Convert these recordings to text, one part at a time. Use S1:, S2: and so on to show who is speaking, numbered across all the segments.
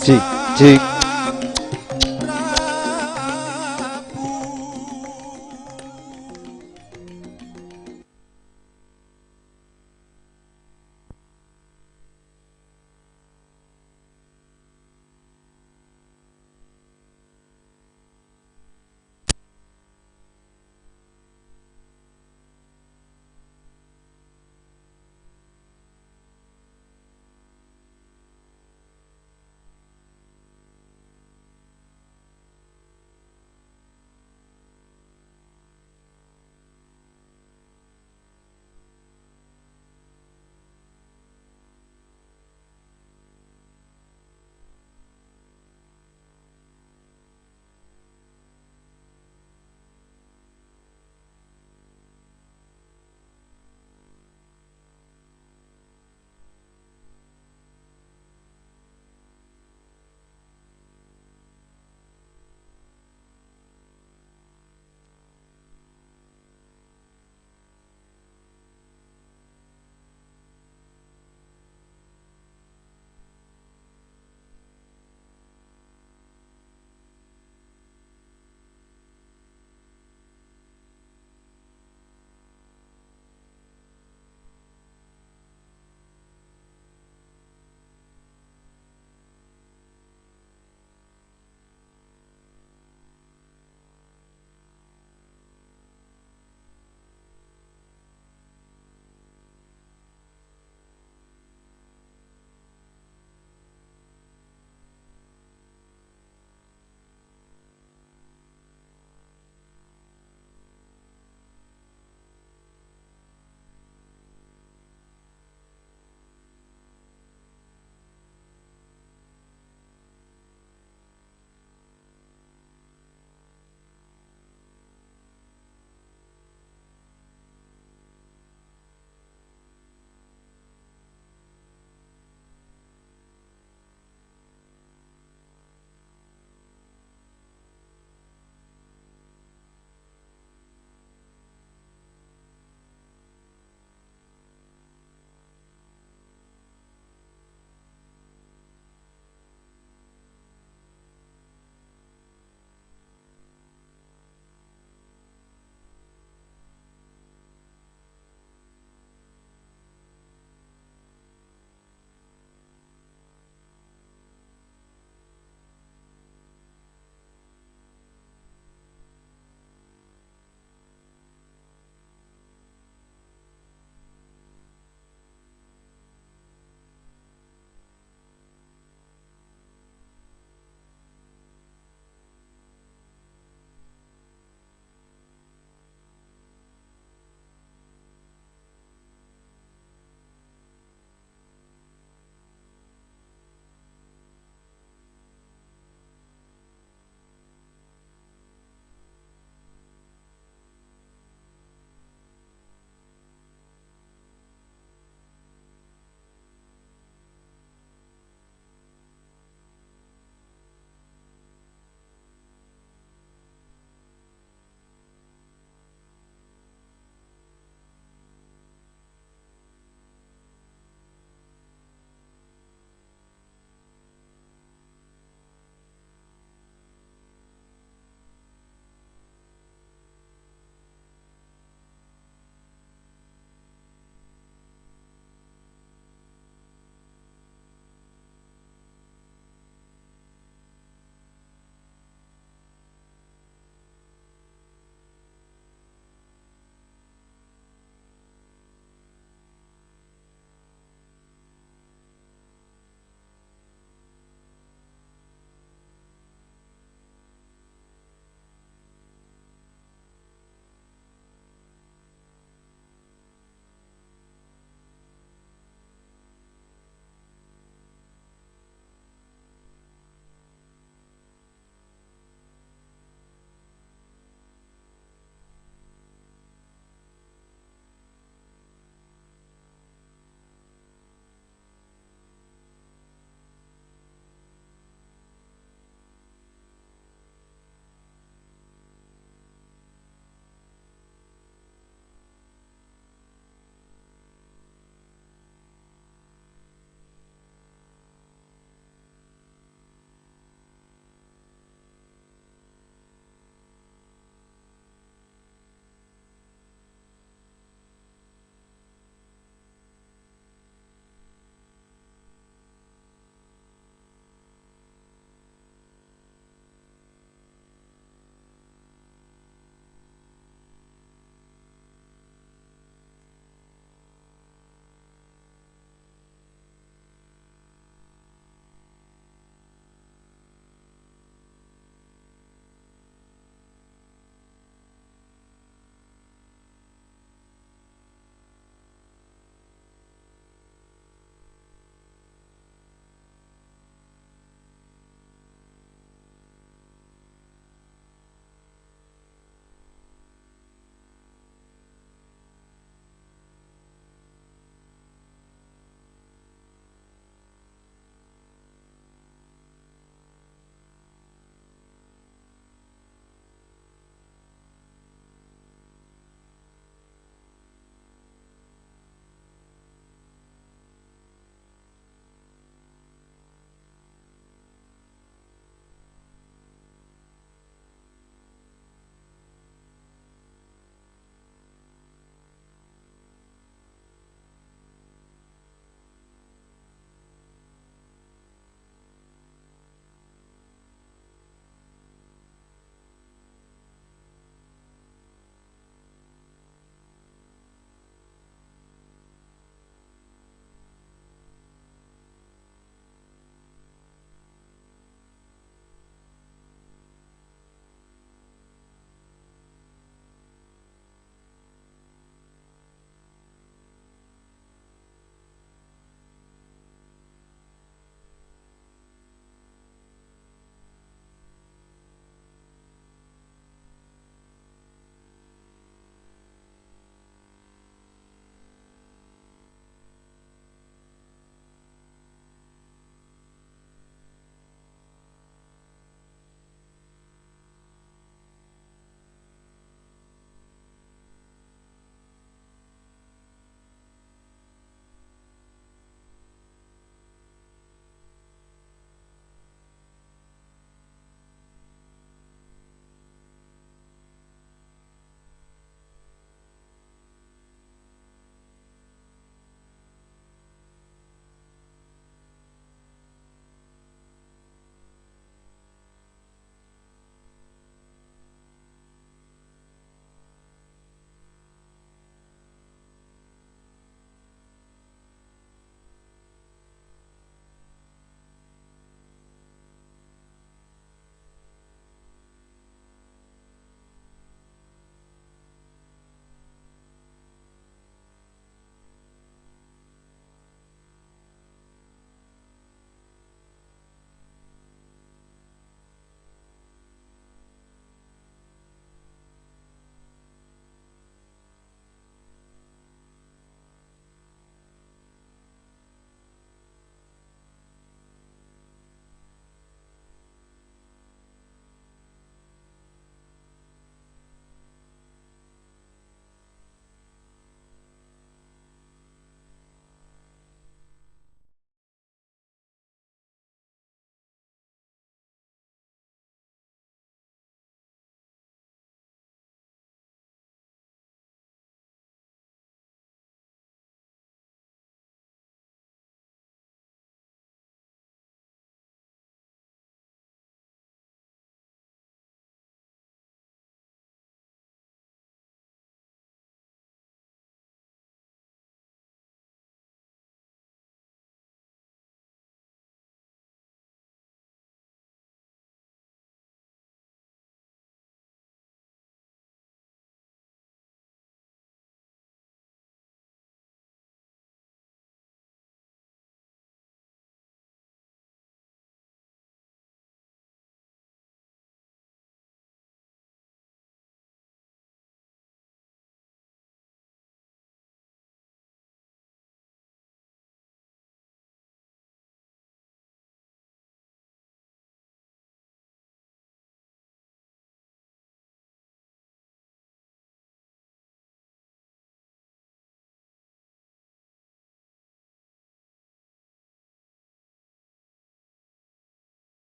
S1: Cik, cik.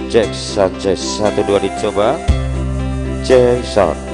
S1: Jackson J12 dicoba Jackson.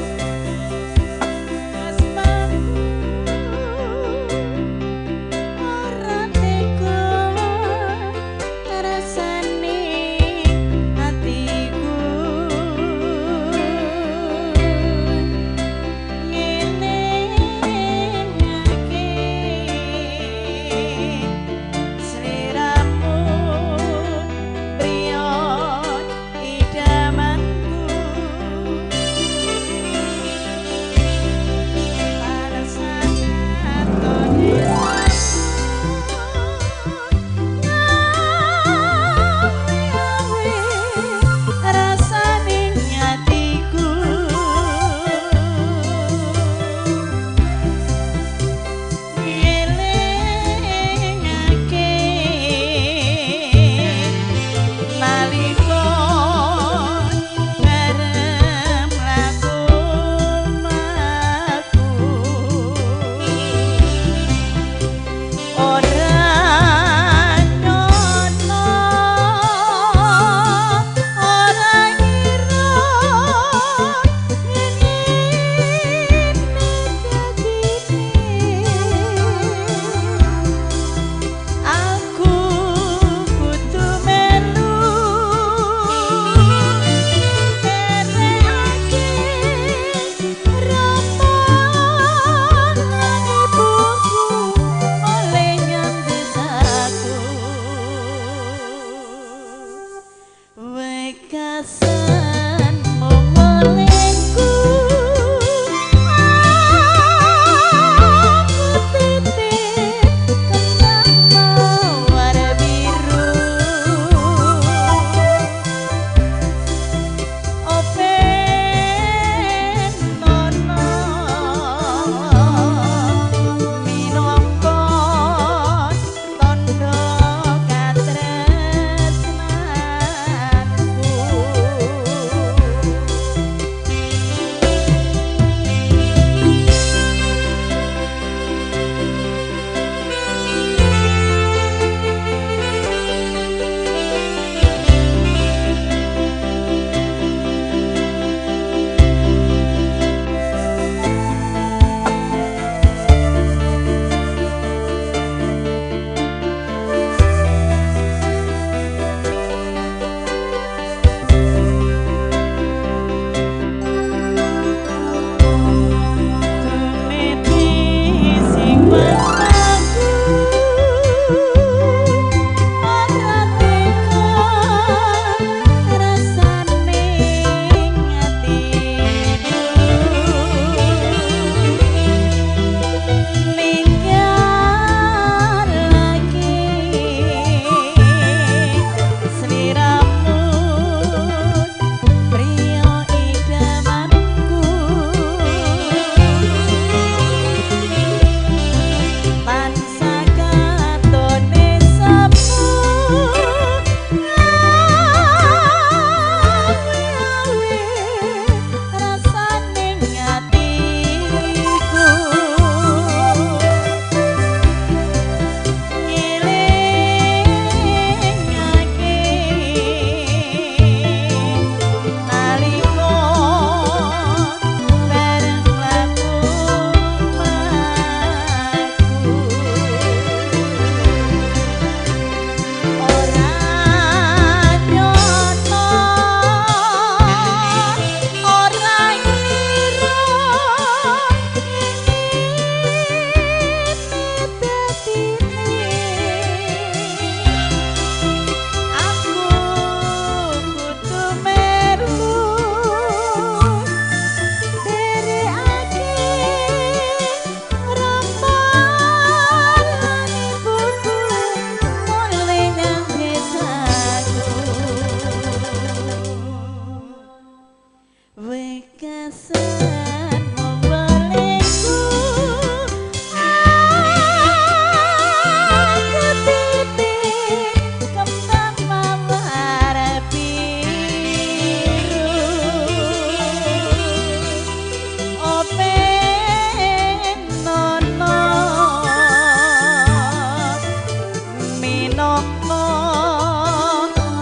S2: Minangka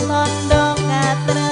S2: tandha ngatre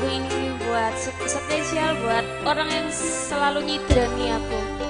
S2: lagu ini buat spesial buat orang yang selalu nyidrani aku.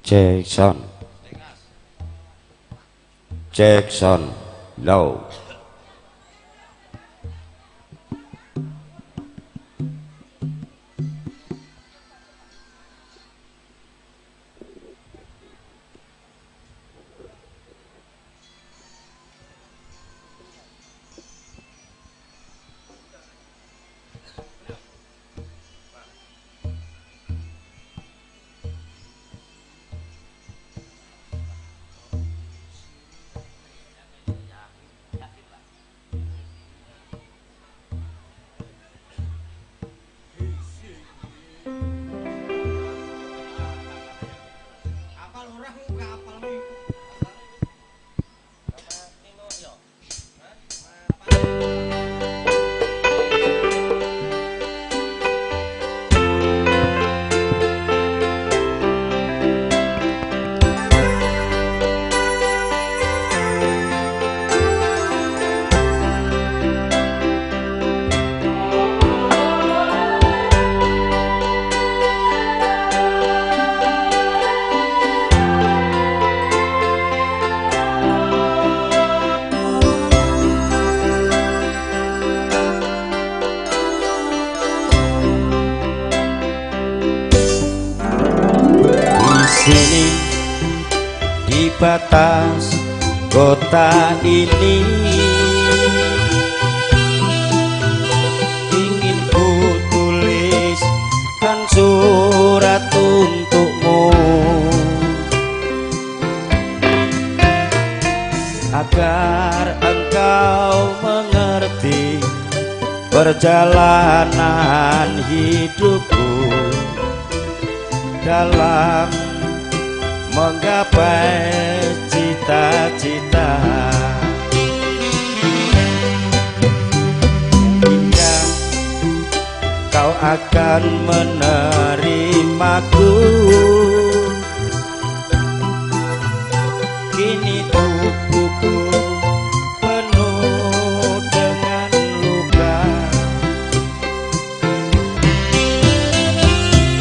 S1: Jackson low. Sini di batas kota ini ingin ku tuliskan surat untukmu agar engkau mengerti perjalanan hidupku dalam menggapai cita-cita. Hingga kau akan menerimaku. Kini tubuhku penuh dengan luka,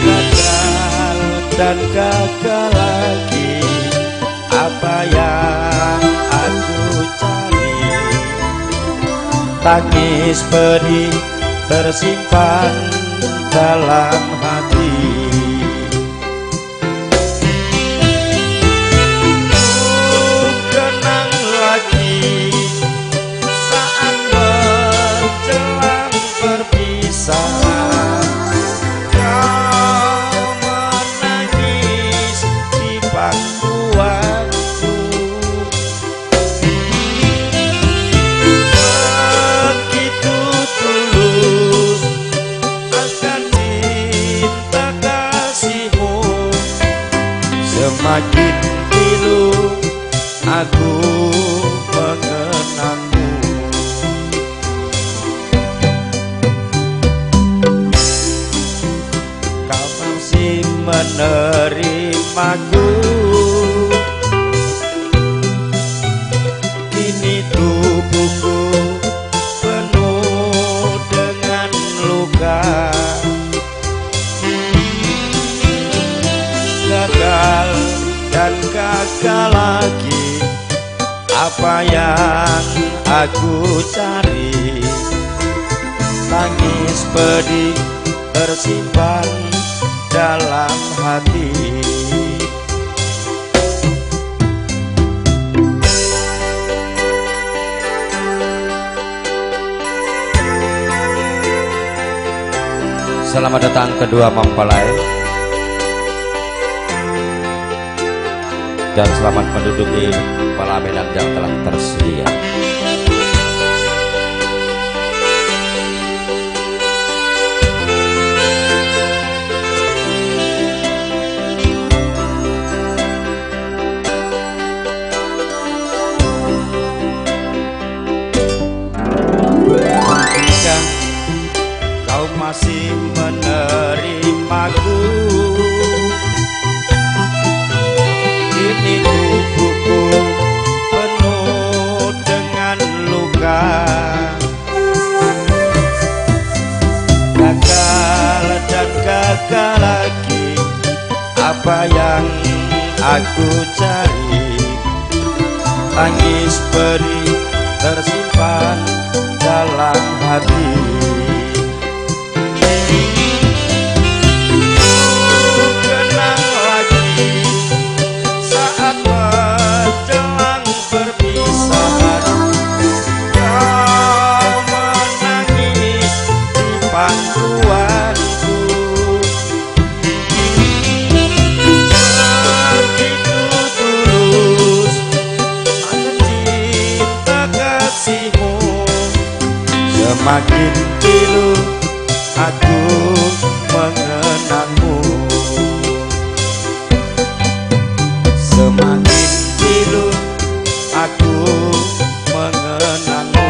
S1: gagal dan gagal lagi. Apa yang aku cari, tangis pedih tersimpan dalam hati. Kenang lagi saat menjelang perpisahan, kau menangis di pangkuanku. Begitu tulus akan cinta kasihmu, semakin pilu aku mengenangmu. Kau masih menerimaku. Kini tubuhku penuh dengan luka, gagal dan gagal lagi. Apa yang aku cari, tangis pedih tersimpan dalam hati. Selamat datang kedua mempelai dan selamat menduduki pelaminan yang telah tersedia. Jika kau masih menerimaku, kini tubuhku penuh dengan aku cari, tangis beri tersimpan dalam hati. Kenang lagi saat menjelang perpisahan, kau menangis di pangkuanku. Begitu tulus cinta kasihmu, semakin pilu aku mengenangmu. Semakin pilu aku mengenangmu.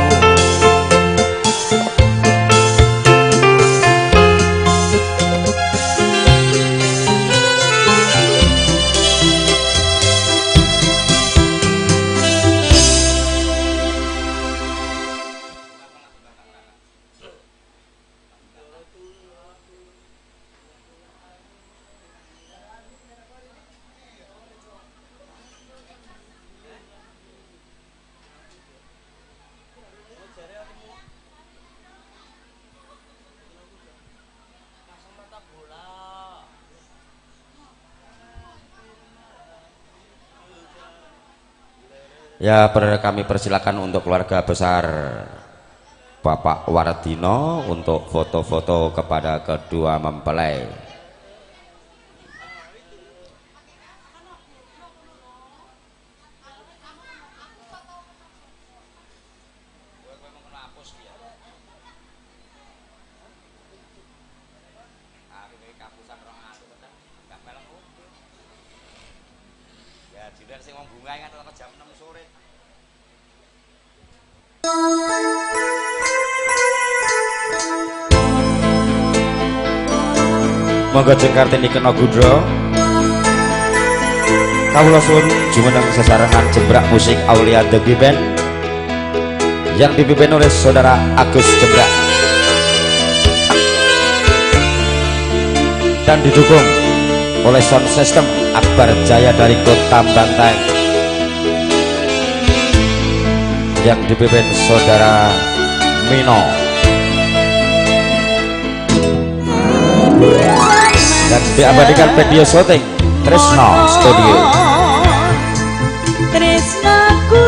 S1: Ya, kami persilakan untuk keluarga besar Bapak Wardino untuk foto-foto kepada kedua mempelai. Ya, jidan sing wong bunga kan jam 6 sore. Monggo jengkarteni kena gudro. Kawula suwun jumeneng sesarengan jembrak musik Aulia The Band yang dipimpin oleh Saudara Agus Jembrak dan didukung oleh sound system Akbar Jaya dari Kota Bantai yang dipimpin Saudara Mino dan diabadikan video syuting Tresno Studio.
S2: Tresnaku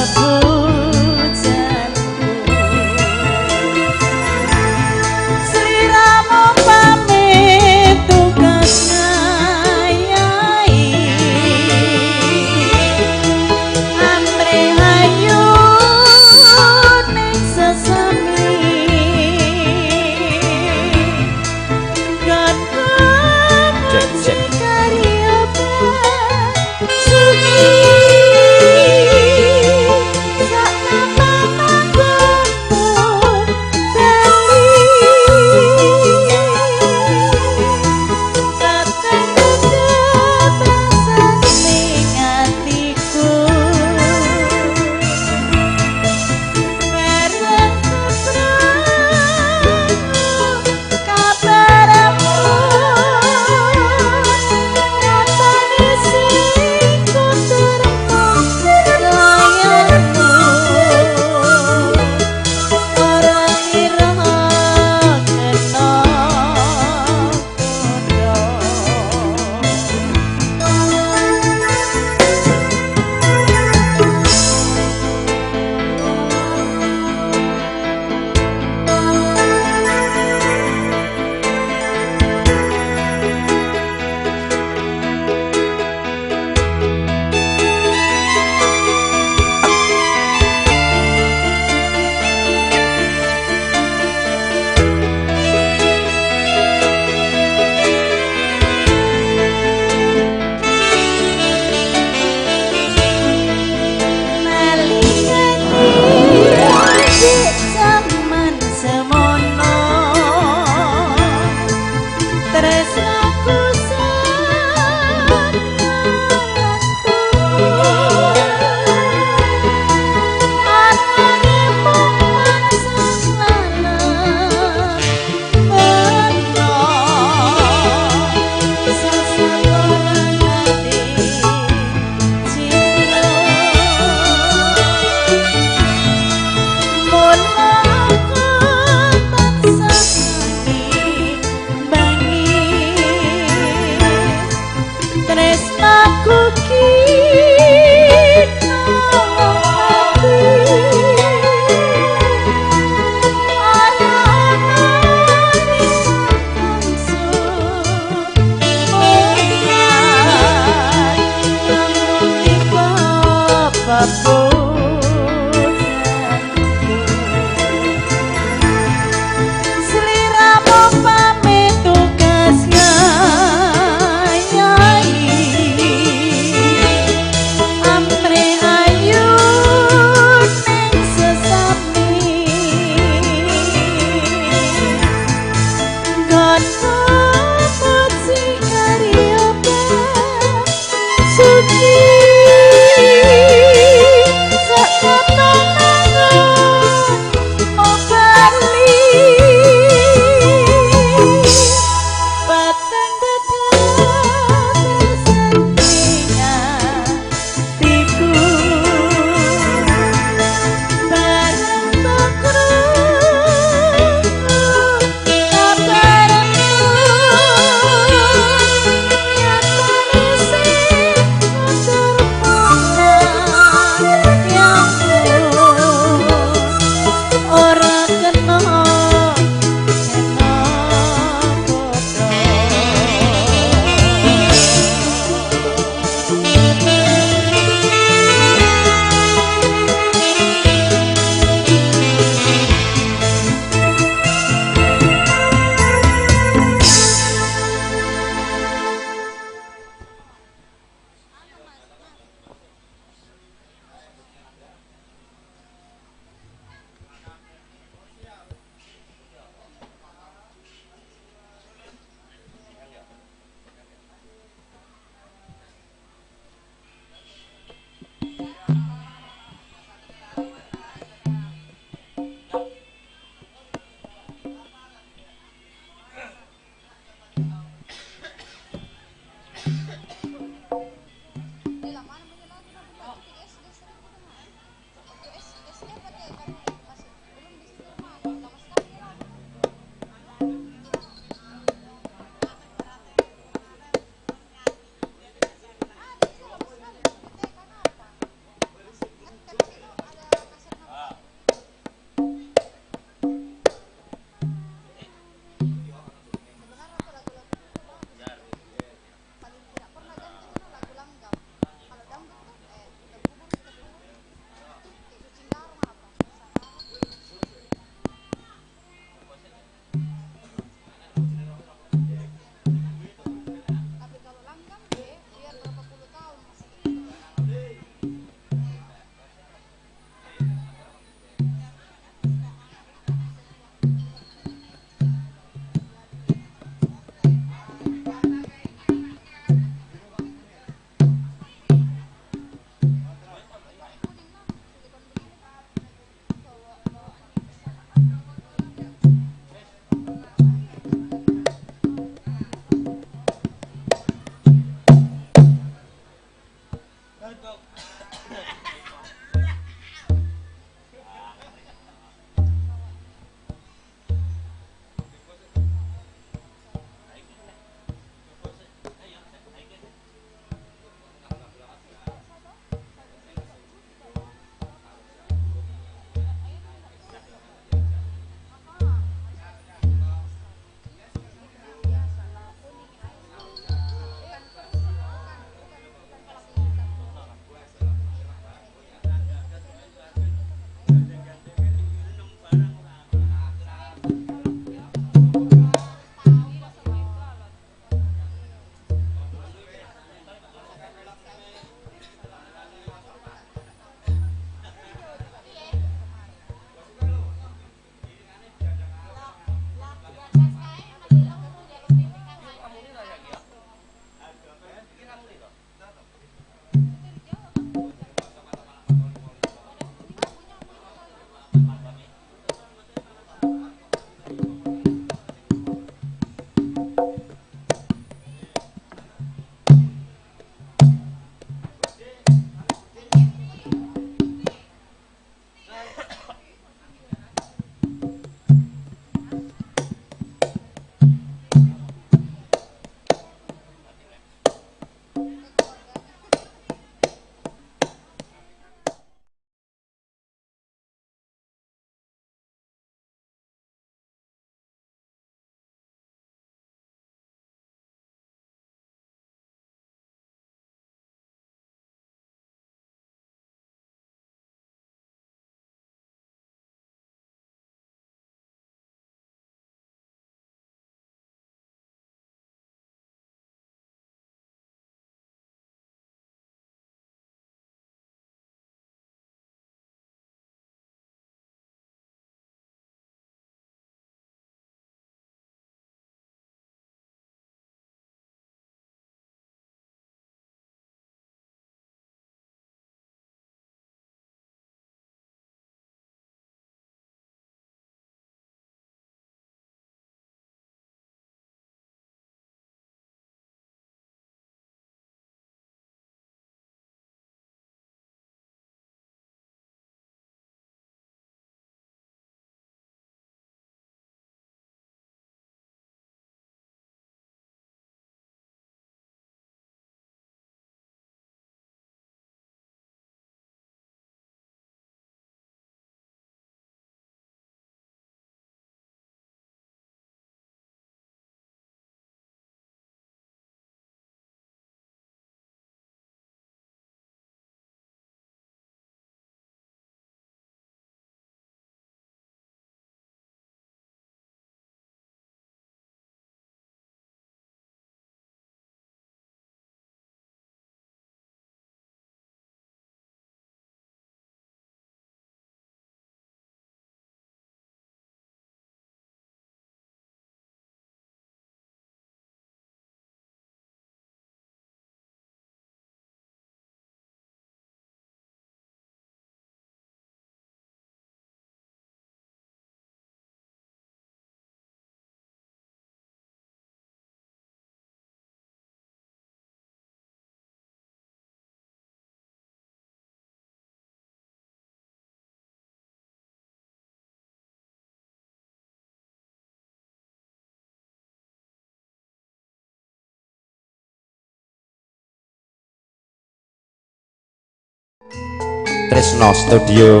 S1: Trisno Studio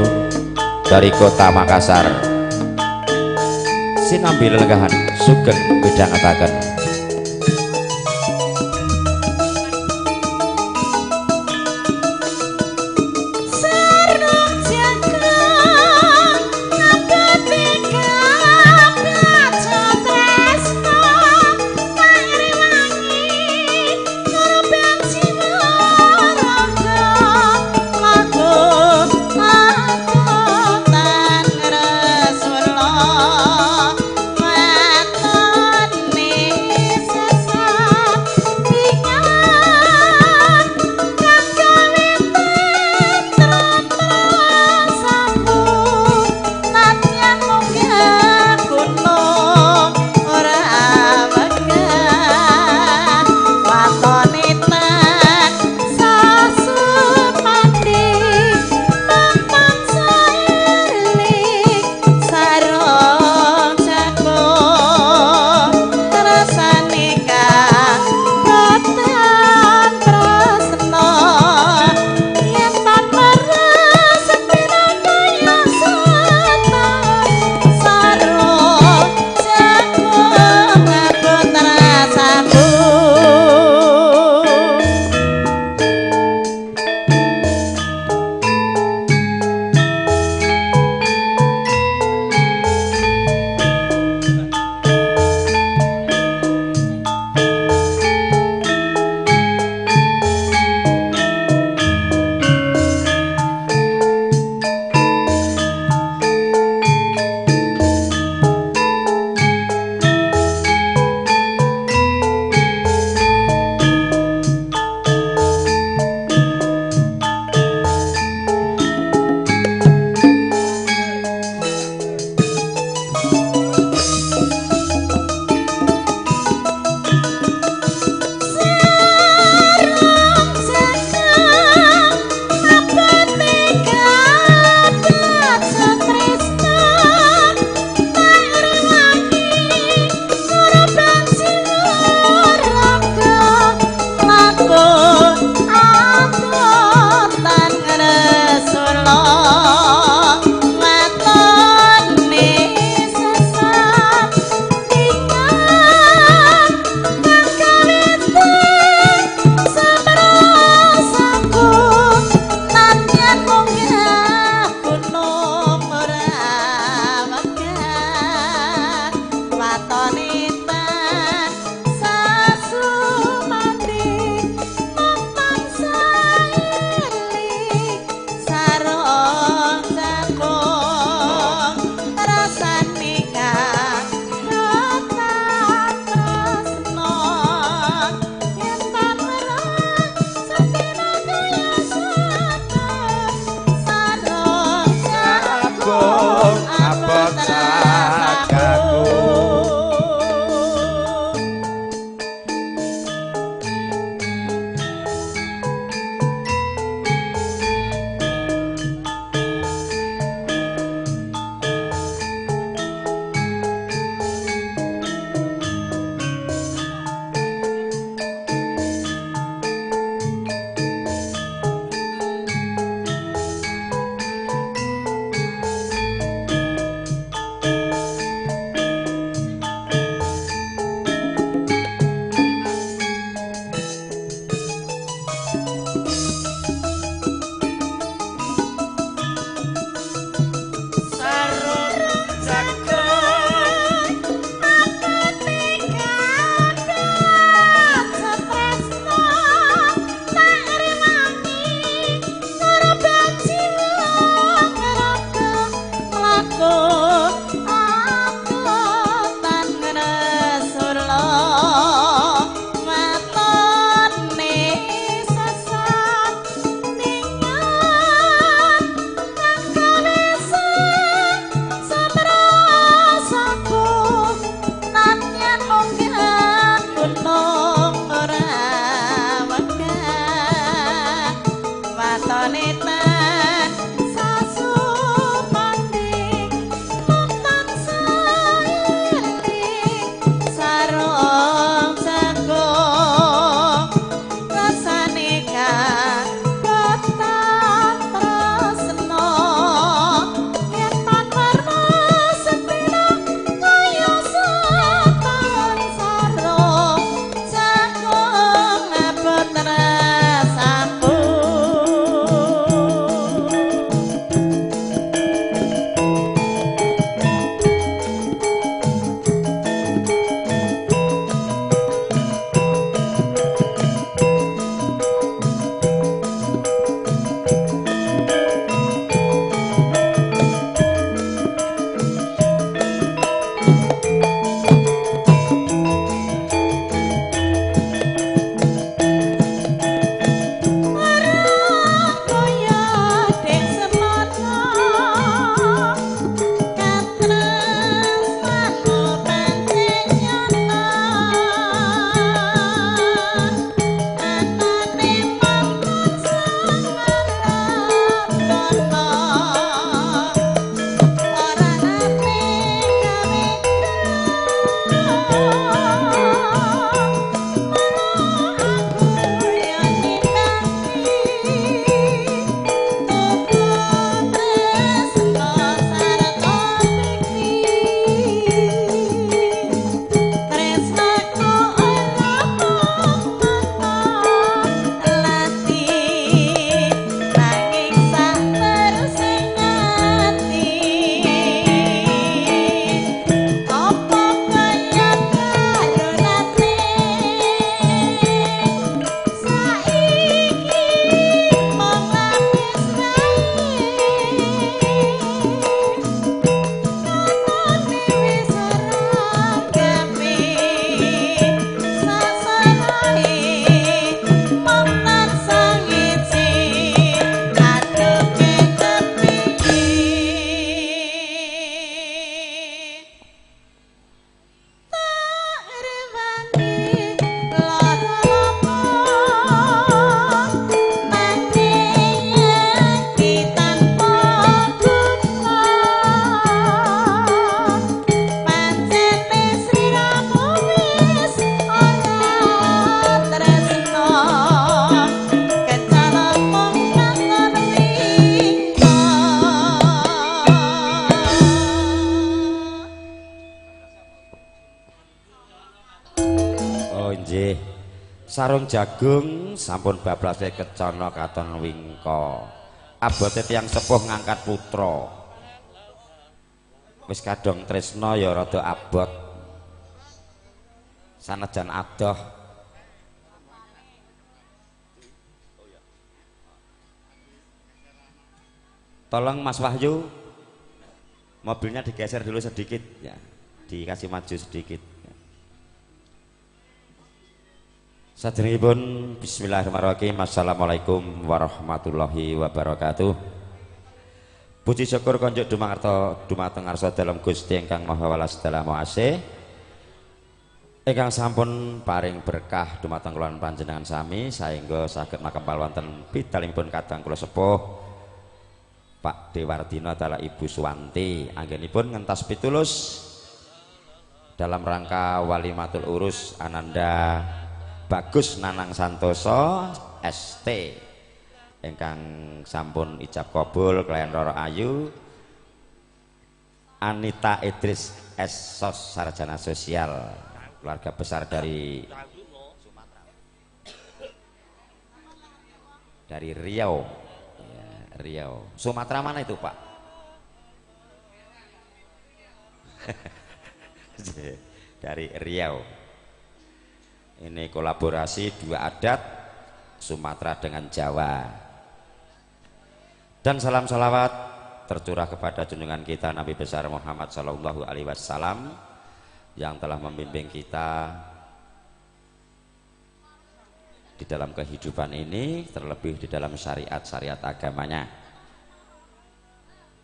S1: dari kota Makassar. Sinambi lenggahan sugeng midhangetaken. Oh nggih. Sarung jagung sampun bablase kecana katon wingko. Abote tiyang sepuh ngangkat putra. Wis kadung tresna ya rada abot. Sanajan adoh. Tolong Mas Wahyu mobilnya digeser dulu sedikit ya. Dikasih maju sedikit. Saderengipun bismillahirrahmanirrahim. Assalamualaikum warahmatullahi wabarakatuh. Puji syukur konjuk dumangerta dumateng ngarsa dalem Gusti ingkang Maha Welas dalam asih. Ingkang sampun paring berkah dumateng kula panjenengan sami saengga saged makempal wonten pidalipun kadang kula sepuh Pak Dewardina dalah Ibu Suwanti anggenipun ngentas pitulus dalam rangka walimatul urus Ananda Bagus Nanang Santoso ST ingkang sampun ijab kabul kaliyan Roro Ayu Anita Idris Sos sarjana sosial keluarga besar dari Riau ya, Riau Sumatera mana itu Pak? Dari Riau. Ini kolaborasi dua adat Sumatera dengan Jawa. Dan salam salawat tercurah kepada junjungan kita Nabi besar Muhammad Sallallahu Alaihi Wasallam yang telah membimbing kita di dalam kehidupan ini, terlebih di dalam syariat-syariat agamanya.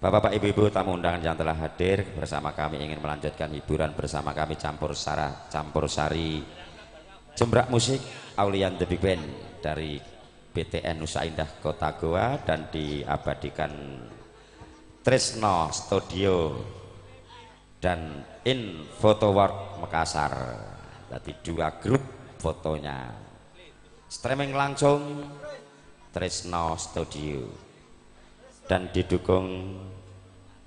S1: Bapak-bapak, ibu-ibu, tamu undangan yang telah hadir bersama kami ingin melanjutkan hiburan bersama kami campur sari jembrak musik Aulian The Big Band dari BTN Nusa Indah Kota Goa dan diabadikan Tresno Studio dan In Photo World Makassar. Jadi dua grup fotonya streaming langsung Tresno Studio dan didukung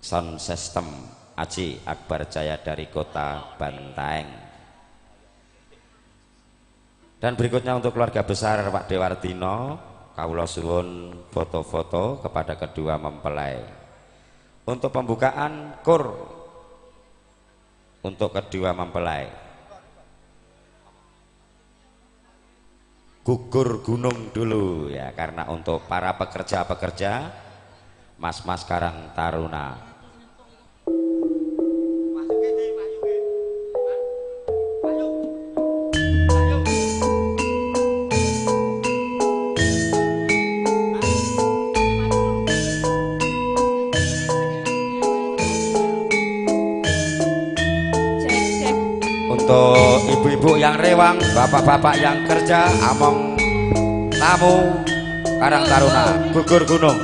S1: sound system Aji Akbar Jaya dari Kota Bantaeng. Dan berikutnya untuk keluarga besar Pak Dewardina, kawula suwun foto-foto kepada kedua mempelai. Untuk pembukaan kur untuk kedua mempelai. Gugur gunung dulu ya, karena untuk para pekerja-pekerja mas-mas Karang Taruna. Untuk ibu-ibu yang rewang, bapak-bapak yang kerja, among tamu Karang Taruna, gugur gunung.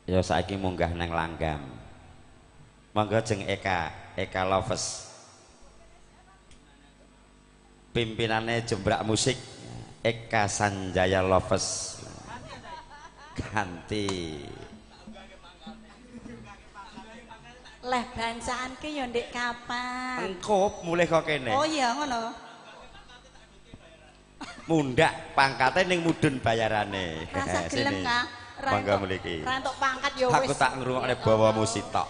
S1: Ya saiki munggah nang langgam. Monggo jeng Eka Loves. Pimpinane Jembrak Musik Eka Sanjaya Loves. Ganti.
S3: Leh bancaanke ya ndek kapan?
S1: Engkup mulih kok kene.
S3: Oh iya ngono.
S1: Mundak pangkate ning mudhun bayarane.
S3: Rasa gelem ka?
S1: Monggo mliki.
S3: Rantuk pangkat ya wis.
S1: Aku tak ngrungokne bawa musik tok.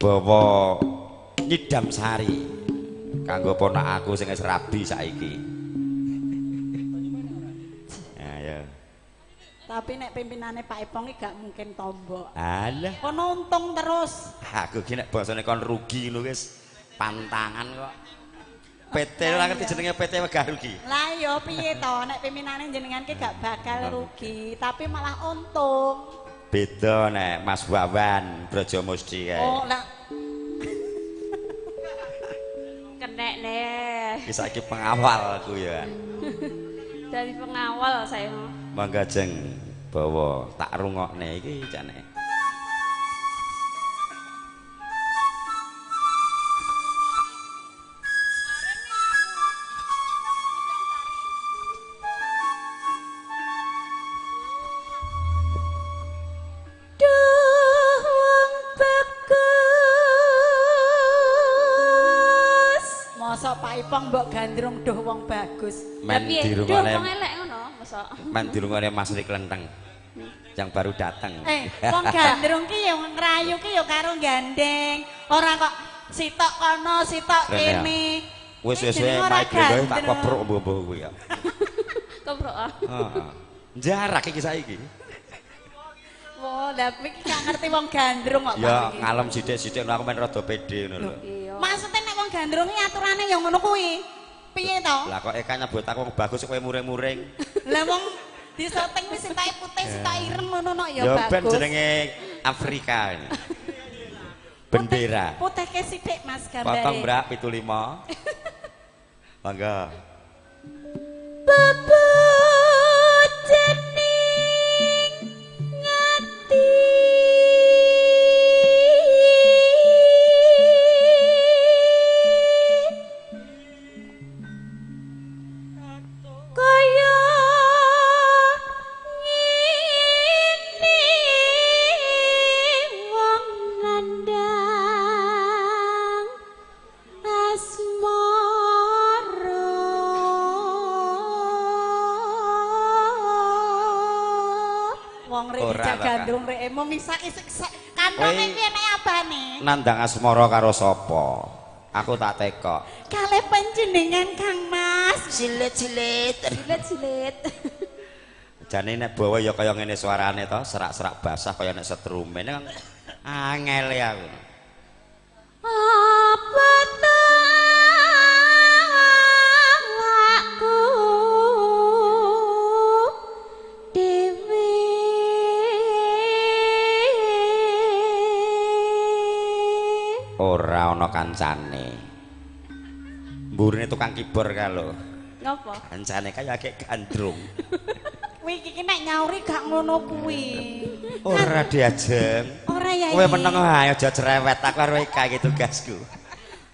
S1: Bawa Nyidam Sari kanggo ponak aku sing wis rabi saiki. Ayo.
S3: Tapi nek pimpinane Pak Epong iki gak mungkin tombok.
S1: Alah,
S3: Kono untung terus.
S1: aku ki nek basane kon rugi ngono wis pantangan kok. PT ora ngerti jenenge PT wegah rugi.
S3: Lah ya piye to nek pimpinane jenengan ki gak bakal rugi, tapi malah untung.
S1: Beda nek Mas Wawan Brajamusti kae.
S3: Oh lah
S2: Kenek nih.
S1: Iki saiki pengawal aku ya.
S2: Dari pengawal saya.
S1: Mangga jeng bawa tak rungokne iki jane.
S3: mosok Pak Ipong mbok gandrung duh wong bagus.
S1: Men
S2: Tapi
S1: dirungokne
S2: wong elek ngono, mosok.
S1: men dirungokne Mas Rik Lenteng. Yang baru datang.
S3: Wong gandrung ki ya ngrayu ki ya karo gandeng. Ora kok sitok kono, sitok kene.
S1: Wis maik lho tak koprok mbuh-mbuh kuwi ya.
S2: Koprok.
S1: Heeh. Jarak iki saiki.
S3: apa? Lah iki gak ngerti wong gandrung kok.
S1: Ya
S3: Pak.
S1: ngalem sithik-sithik aku men rada pede ngono lho.
S2: Iya.
S3: Maksudnya nek wong gandrung iki aturane ya ngono kuwi. Piye to?
S1: Lah kok Eka nyebut aku wong bagus kowe muring-muring.
S3: Lah wong di syuting wis sitae putih, sitae ireng ngono no ya
S1: Ya ben
S3: bagus.
S1: jenenge Afrika ini. Bendera.
S3: Putih ke sithik Mas gambare.
S1: Potong Mbak 75. Mangga.
S2: Bebujening ngati kaya ngene wong nandang asmara
S3: Wong rek
S1: Ora,
S3: dijak
S1: Kak.
S3: gandrung rek mung isak-isik kantone
S1: Kowe-
S3: piye nek abane?
S1: Nandang asmara karo sapa? Aku tak tekok.
S3: Kalih panjenengan Kang Mas.
S1: Silit-silit.
S2: jilet-jilet.
S1: Jane nek bawa ya kaya ngene suarane to, serak-serak basah kaya nek setrumen kan angel ya aku.
S2: Apa to awakku dhewe
S1: Ora ana kancane. Mburine tukang kibor ka lho.
S2: ngopo?
S1: Kancane kaya akeh gandrung.
S3: Kuwi iki nek nyauri gak ngono kuwi.
S1: Ora diajeng.
S3: Ora ya
S1: Kowe
S3: iki.
S1: meneng ae aja cerewet aku karo Eka iki tugasku.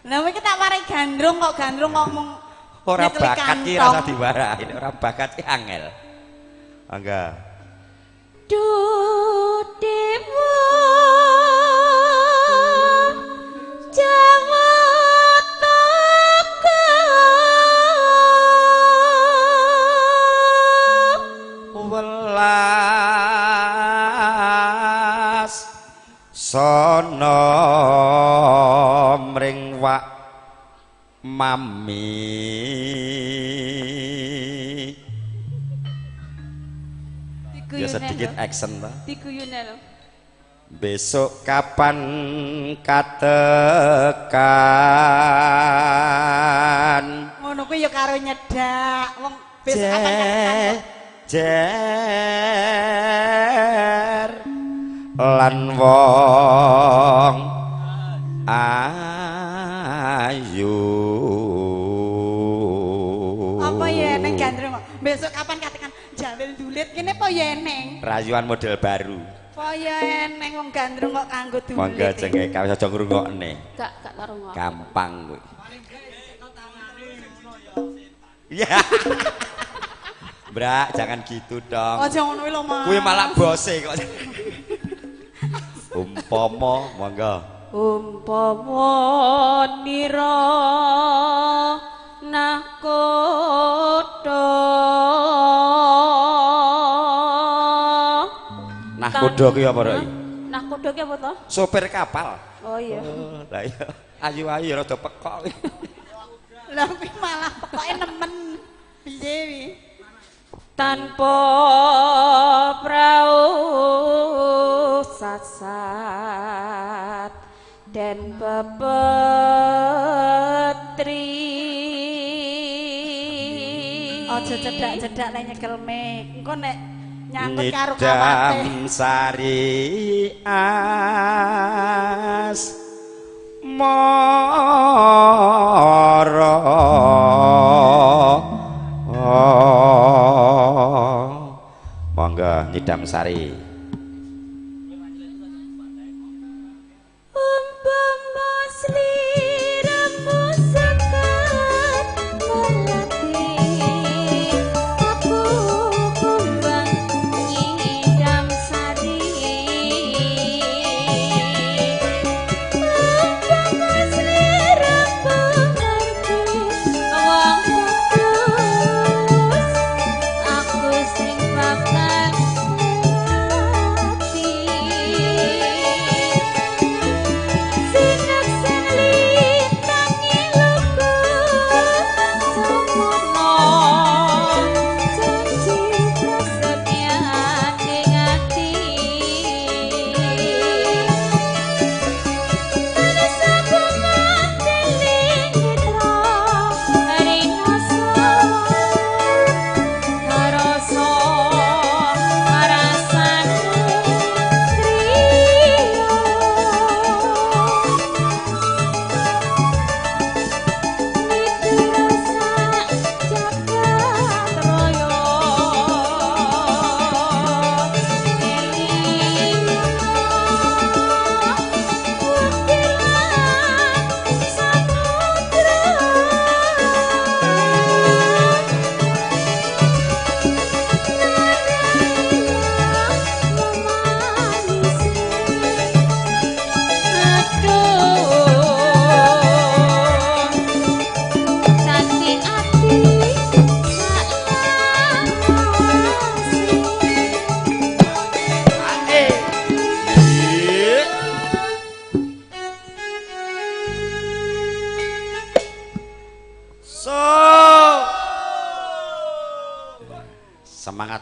S3: Lah kowe iki tak warai gandrung kok mung
S1: Ora
S3: nyekeli
S1: bakat ki
S3: kantong.
S1: rasa diwarahi, ora bakat ki angel. Angga.
S2: Duh dewa Jawa Tengah
S1: Welas sono mring wak mami ya sedikit action lah.
S2: diguyune lho.
S1: Besok kapan katekan
S3: Ngono kuwi ya karo nyedak. Wong besok kapan kapan.
S1: jejer lan wong ayu
S3: Apa ya neng gandrung kok? Besok kapan katakan jawel dulit kene apa ya neng?
S1: rayuan model baru
S3: Apa ya neng wong gandrung kok kanggo dulit?
S1: monggo jengke kawis aja ngrungokne
S2: Gak karo ngono.
S1: gampang kuwi ya Brak jangan gitu dong
S3: Aja ngono lho, Mas.
S1: kuwi malah bose kok umpama monggo
S2: Umpama nira nahkoda
S1: nah kuda ki apa Roy?
S2: Nahkoda ki apa to?
S1: Sopir kapal
S2: Oh iya.
S1: lah iya ayu-ayu rada pekok
S3: Lah kuwi malah pokoke nemen. Piye wi?
S2: Tanpa prau sasat dan bebetri
S3: Aja cedak-cedak nek nyekel mic. Engko nek nyangkut karo kawate.
S1: Nidam sari as mara monggo nyidam sari
S2: umpama sliramu sekat melatih aku kumbang nyidam sari umpama sliramu ngerti wong kudus aku sing bakal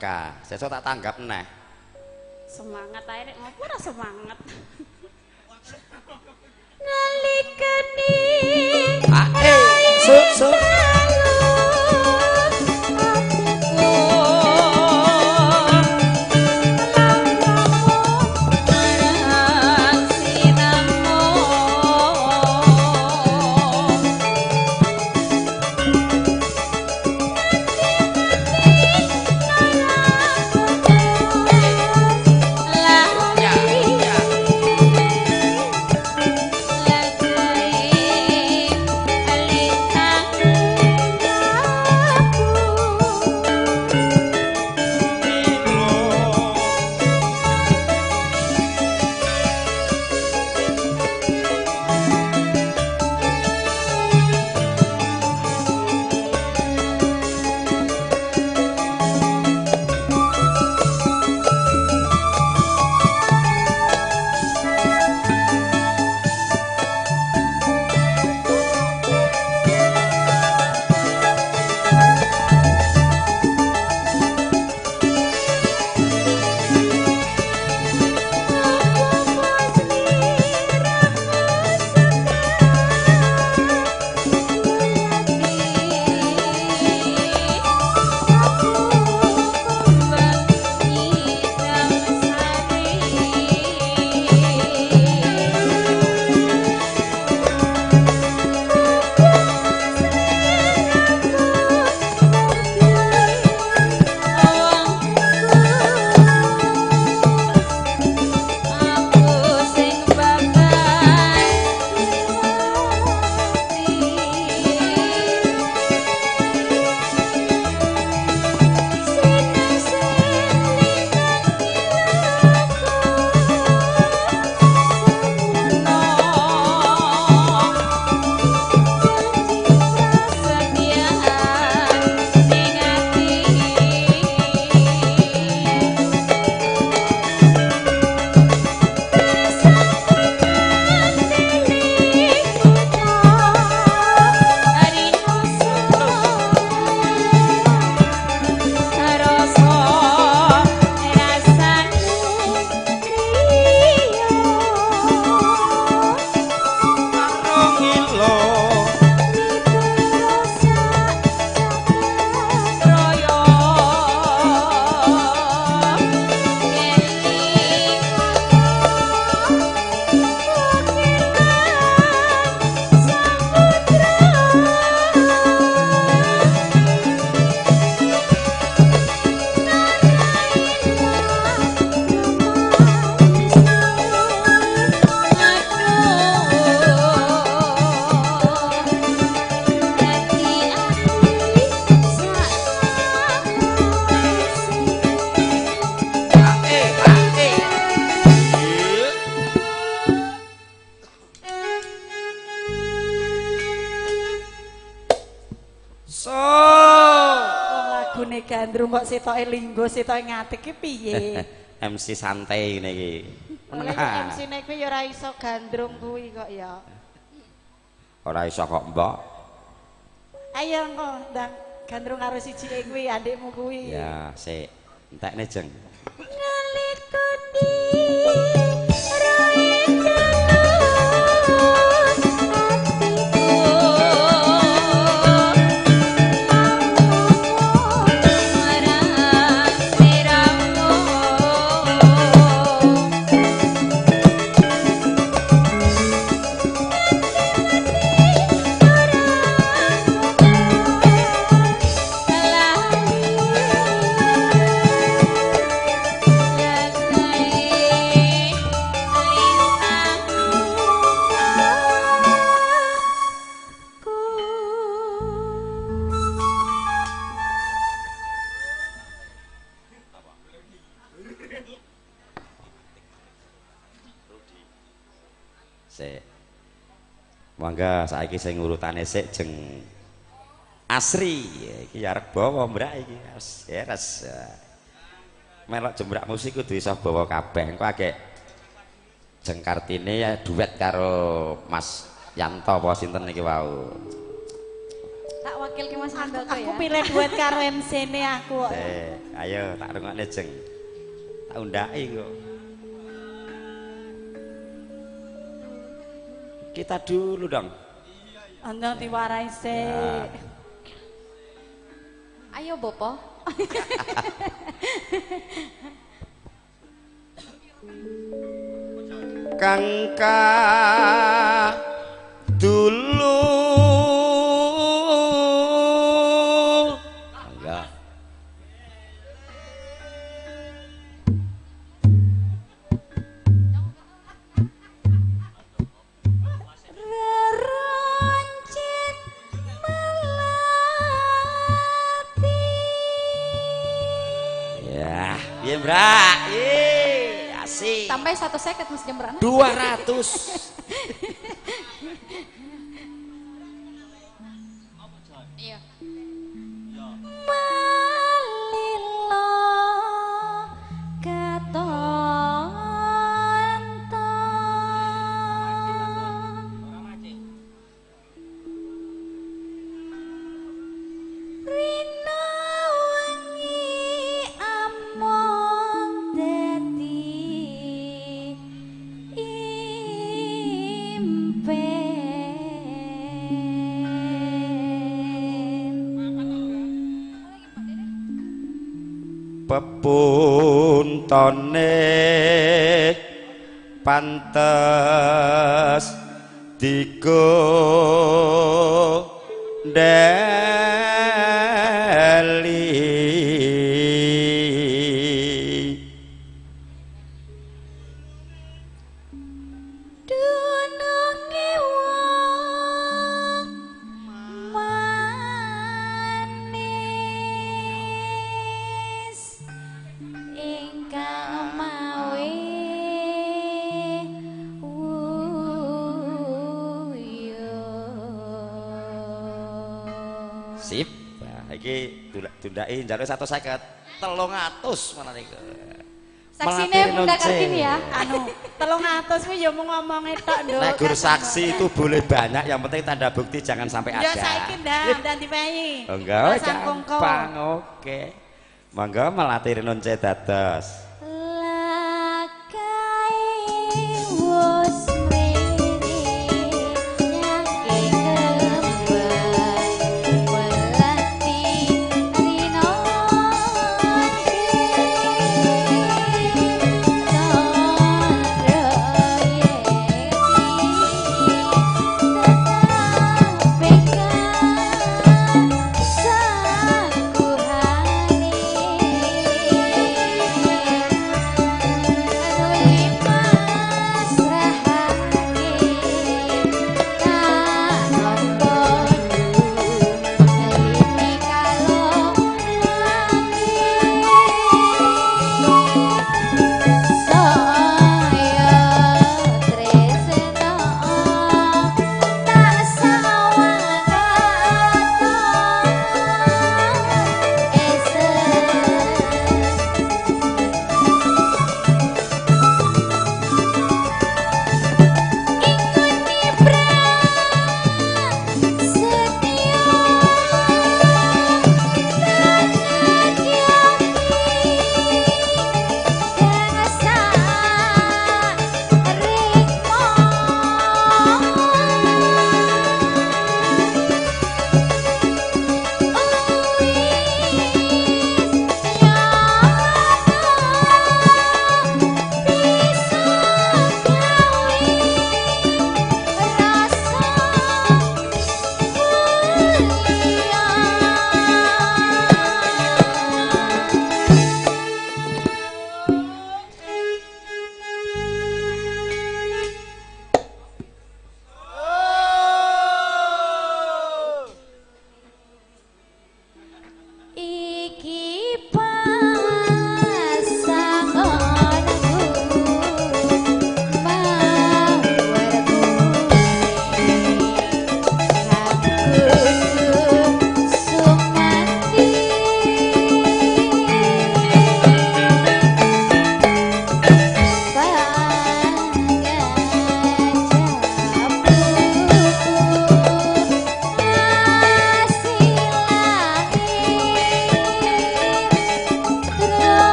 S1: Saka, sesuk tak tanggap neh.
S2: Semangat ae nek ngopo ora semangat. Nalikane
S1: Suk.
S3: lagune gandrung kok setoke linggo, setoke ngatik ki piye?
S1: MC santai ngene iki.
S3: Lah MC-ne kuwi ya ora iso gandrung kuwi kok ya.
S1: Ora iso kok, Mbok.
S3: Ayo engko ndang gandrung karo sijike kuwi adikmu kuwi.
S1: Ya, sik. Entekne jeng.
S2: Nalikane
S1: Sik. Mangga saiki sing urutane sik jeng Asri. Iki arep bawa mbrak iki. Res. Melok jembrak musik kudu iso bawa kabeh. Engko akeh jeng Kartini ya duet karo Mas Yanto apa sinten iki wau.
S3: Tak
S2: mewakilkan Mas Handoko ya.
S3: Aku pilih duet karo MC ne aku.
S1: Ayo tak rungokne jeng. Tak undaki kok. Kita dulu dong.
S3: Andang diwarai sik.
S2: Ayo Bopo.
S1: Kangka dulu enggak
S3: Reroncit melati.
S1: ya piye mbrak asik
S2: Sampai 1 seket Mas Jembrana.
S1: 200
S2: Iya.
S3: Malilo katonton Rina wengi amon dadi impen
S1: pepuntone pantes digondeli
S3: dununge wong manis ingkang mawi
S1: sip nah iki tundaki njaluk 150 300 mana niku
S2: Saksine Bunda Kartini ya.
S3: anu 300 kuwi ya mung ngomonge tok nduk.
S1: Nek gur saksi itu boleh banyak, yang penting tanda bukti jangan sampai ada.
S3: Ya saiki ndak dipayi.
S1: Oh, enggak,
S3: Pasang kongko.
S1: gampang, oke. Monggo melatih nonce dados.
S3: Lakai wus mrene nyake kembar welati rino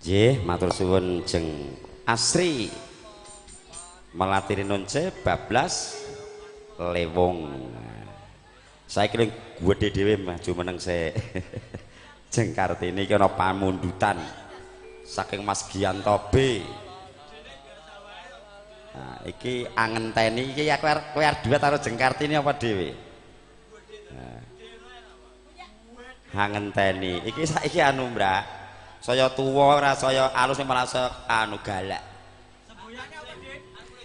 S1: Nggih, matur suwun jeng Asri. Melatiri nonce bablas lewong. Saya kira gede dhewe mah jumeneng se jeng Kartini iki ana pamundutan saking Mas Giyanto B. Nah, iki angenteni iki aku kowe arep duet karo jeng Kartini apa dhewe? Angenteni iki saiki anu Mbak. Saya tuwa ora saya alus malah saya anu galak.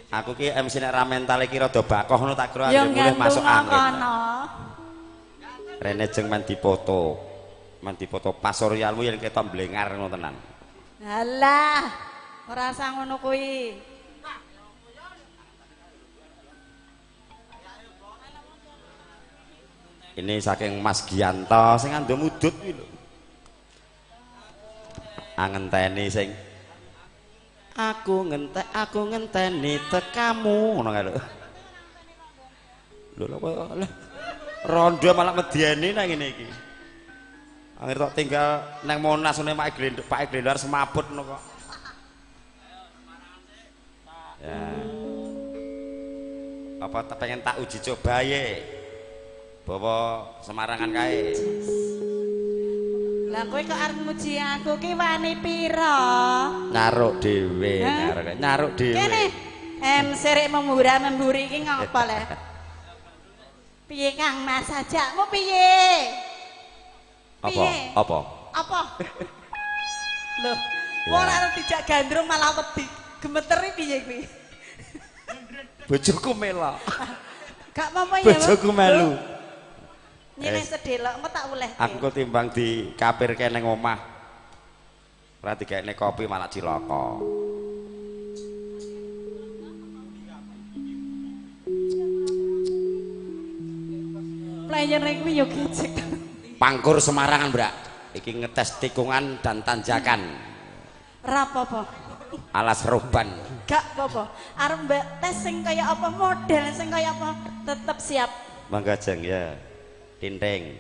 S1: Aku ki MC nek ra mental iki rada bakoh ngono tak kira mulih masuk angin. Rene jeng men dipoto. Men dipoto pasorialmu yen ketok mblengar ngono tenan.
S3: Halah, ora usah ngono kuwi.
S1: Ini saking Mas Giyanto sing ando mudut kuwi lho. Angenteni sing aku ngenteni tekamu ngono kae lho. Lho lho rondo malah medeni nang ngene iki. Akhir tok tinggal nang Monas ngene Pak Glendar semaput ngono kok. Ya. Apa pengen tak uji coba ye. Bawa Semarangan kae.
S3: Lah kowe kok arep muji aku ki wani pira?
S1: Nyaruk dhewe, nyaruk dhewe.
S3: Kene serek memburi iki ngapa le? Piye Kang Mas ajakmu piye?
S1: Apa?
S3: Loh, ora arep dijak gandrung malah wedi. Gemeteri piye kuwi?
S1: Bojoku melok.
S3: Gak apa-apa ya.
S1: Bojoku melu.
S3: Nyene sedelok engko tak oleh.
S1: Aku timbang dikapirke ning omah. Ora digekne kopi malah cilaka.
S3: Player kuwi yo gecek.
S1: Pangkur Semarangan, Mbak. Iki ngetes tikungan dan tanjakan.
S3: Ora apa-apa.
S1: Alas roban.
S3: Gak apa-apa. Arep mbak tes sing kaya apa, model sing kaya apa, tetep siap.
S1: Mangga jeng ya. Tinting.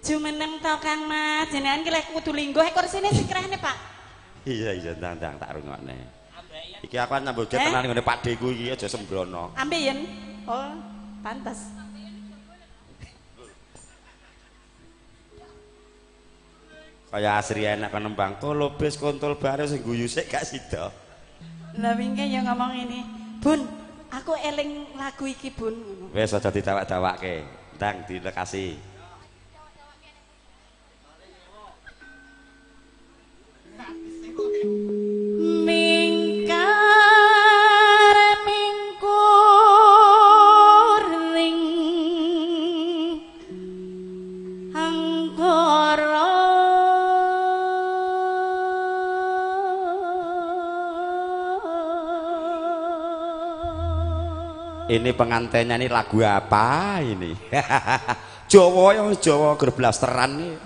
S3: Jumeneng to Kang Mas, jenengan ki lek kudu lingguh kursine sing krene, Pak.
S1: Iya ndang tak rungokne. Iki aku nyambut tenan ngene Pak Deku iki aja sembrono.
S3: Ambeien. Oh, pantes.
S1: Kaya Asri enak nembang kolobes kontol bare sing guyu sik gak sida.
S3: Lah wingi ya ngomong ini, Bun, aku eling lagu iki, Bun.
S1: Wis aja ditawak-tawakke. Ndang dilekasi.
S3: Mingkar mingkur ring angkara
S1: Ini pengantinnya ini lagu apa ini? Jawa yang Jawa gerblasteran nih.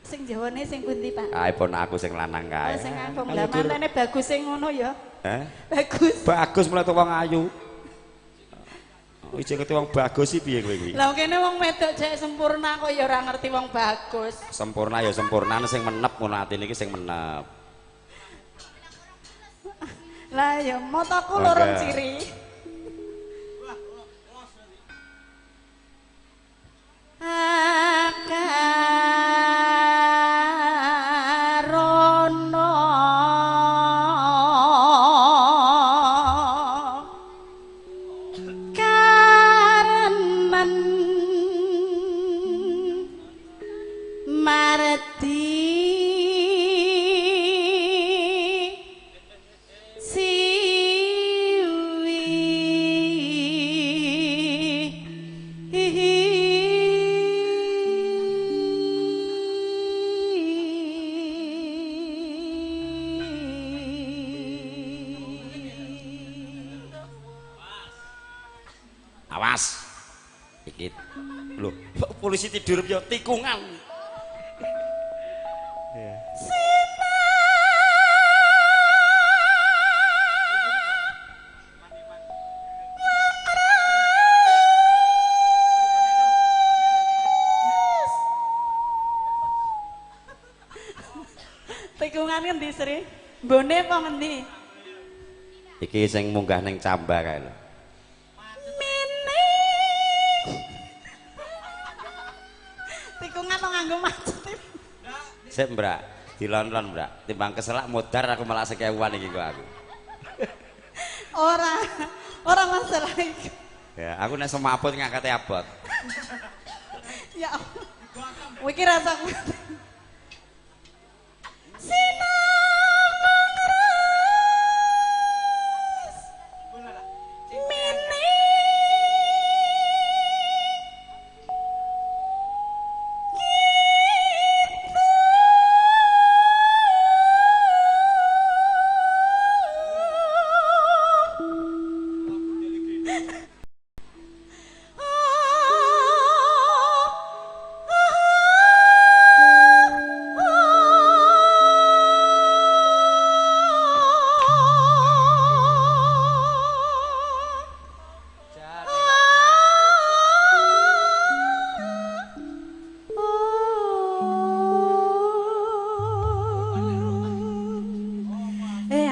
S3: sing Jawane sing pundi, Pak?
S1: Pun aku sing lanang kae.
S3: Sing aku lah mantene bagus sing ngono ya. Bagus.
S1: Bagus mulai tuh wong ayu. Iki kete wong bagus sih piye kowe iki?
S3: Lah kene wong wedok jek sempurna kok ya ora ngerti wong bagus.
S1: Sempurna ya sempurna sing menep ngono atine iki sing menep.
S3: Lah ya mataku lorong ciri. Akarono karemen marti
S1: Awas. Iki lho, polisi tidur yo tikungan.
S3: Tikungan ngendi Sri? Mbone apa ngendi?
S1: Iki sing munggah ning Camba kae lho.
S3: Mene. Tikungan kok nganggo macet.
S1: Sik, Mbak, dilon-lon, Mbak. Timbang keselak modar aku malah sekewuan iki kok aku.
S3: Ora masalah iku.
S1: Ya, aku nek semaput ngangkate abot.
S3: Ya Allah. Iki rasa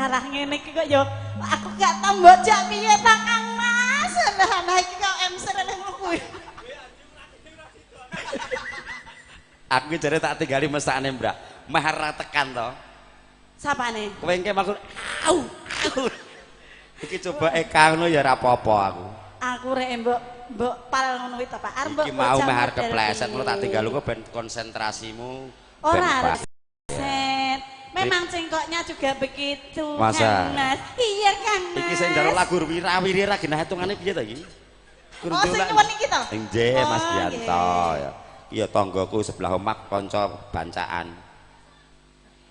S3: arah ngene iki kok ya aku gak tambah jak piye ta Kang Mas. Lah iki kok MC lek kuwi.
S1: Aku ki jare tak tinggali mesakne, Mbak. Meh ora tekan to.
S3: Sapane?
S1: Kowe engke maksud au. Iki coba eka ngono ya ora apa-apa aku.
S3: Aku rek mbok pal ngono kuwi to Pak. Arep
S1: Iki mau meh arep kepleset ngono tak tinggal kok ben konsentrasimu.
S3: Ora set. Memang cengkoknya juga begitu.
S1: Masa?
S3: Kang Mas. Iya Kang Mas.
S1: Iki sing njaluk lagu wirawiri ra genah hitungane piye to iki?
S3: Oh sing nyuwun iki to?
S1: Nggih, Mas
S3: Oh,
S1: Dianto
S3: nggih.
S1: ya. Iya tanggaku sebelah omah kanca bancaan.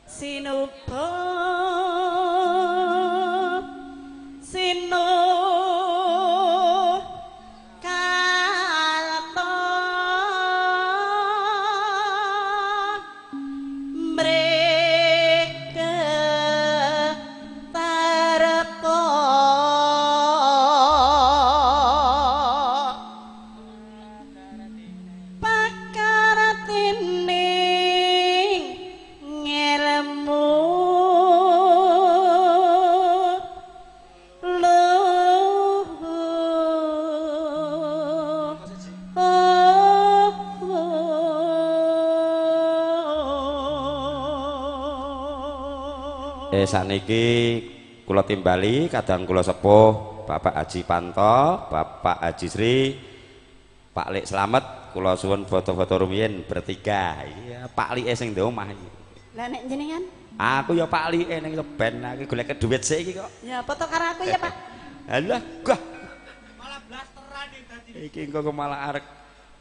S3: Sinupa kalto mreke tareko pakaratining ngelmu
S1: Saniki kula timbali kadang kula sepuh Bapak Haji Panto, Bapak Haji Sri, Pak Lik Slamet, kula suwun foto-foto rumiyin bertiga. Iya, Pak Lik sing ndek omah iki.
S3: Lah nek jenengan?
S1: Aku ya Pak Lik ning ben aku golek duit sik iki kok.
S3: Ya foto karo aku ya Pak.
S1: Halah, gah. Malah blasteran iki engko malah arek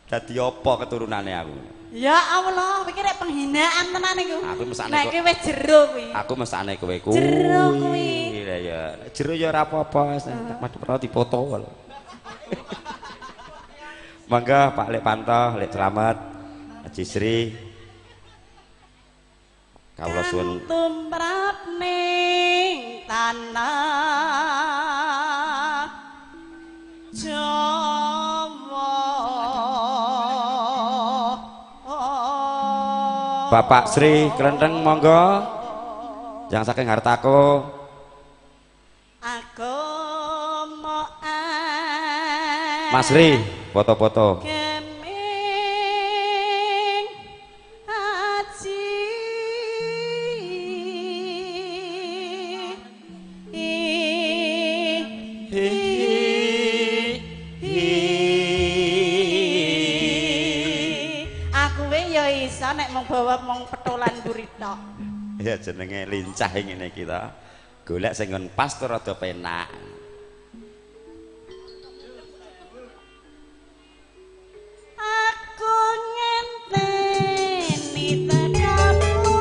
S1: dadi apa keturunane aku.
S3: Ya Allah, iki rek penghinaan tenan iku.
S1: Aku mesane
S3: nek
S1: kok.
S3: iki wis jero kuwi.
S1: Aku mesane kowe kuwi.
S3: Jero kuwi.
S1: Iya ya. Jero ya ora apa-apa, tak madhep dipoto lho. Mangga Pak Lek Panto, Lek Slamet, Haji Sri. Kawula suwun
S3: Tumrap ning tanah Jawa.
S1: Bapak Sri Klenteng monggo. Yang saking hartaku.
S3: Agama
S1: Mas Sri, foto-foto.
S3: Keming haji aku ya iso nek mung bawa mung petolan burita.
S1: Ya jenenge lincah ngene kita. Golek sing ngon pas tur rada penak.
S3: Aku ngenteni tekamu.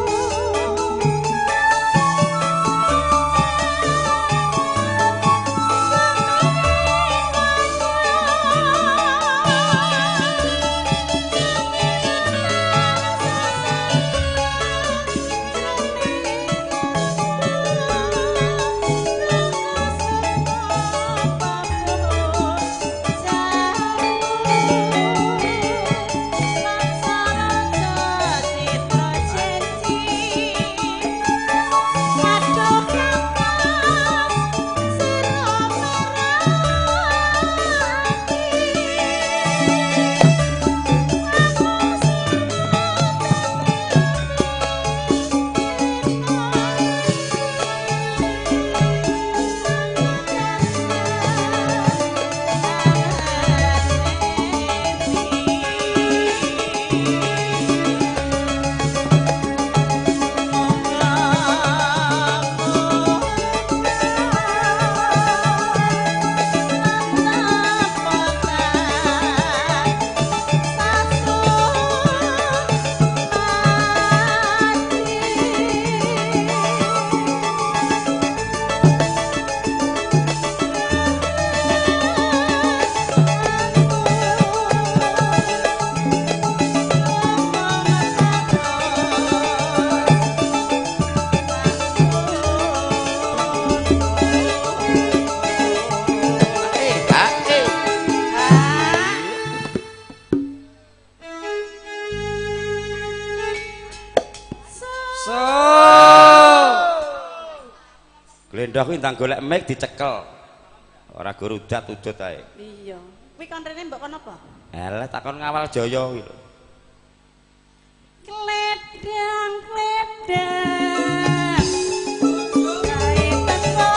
S1: So. Glendhah kuwi ndang golek mic dicekel. Ora go rudat udut ae.
S3: Iya. Kuwi kontrene mbok kon apa?
S1: Eleh takon ngawal Jaya kuwi lho.
S3: Kledang kledang gawe teko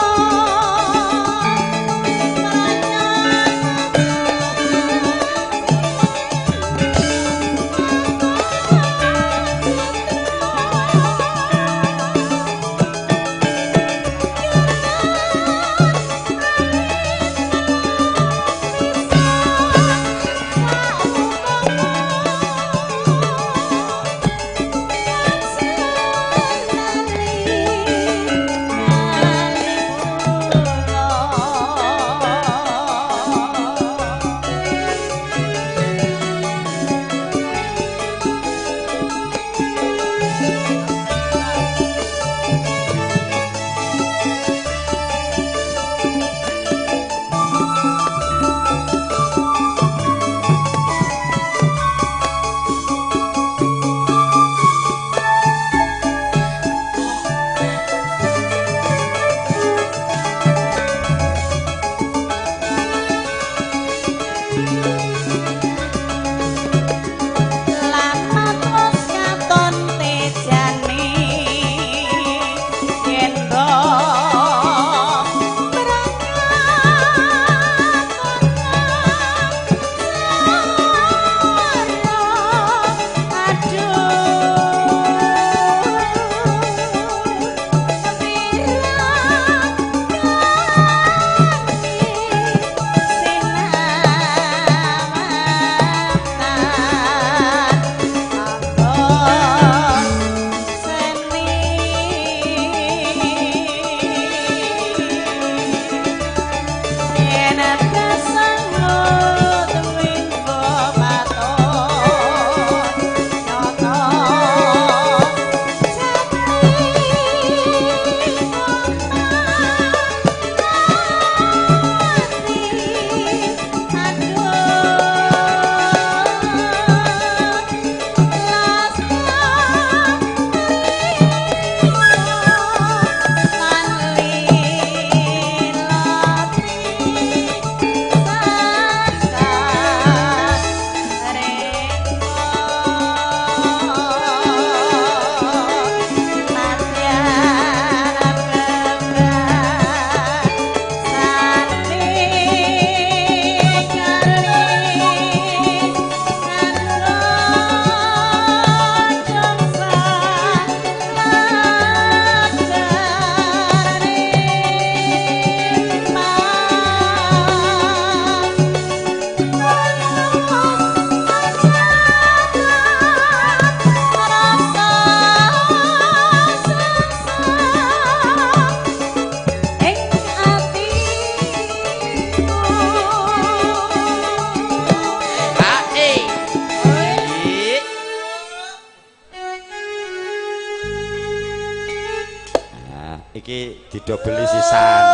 S1: iki didobeli sisan.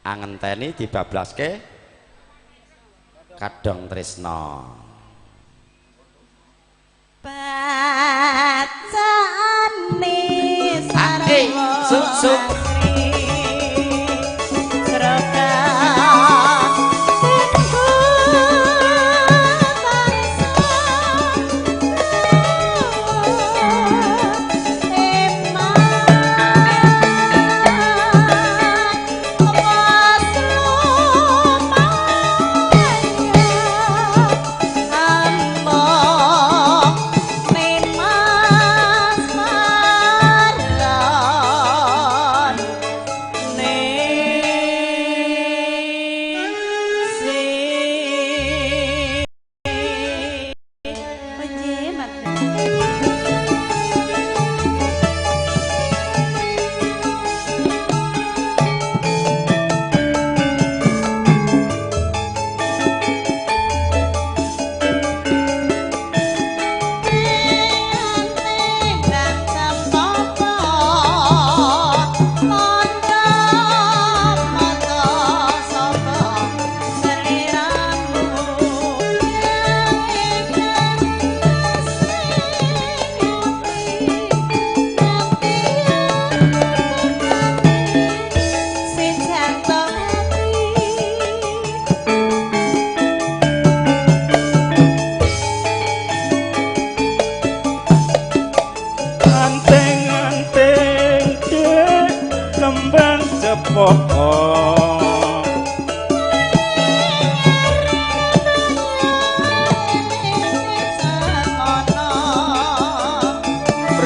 S1: Angenteni dibablaske kadang tresna.
S3: Bacane sarwa
S1: suk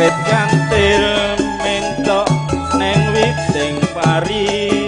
S1: Prit kantil mentok neng witing pari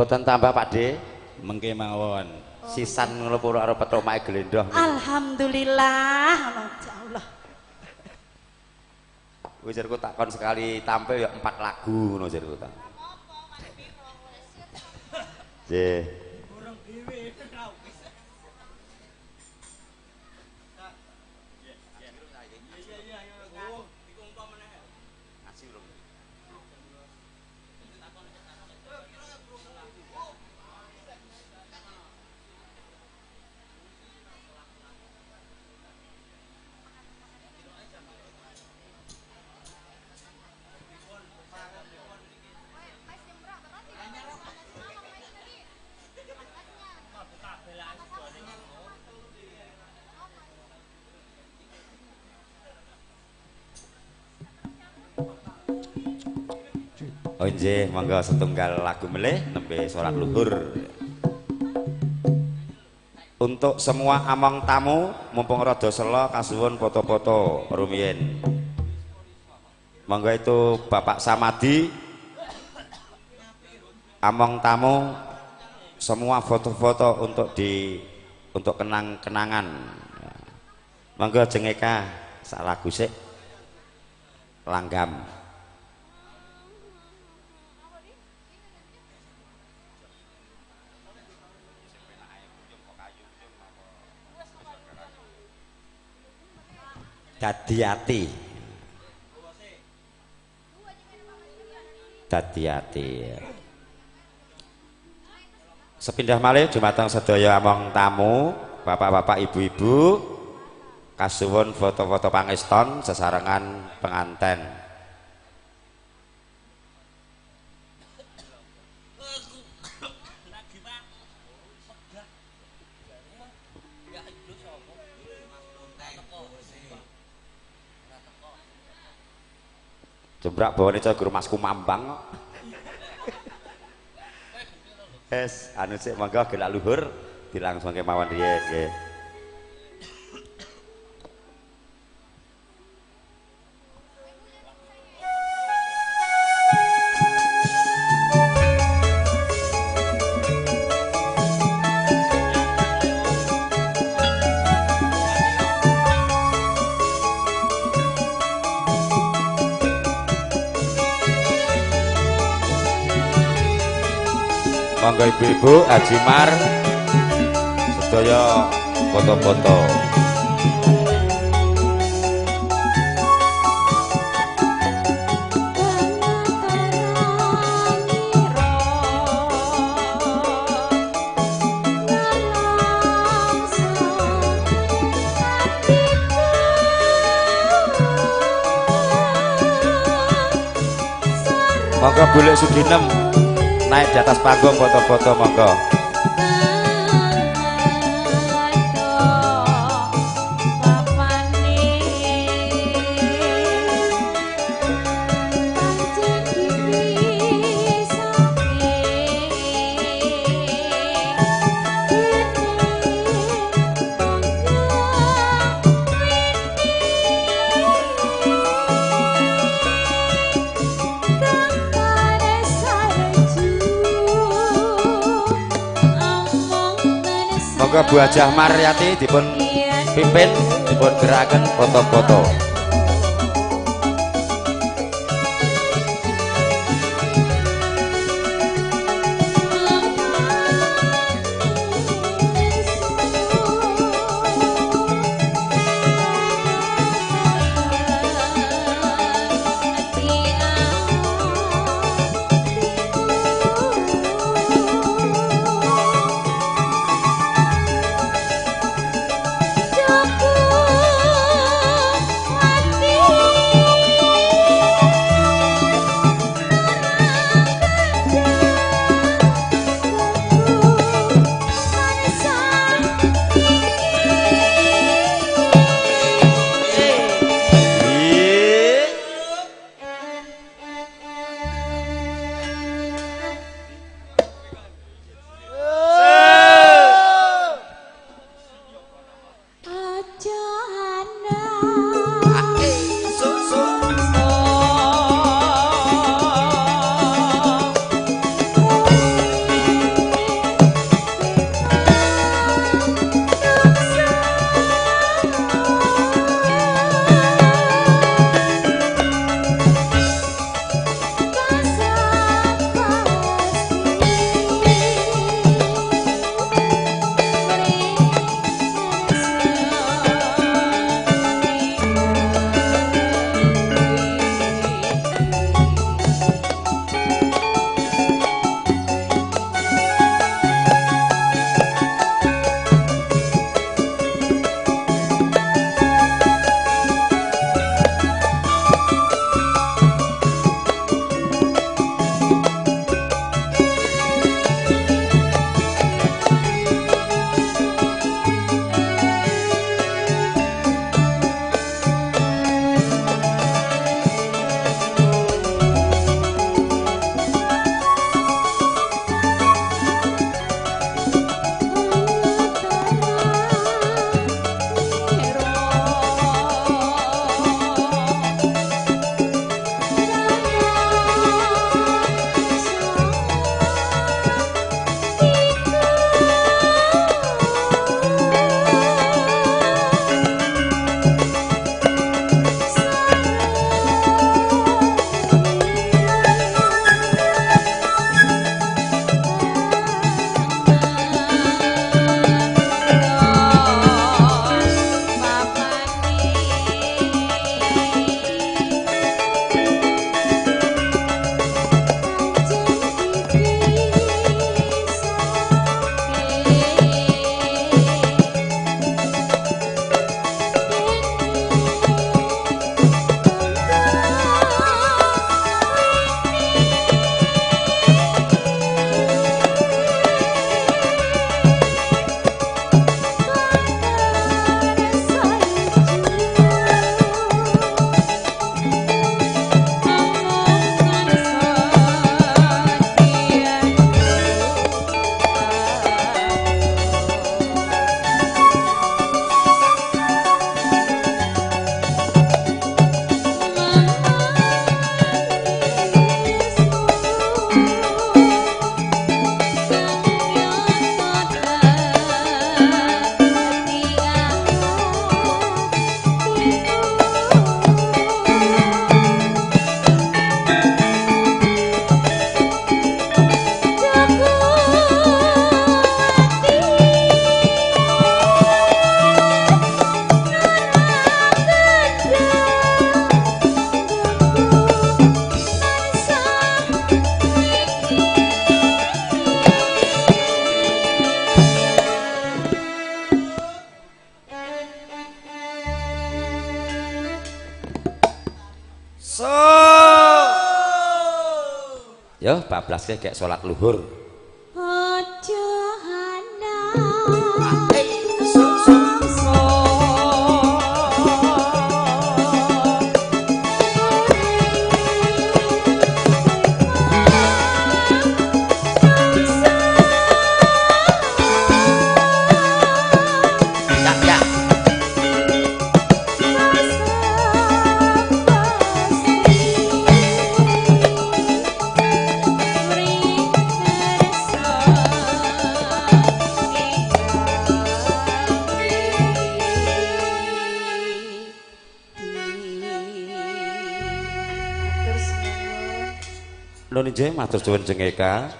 S1: Mboten tambah Pak De, mengke mawon. Sisan ngelupur karo petomake glendhoh.
S3: Alhamdulillah, Allah.
S1: Wis jarku takon sekali tampil ya 4 lagu ngono jarku tak. Nggih. Oh nggih, monggo setunggal lagu melih nembe salat luhur. Untuk semua among tamu mumpung rada sela kasuwun foto-foto rumiyin. Monggo itu Bapak Samadi. Among tamu semua foto-foto untuk kenang-kenangan. Monggo jengeka sak lagu sik. Langgam. Dadi ati. Dadi ati. Sepindah malih dumateng sedaya among tamu, bapak-bapak, ibu-ibu, kasuwun foto-foto pangeston sesarengan penganten. Jembrak bawane cah guru Masku Mambang kok. Anu sik monggo gelak luhur dilangsungke mawon riyen nggih. Monggo ibu-ibu Haji Mar sedaya foto-foto. Monggo Bulik Suginem naik di atas panggung foto-foto monggo. Monggo Bu Hajah Maryati dipun pimpin dipun gerakan foto-foto. Yo bablaske kayak salat luhur.
S3: Ojo hana
S1: Ya ya. Nuwun inggih matur suwun jengeka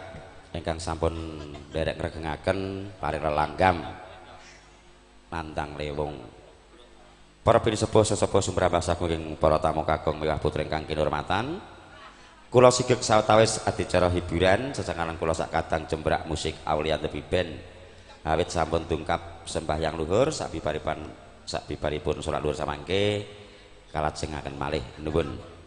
S1: ingkang sampun derek ngregengaken paring relanggam nantang lewung. Para pinisepuh sesepuh sumrambah saking para tamu kakung miwah putra ingkang kinurmatan. Kula sigeg sawetawis adicara hiburan sesarengan kula sakadang jembrak musik Aulia The Band. Awit sampun tungkap sembahyang luhur sabibaripun salat luhur samangke kalajengaken malih nuwun.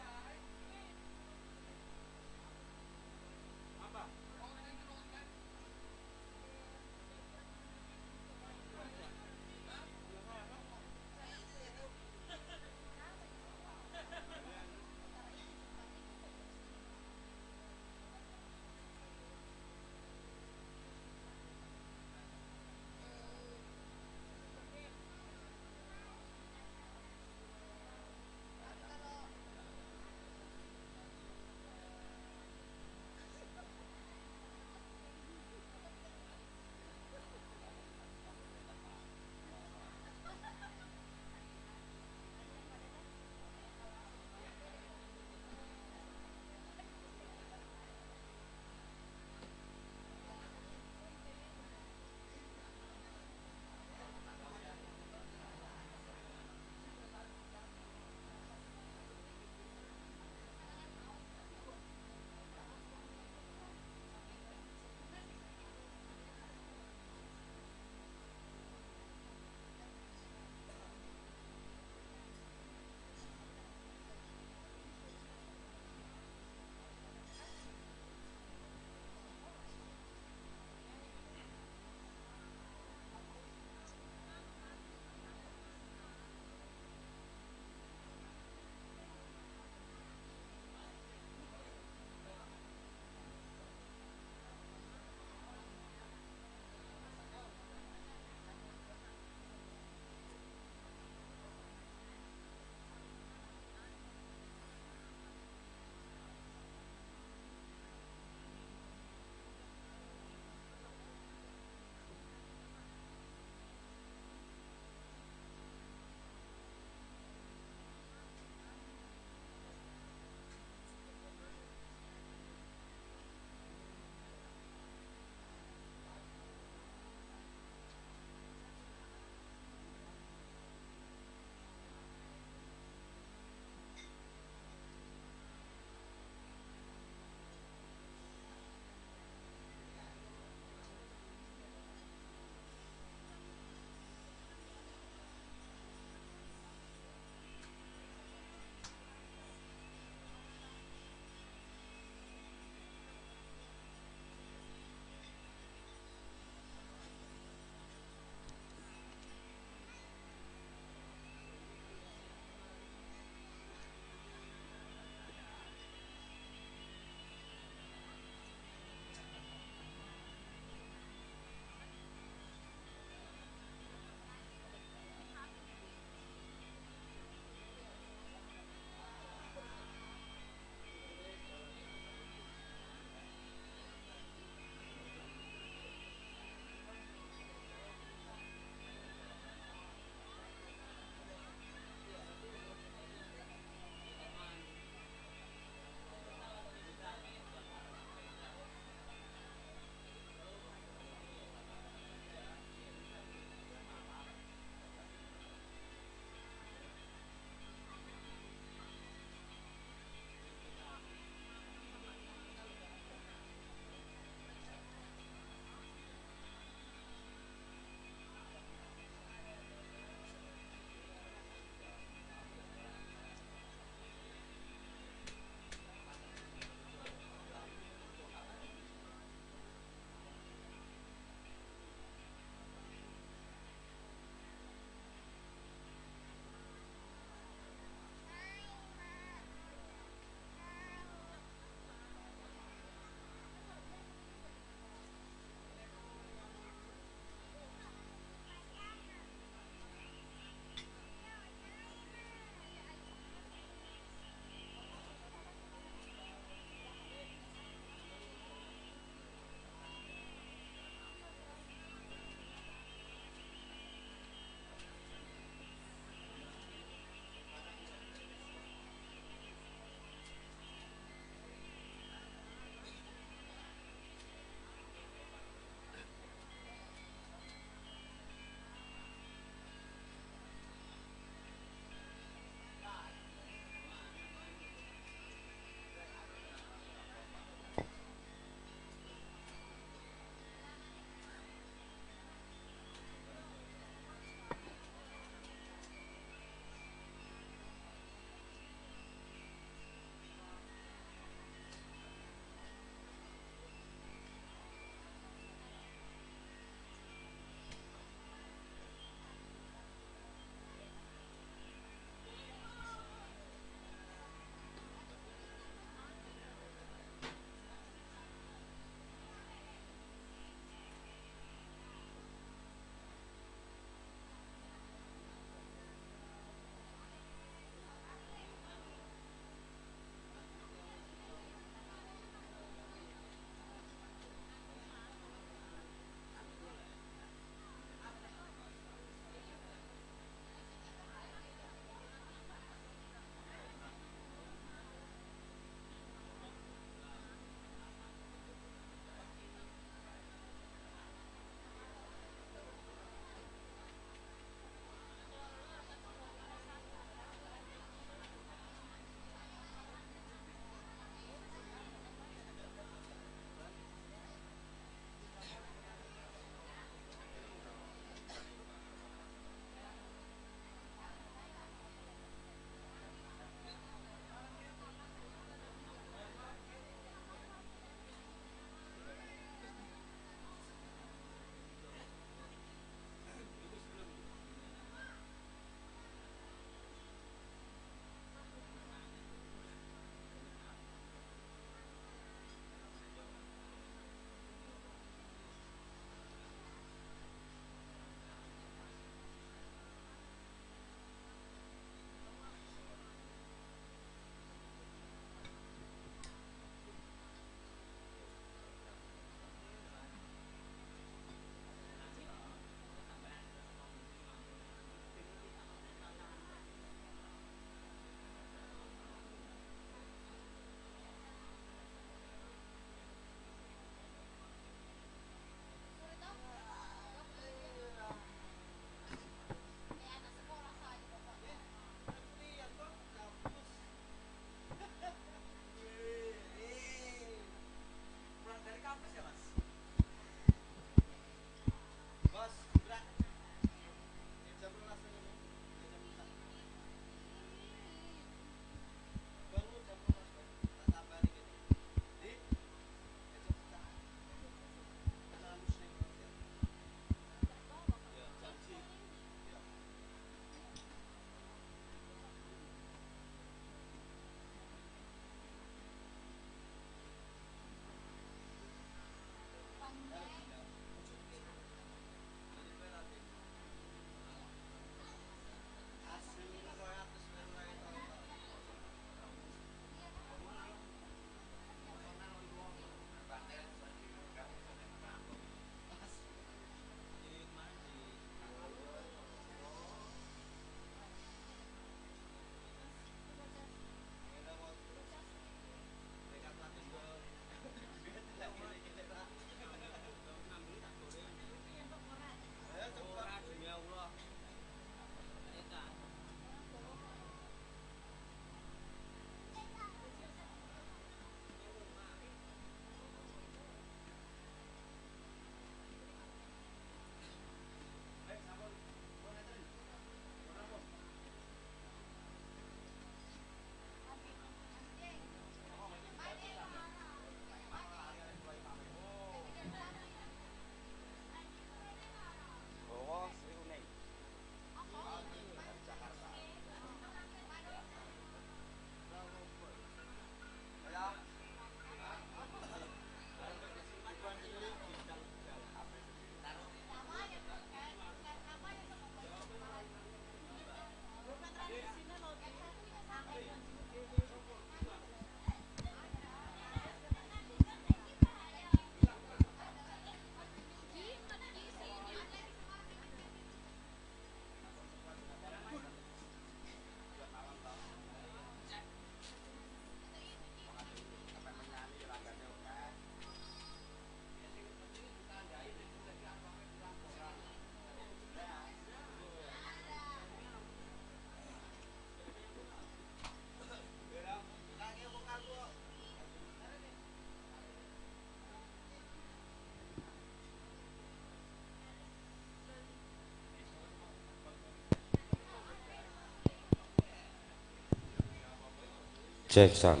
S1: Jackson.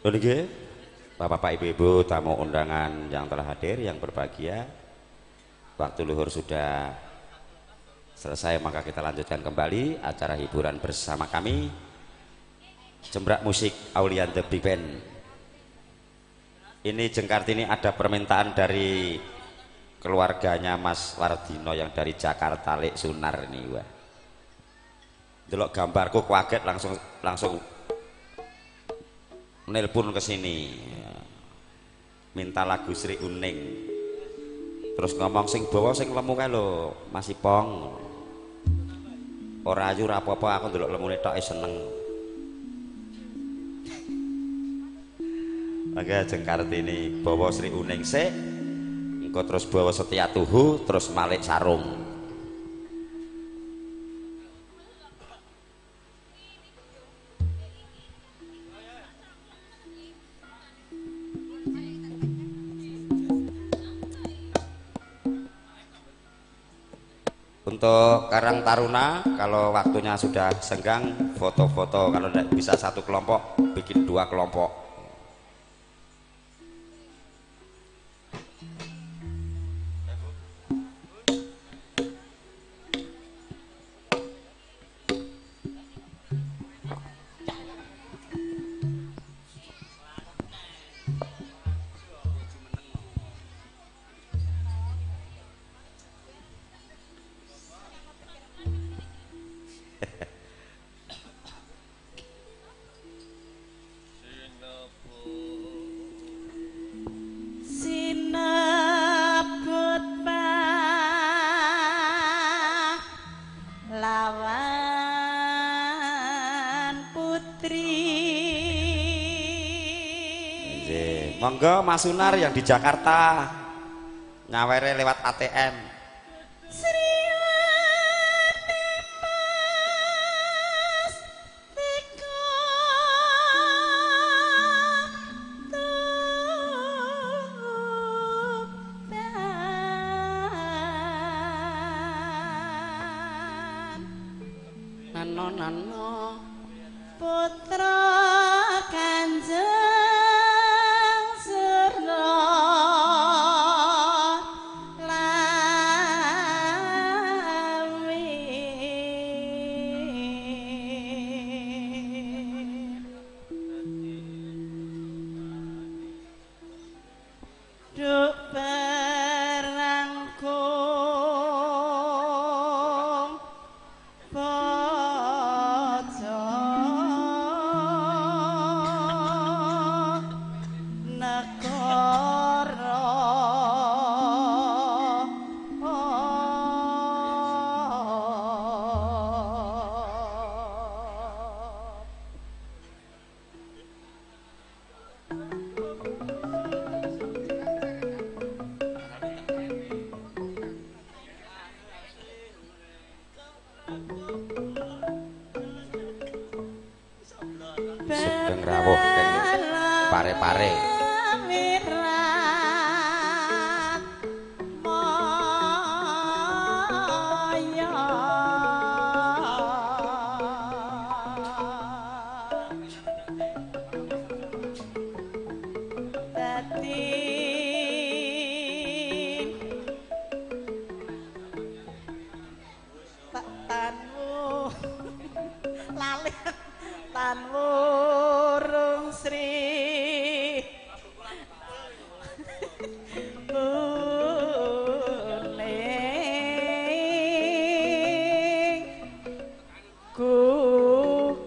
S1: Oke, Bapak-bapak, Ibu-ibu, tamu undangan yang telah hadir, yang berbahagia. Waktu luhur sudah selesai, maka kita lanjutkan kembali acara hiburan bersama kami. Jembrak musik Aulian The Big Band. Ini Jengkartini ada permintaan dari keluarganya Mas Wardino yang dari Jakarta, Lek Sunar ini. Wah. Delok gambarku kaget langsung nelpon ke sini, minta lagu Sri Uning, terus ngomong sing bawa sing lemu kae lho Mas Ipong, ora ayu ora apa-apa, aku ndelok lemune tok seneng. Oke, Jengkartini bawa Sri Uning sik, engko terus bawa Setia Tuhu, terus Malik Sarung. Untuk Karang Taruna, kalau waktunya sudah senggang, foto-foto, kalau tidak bisa satu kelompok, bikin 2 kelompok. Monggo Mas Sunar yang di Jakarta nyawere lewat ATM. Nano
S3: putra Kanjeng
S1: Sugeng rawuh keng pare-pare.
S3: Tanwurung Sri Uning Gugur.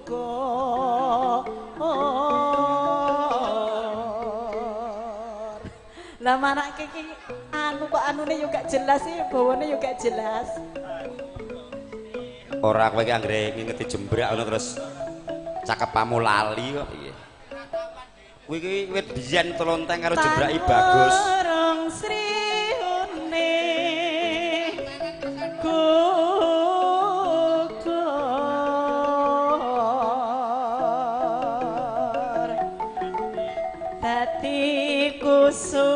S3: Lah manak iki anu kok anune yo gak jelas sih, bawane yo gak jelas.
S1: Ora kowe iki anggere ngingeti jembrak ngono terus cakepmu lali kok piye. Kuwi iki wit biyen telonteng karo jembraki bagus.
S3: Tanwurung Sri Uning gugur dadi kusumane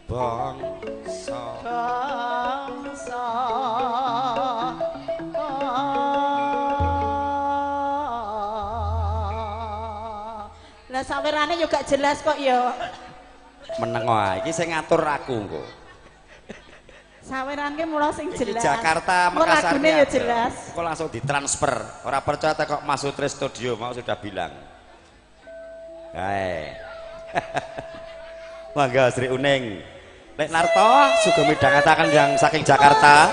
S1: Bangsa
S3: Lah sawerane yo gak jelas kok yo.
S1: Meneng wae iki sing ngatur aku engko.
S3: Saweran ki mula sing
S1: Iki
S3: jelas.
S1: Jakarta
S3: Kok
S1: Makassar
S3: lagune
S1: ki
S3: yo
S1: ada.
S3: jelas.
S1: Kok langsung ditransfer. Ora percaya kok Mas Sutri Studio mau sudah bilang. Hai. Mangga Sri Uning. Lek Narto sugeng midhangetaken yang saking Jakarta.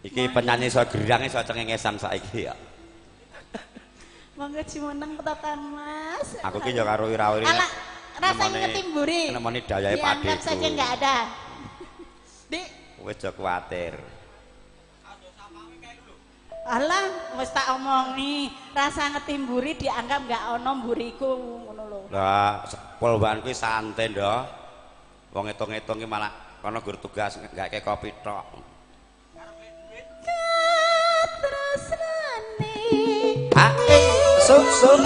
S1: Iki penyanyi iso gerang iso cengengesan saiki ya.
S3: Monggo jimeneng petokan Mas.
S1: Aku ki ya karo ira-iri.
S3: Ala rasanya ngetimburi.
S1: Nemoni dayahe
S3: Dianggap
S1: padeku.
S3: saja enggak ada. Dik,
S1: Wis aja kuwatir.
S3: alah wis tak omongi, rasa ngetimburi dianggap enggak ono mburiku ngono lho.
S1: Lah, polwan kuwi santai ndoh. Wong ngitung-ngitung ki malah kono gur tugas gak kayak kopi tok. Ah, sun.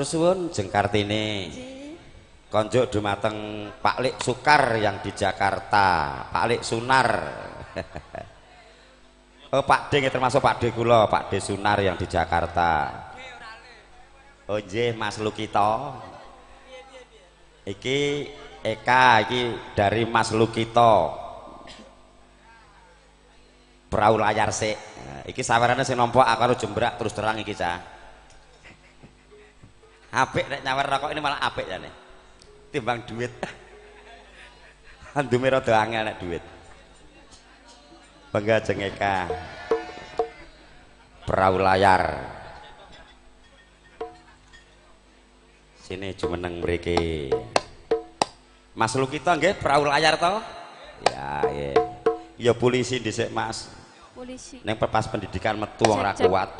S1: Matur suwun jeng Kartini. Konjuk dumateng Pak Lik Sukar yang di Jakarta, Pak Lik Sunar. Oh Pak D termasuk Pak D kula, Pak D Sunar yang di Jakarta. Oh nggih Mas Lukito. Iki Eka iki dari Mas Lukito. Perahu layar sik. Nah, iki sawerane sing nampa aku karo jembrak terus terang iki cah. Apik nek nyawer rokok ini malah apik jane. Timbang duit. Andume rada angel nek duit. Bangga jeng Eka. Perahu layar. Sini jumeneng mriki. Mas Lukito nggih perahu layar to? Ya, nggih. Ya polisi dhisik Mas.
S2: Polisi.
S1: Neng pas pendidikan metu wong ra
S2: Cek.
S1: kuat.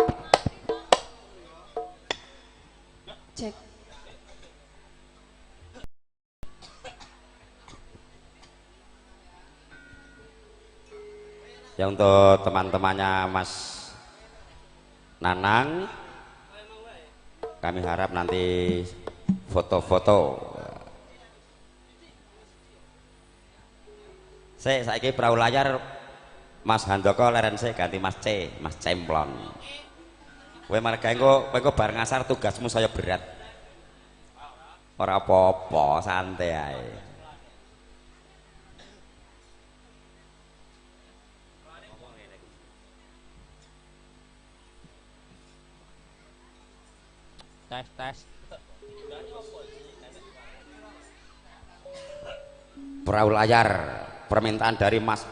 S2: Cek.
S1: Ya untuk teman-temannya Mas Nanang, kami harap nanti foto-foto. Saiki perahu layar Mas Handoko leren saya ganti Mas C, Mas Cemplon. Kowe marga engko bareng asar tugasmu saya berat. Ora apa-apa, santai ae.
S4: Tes.
S1: Perahu layar permintaan dari Mas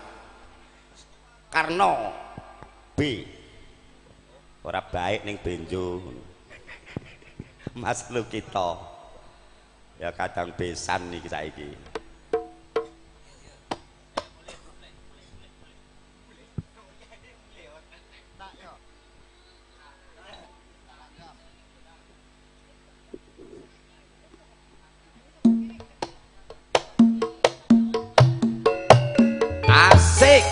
S1: Karno B. Ora baik ning benjo. Mas Lukito. Ya kadang besan niki saiki. Asik.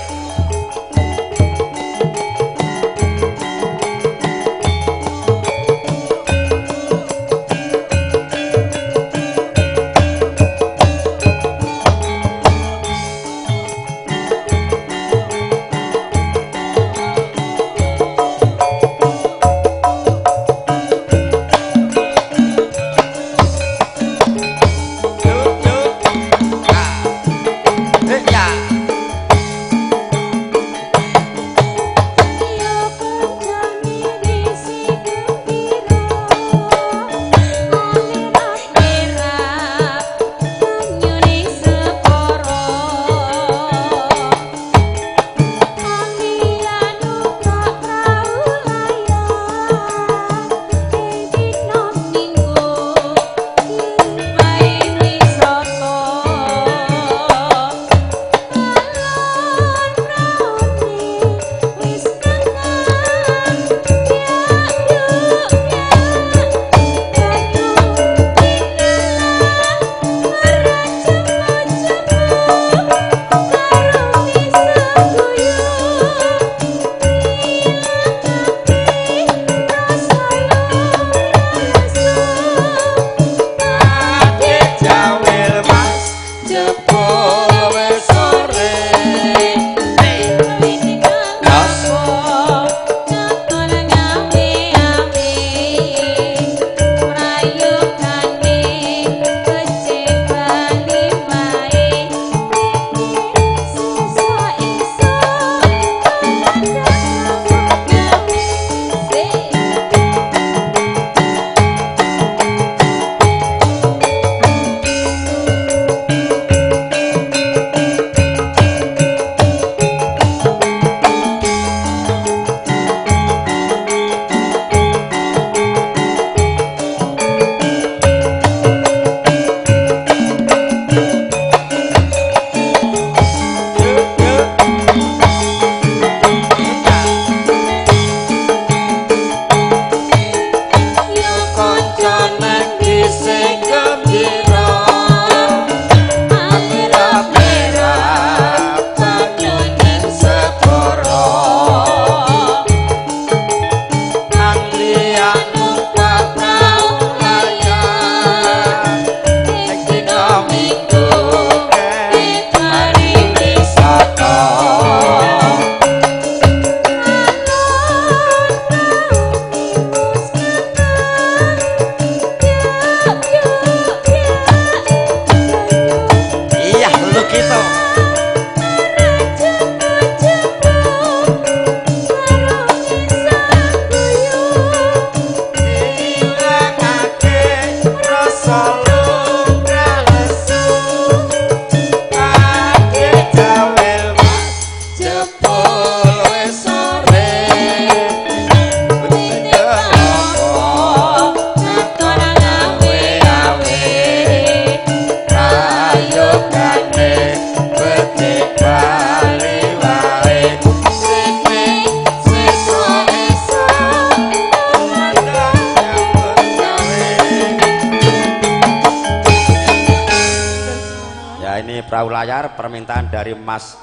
S1: ini perahu layar permintaan dari Mas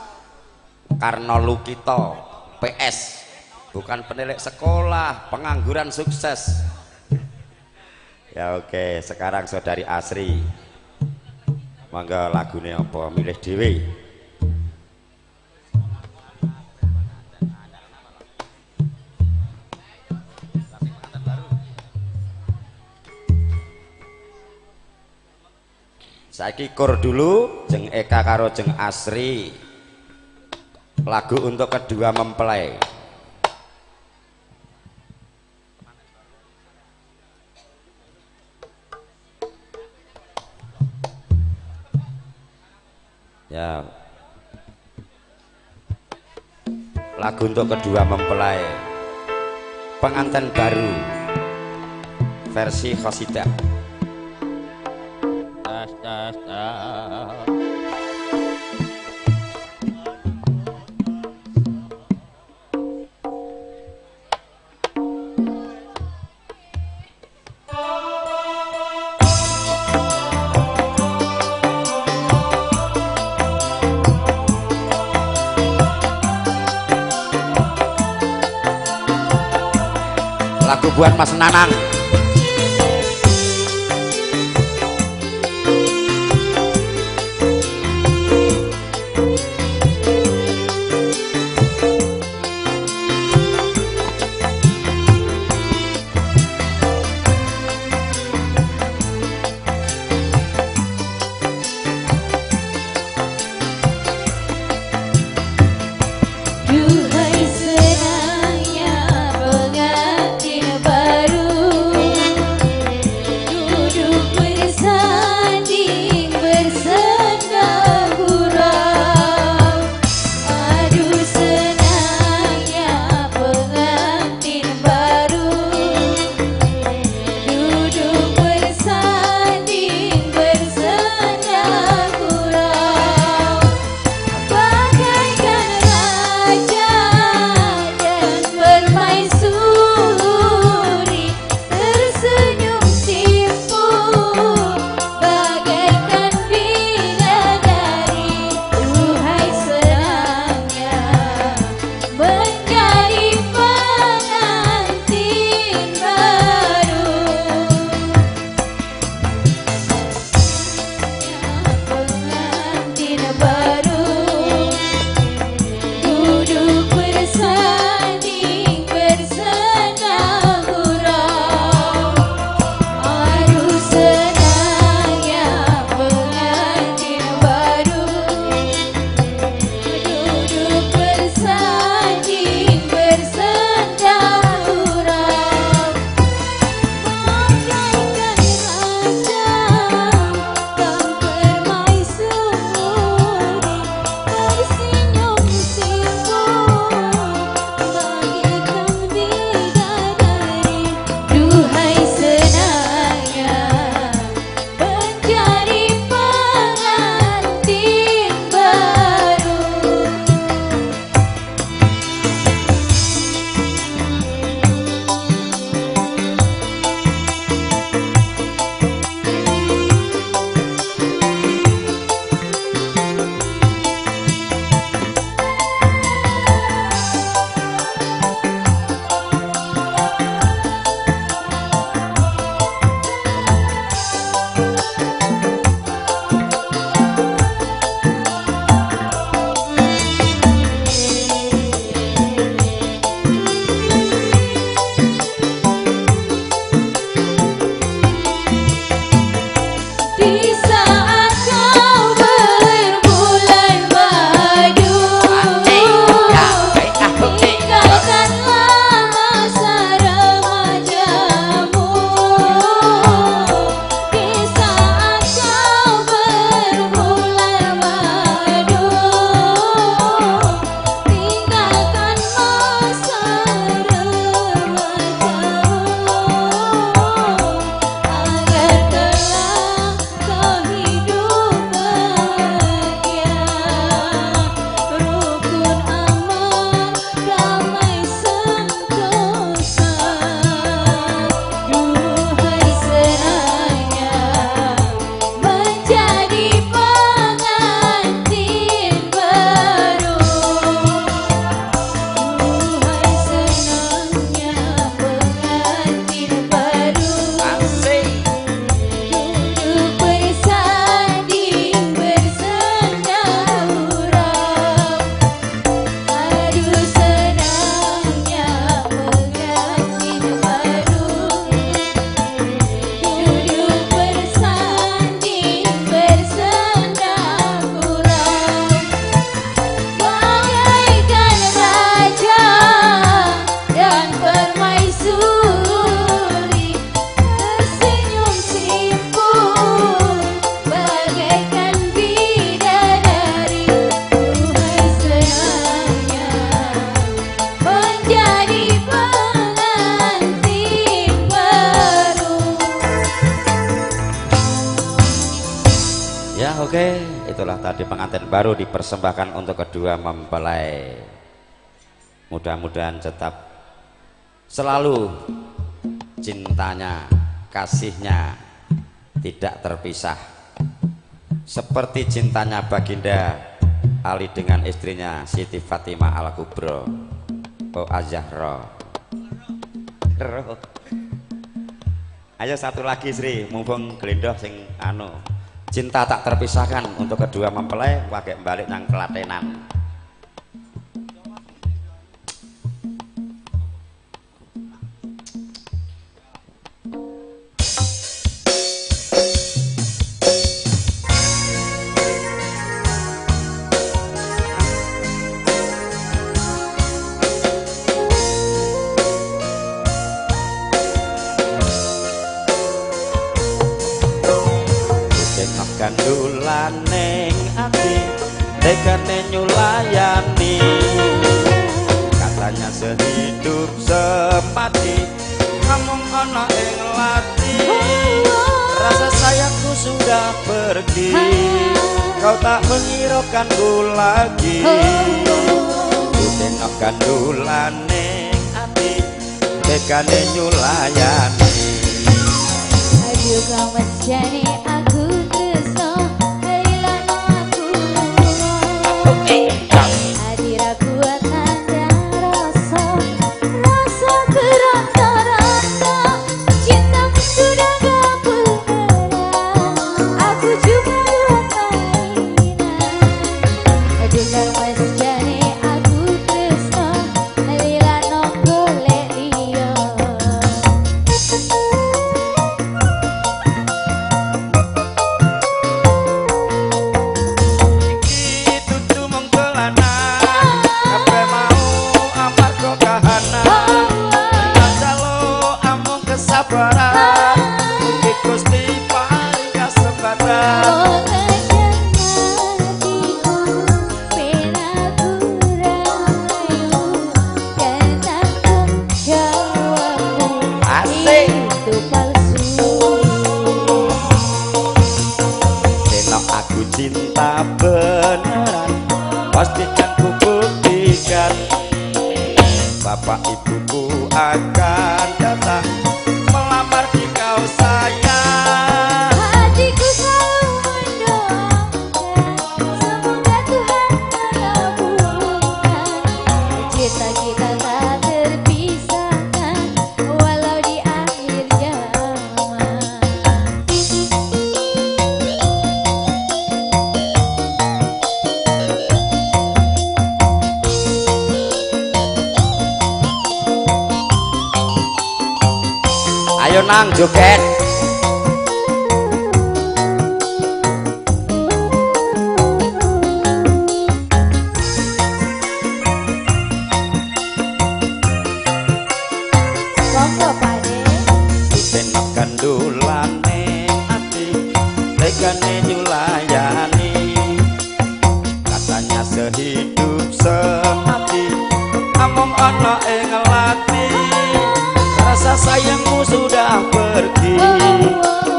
S1: Karno Lukito PS, bukan penilik sekolah, pengangguran sukses. Ya oke, sekarang saudari Asri, mangga lagunya apa milih dewe. Saiki kur dulu jeng Eka karo jeng Asri, lagu untuk kedua mempelai. Ya, lagu untuk kedua mempelai, pengantin baru versi Khosidah. Lagu buat Mas Nanang.
S2: Duhai senangnya pengantin baru,
S1: Ya oke, itulah tadi pengantin baru dipersembahkan untuk kedua mempelai. Mudah-mudahan tetap selalu cintanya, kasihnya tidak terpisah. Seperti cintanya Baginda Ali dengan istrinya Siti Fatimah Al Kubro, Az-Zahra. Ayo satu lagi Sri, mumpung gelendoh sing anu. Cinta tak terpisahkan untuk kedua mempelai pakai balik nang Kelatenan. Gandulan ning ati tekane nyulayani, katanya sehidup semati ngomong ana ing lati. Rasa sayangku sudah pergi, kau tak menghiraukanku lagi. Tengok gandulan ning ati tekane nyulayani.
S2: Aduh kau menjadi aku tresno, hilangno aku. Adira kuat nanda rasa, rasa kerasa-rasa. Cintamu sudah gak beneran, aku cuma buat mainan. Aduh kau menjadi aku tresno, hilangno golek liya.
S1: Cinta beneran pastikan ku buktikan, bapak ibuku akan datang melamar di kau sayang.
S2: Hatiku selalu mendoakan, semoga Tuhan mengabulkan. Cinta kita tak terpisahkan, walau di akhir zaman.
S1: Ayo nang joget.
S2: Monggo pade.
S1: Tengok gandulan ning ati tekane nyulayani, katanya sehidup semati among ana ing lati. Rasa sayangmu sudah pergi,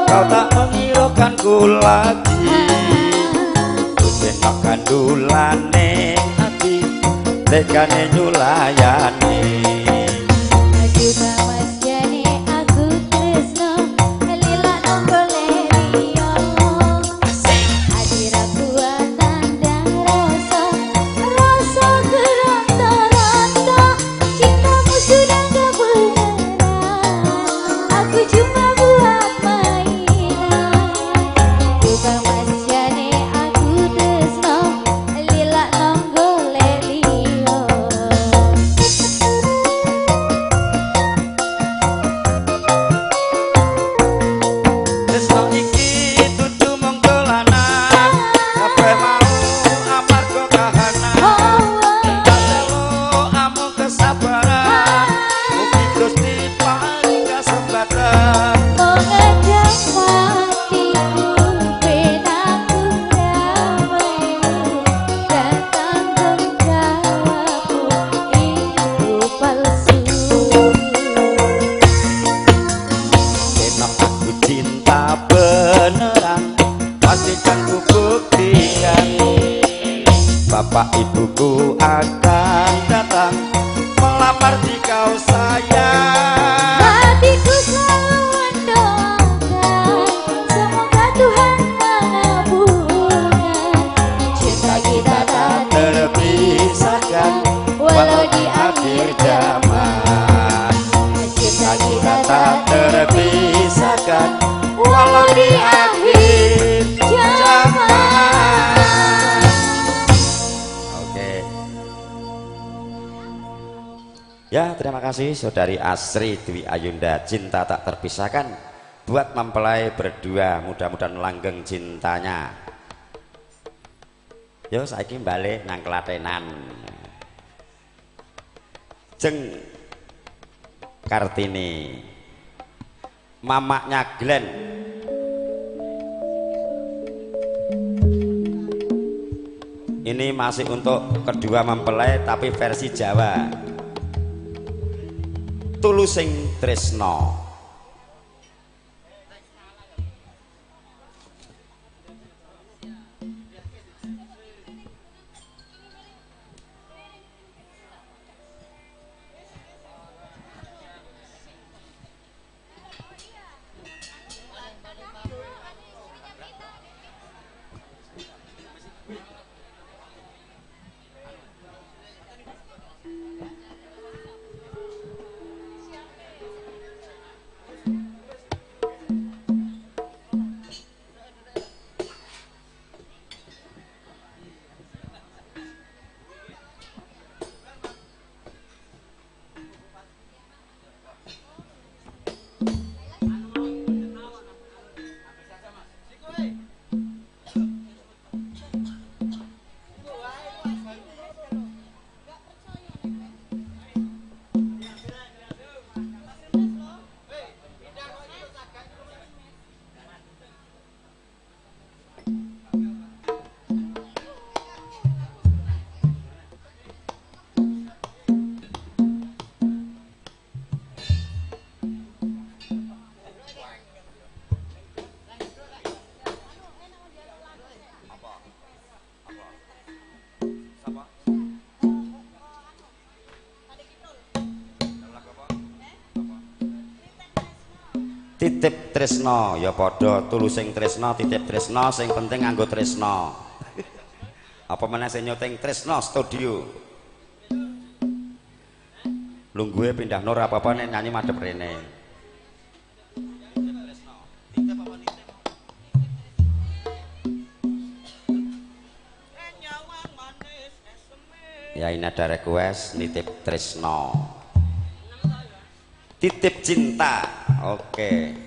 S1: kau tak menghiraukanku lagi. Tengok gandulan ning ati tekane nyulayani.
S2: Aduh mas jane aku tresno, hilangno golek liya. Adira kuat nanda rasa, rasa kerasa-rasa. Cintamu sudah gak beneran, aku cuma buat mainan. Tukang mas jane aku tresno, hilangno golek liya.
S1: Tresno iki dudu mung dolanan, kabeh mau amarga kahanan. Kadalo amung kesabaran, mugi Gusti paring kesempatan.
S2: Mengajak hatiku, penaku damai, datang menjawabku itu palsu.
S1: Enak aku cinta beneran, pastikan ku bapak ibuku akan datang melamar di kau sayang.
S2: Hatiku selalu mendoakan semoga Tuhan mengabulkan cinta kita tak
S1: Terpisahkan walau di akhir zaman. Cinta kita tak terpisahkan walau di akhir zaman. Oke. Ya, terima kasih Saudari Asri Dwi Ayunda, cinta tak terpisahkan buat mempelai berdua, mudah-mudahan langgeng cintanya. Yo saiki balik nang Klatenan. Jeng Kartini, mamaknya Glenn. Ini masih untuk kedua mempelai tapi versi Jawa. Tulusing Tresno. Titip tresno ya padha tulusing tresno titip tresno sing penting nganggo tresno. Apa meneh sing nyuting Tresno Studio. Lungguhe pindah nur apa-apa nek nyanyi madhep rene. Ya ini ada request nitip Tresno. Titip cinta. Oke.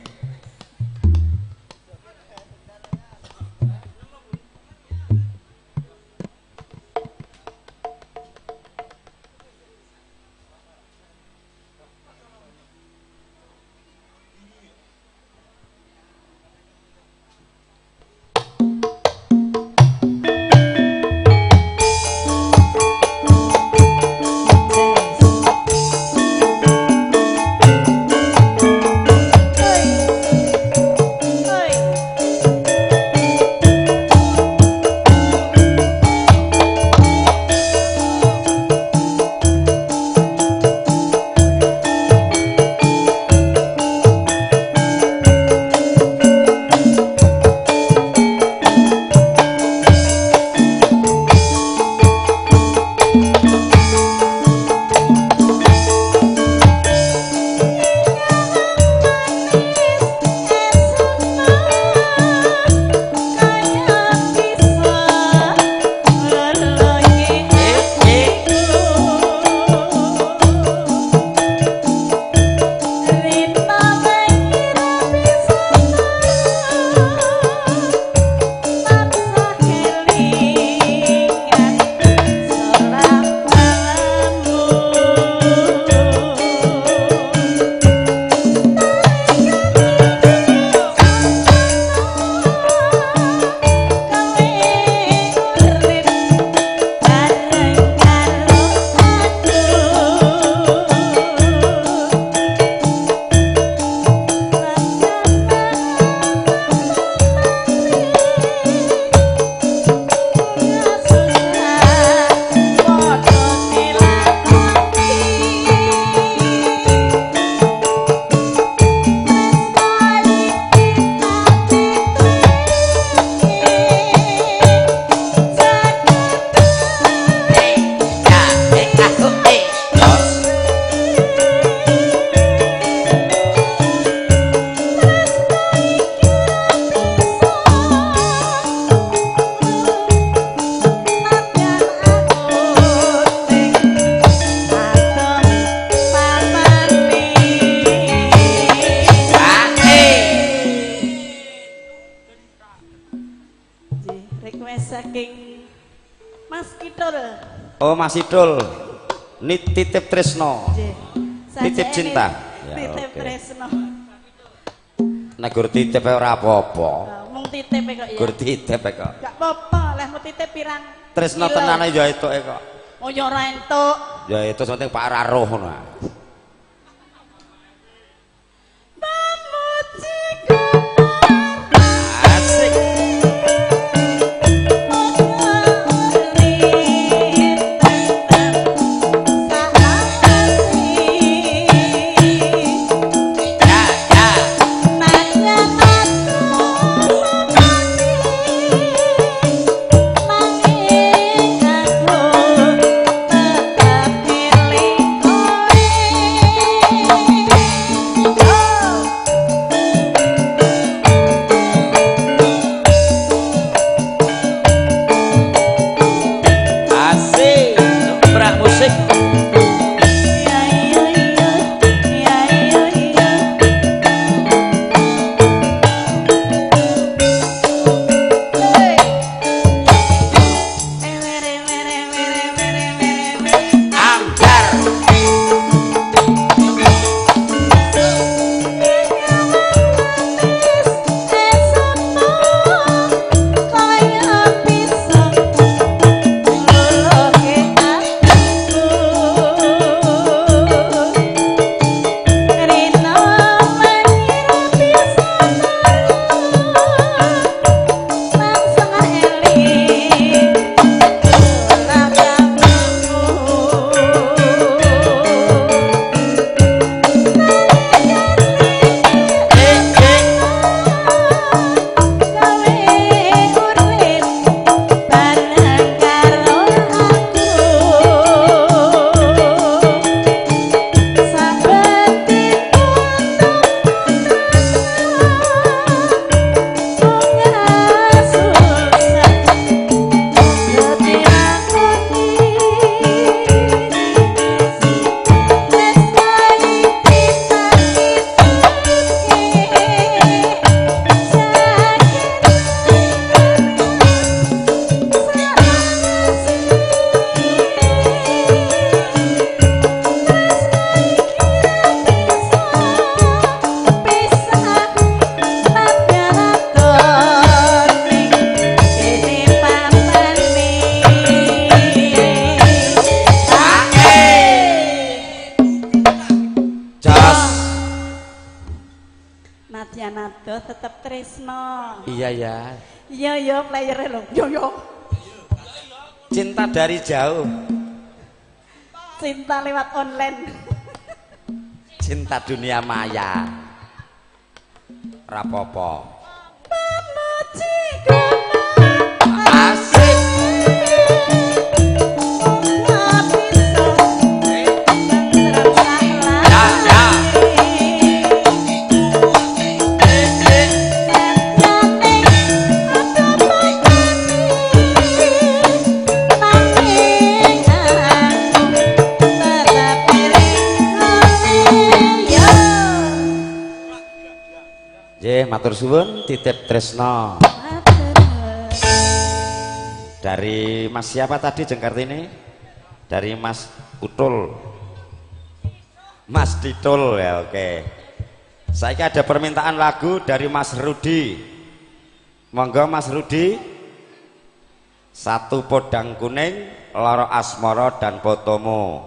S3: request saking Mas Kidul.
S1: Oh Mas Idul. Titip tresno.
S3: Nggih.
S1: Titip
S3: Sajane
S1: cinta. Ya,
S3: Titip
S1: oke.
S3: tresno.
S1: Nek gur titip ae ora apa-apa.
S3: Mung titip kok ya.
S1: Gur titip ae kok.
S3: Gak apa-apa, leh mau titip pirang.
S1: Tresno
S3: kilo.
S1: tenane ya etuke kok.
S3: Oh ya ora entuk.
S1: Ya itu penting Pak Raruh ngono. Asik. Ya, ya. Asik. Gebrak musik. Anggar. Jos.
S3: Nadya Nado tetep tresno.
S1: Iya ya.
S3: Iya yo playere lho. Yo yo.
S1: Cinta dari jauh.
S3: Cinta lewat online.
S1: Cinta dunia maya. Rapopo. Asik. Ya, ya. Matur suwun titip tresno dari Mas siapa tadi Jengkartini? Dari Mas Utul, Mas Ditul ya. Oke, saya ada permintaan lagu dari Mas Rudi. Monggo Mas Rudi. Satu podang kuning, loro asmoro dan fotomu.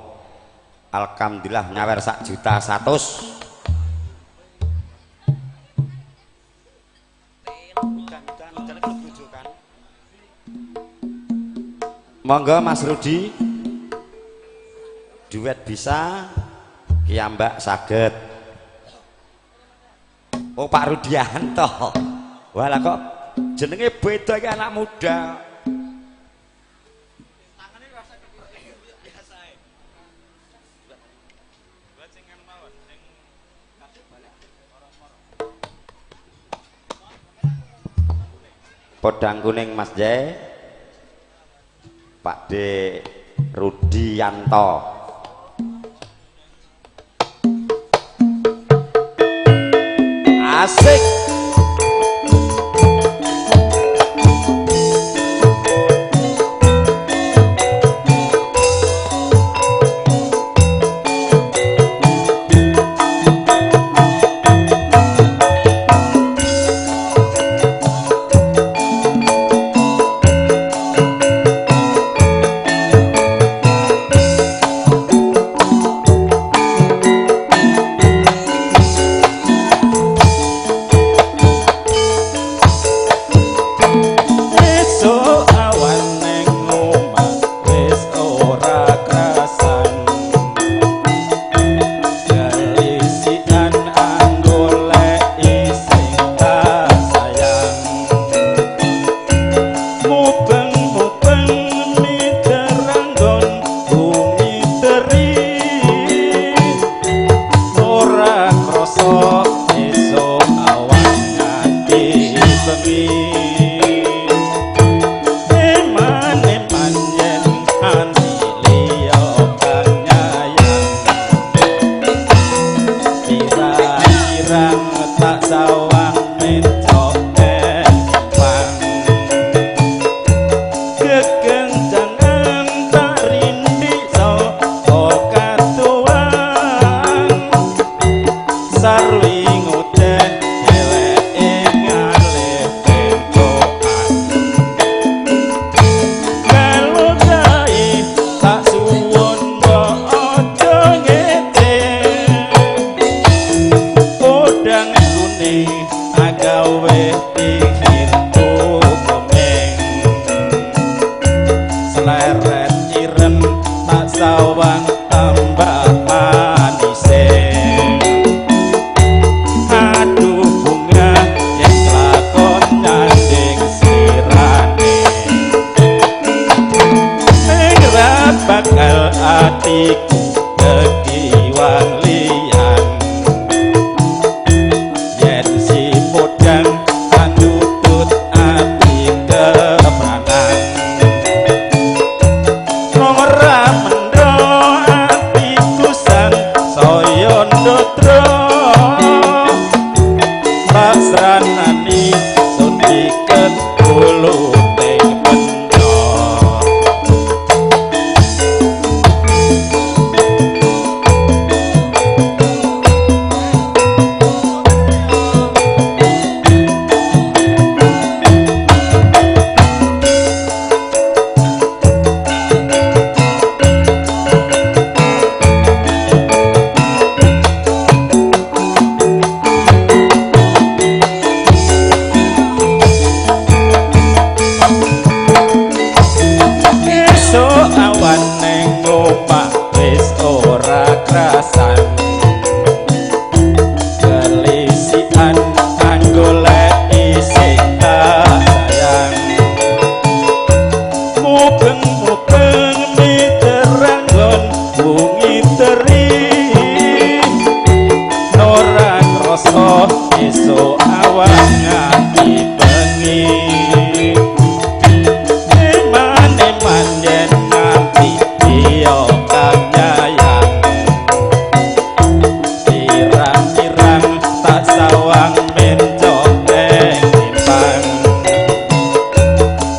S1: Alhamdulillah nyawer 1.100.000. Monggo Mas Rudi, duet bisa, kiambak saged. Oh Pak Rudianto, walah kok jenenge beda iki anak muda. Podang kuning Mas Jai, Pak D Rudianto. Asik.
S4: esuk awan ning omah wis ora krasan kelisian anggoleki sing sayang mubeng-mubeng miteranggon bungi teri ora krasa esuk awan nganti bengi eman-eman yen nganti iya kang nyayang irang-irang tak sawang mencok neng timbang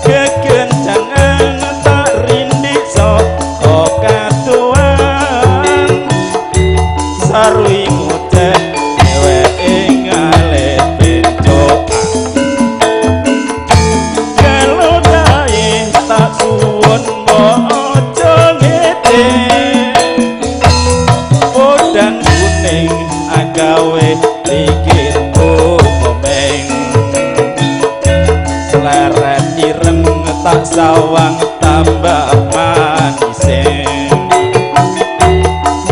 S4: kekencangan tak rindik saka katuan sarwi ngucap dheweke ngalih bencokan kalau dae tak suwun aja ngete podang kuning agawe pikirku komeng leret ireng tak sawang tambah manise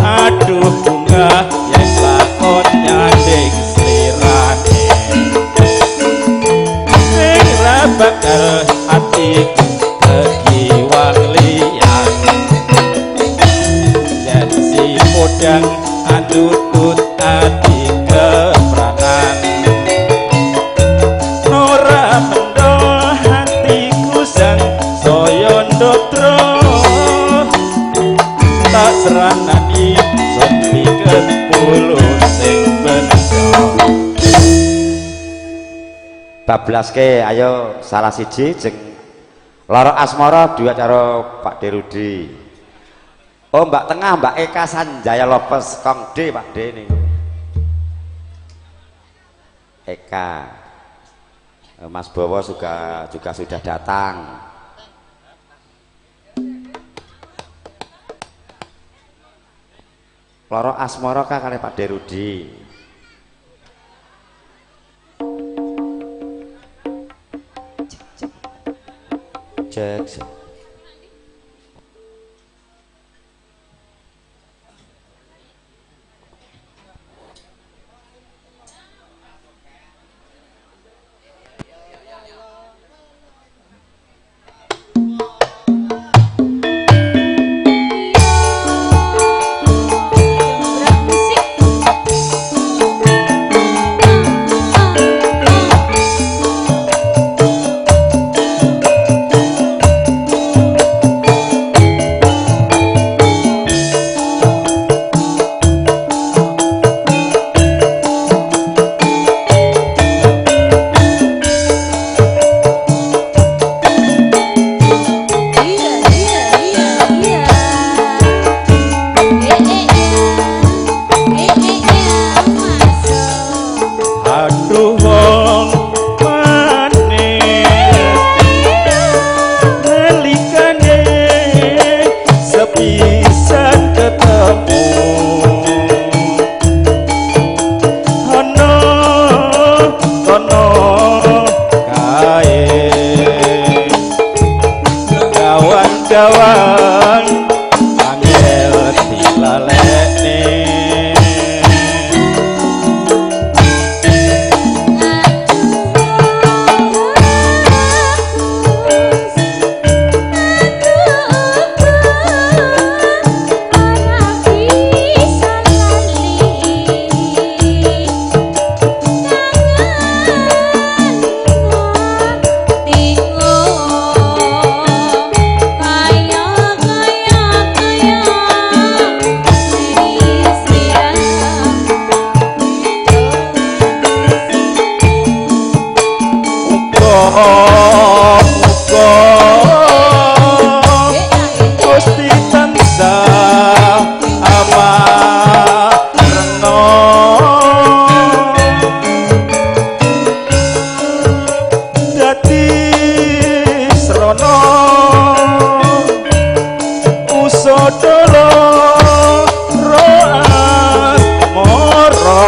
S4: aduh bunga yang lakon nyanding slirane ing bakal atiku kegiwang liyan yen si podang andutut ati kepranan ora mendo hatiku sang saya ndotro tak seranani sepi kepuluh sing bener
S1: bablaske ayo salah siji jeng Loro Asmara duet karo Pak Derudi. Oh Mbak Tengah Mbak Eka Sanjaya Lopes Kong D Pak D ini Eka Mas Bowo juga sudah datang. Loro Asmara kali Pak Derudi. Cek.
S4: Kawan angel dilalekne Gusti tansah amarna dadi srana usodolo roas moro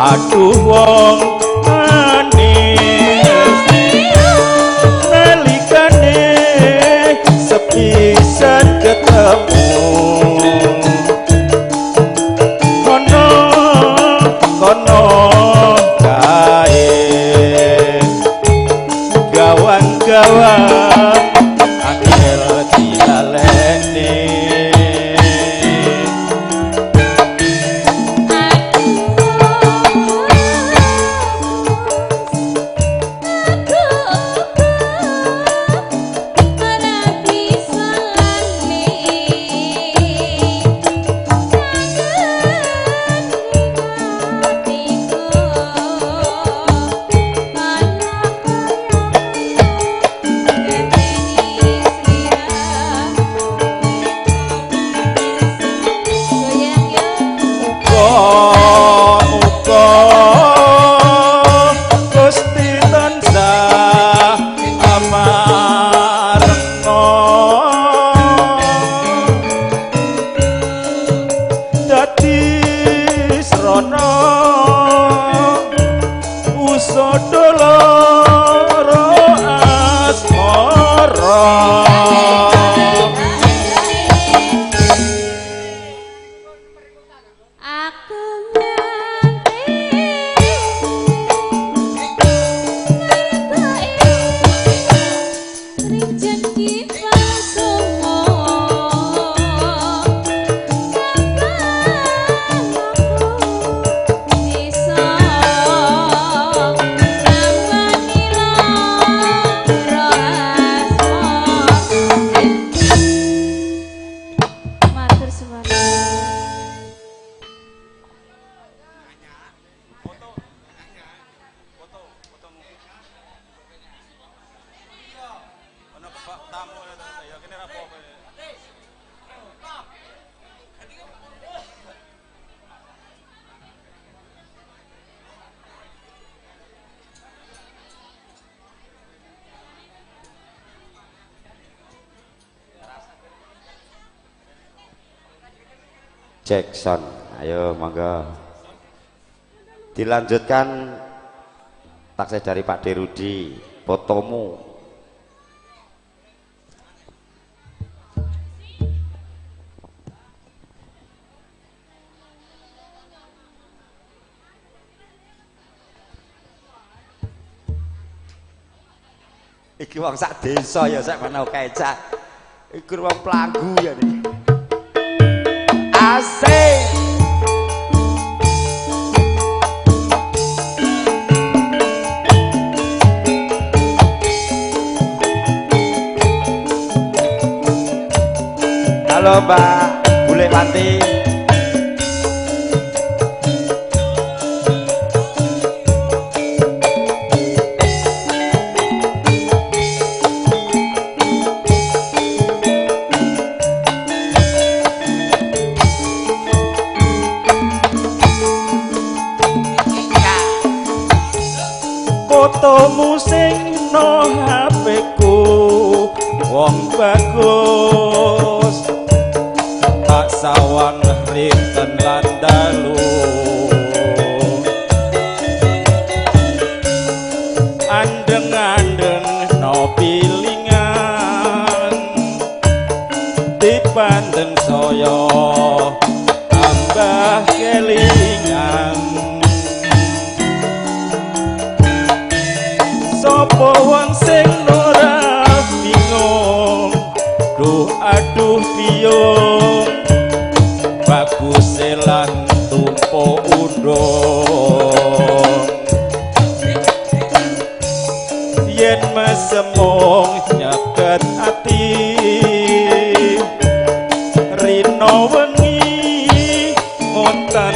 S4: aduh wong manis nalikane sepisan ketemu kono kae gawang-gawang akhir dilaleni
S1: Jackson, ayo monggo dilanjutkan taksih dari Pak Derudi, fotomu. Iki wong sak desa ya sak mana kecak. Iku wong Pelagu ya nih. Asik. Halo Mbak Bule Panti.
S4: Fotomu sing no HP-ku wong bagus tak sawang rinten lan dalu andeng-andeng no pilingan dipandeng saya tambah kelingan sopo wong sing ora bingung duh aduh biyung bagus lan tumpo undung yen mesemong nyaket ati rino wengi ngontan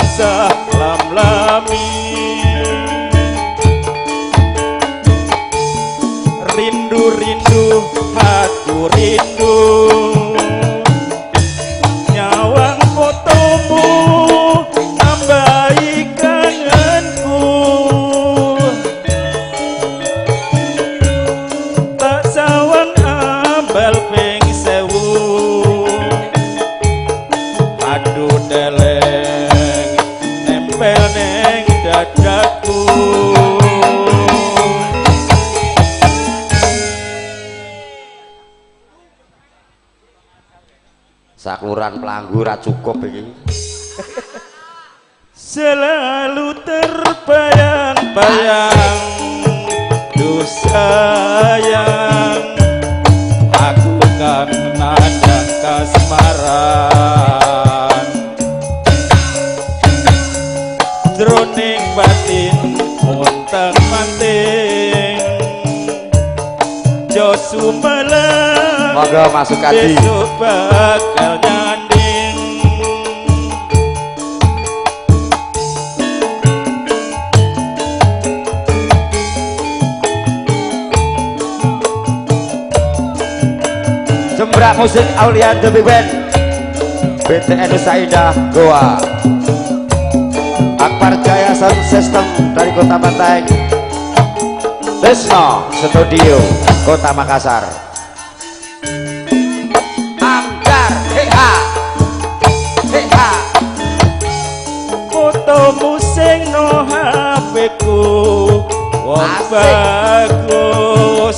S4: lam-lami rindu aku rindu nyawang fotomu nambahi kangenku tak sawang ambal ping sewu aduh deleng nempel neng dada
S1: aturan pelanggu ra cukup iki.
S4: Selalu terbayang-bayang duh sayang aku kan menadang kasmaran jroning batin montang manting jo sumelang
S1: monggo masuk kadi
S4: besok bakal nyanding
S1: Jembrak musik Aulia The Big Band BTN Saidah Goa Akbar Jaya Sound System dari Kota Bantaeng Desno Studio Kota Makassar Anggar Heha Heha
S4: fotomu sing no HP ku wong bagus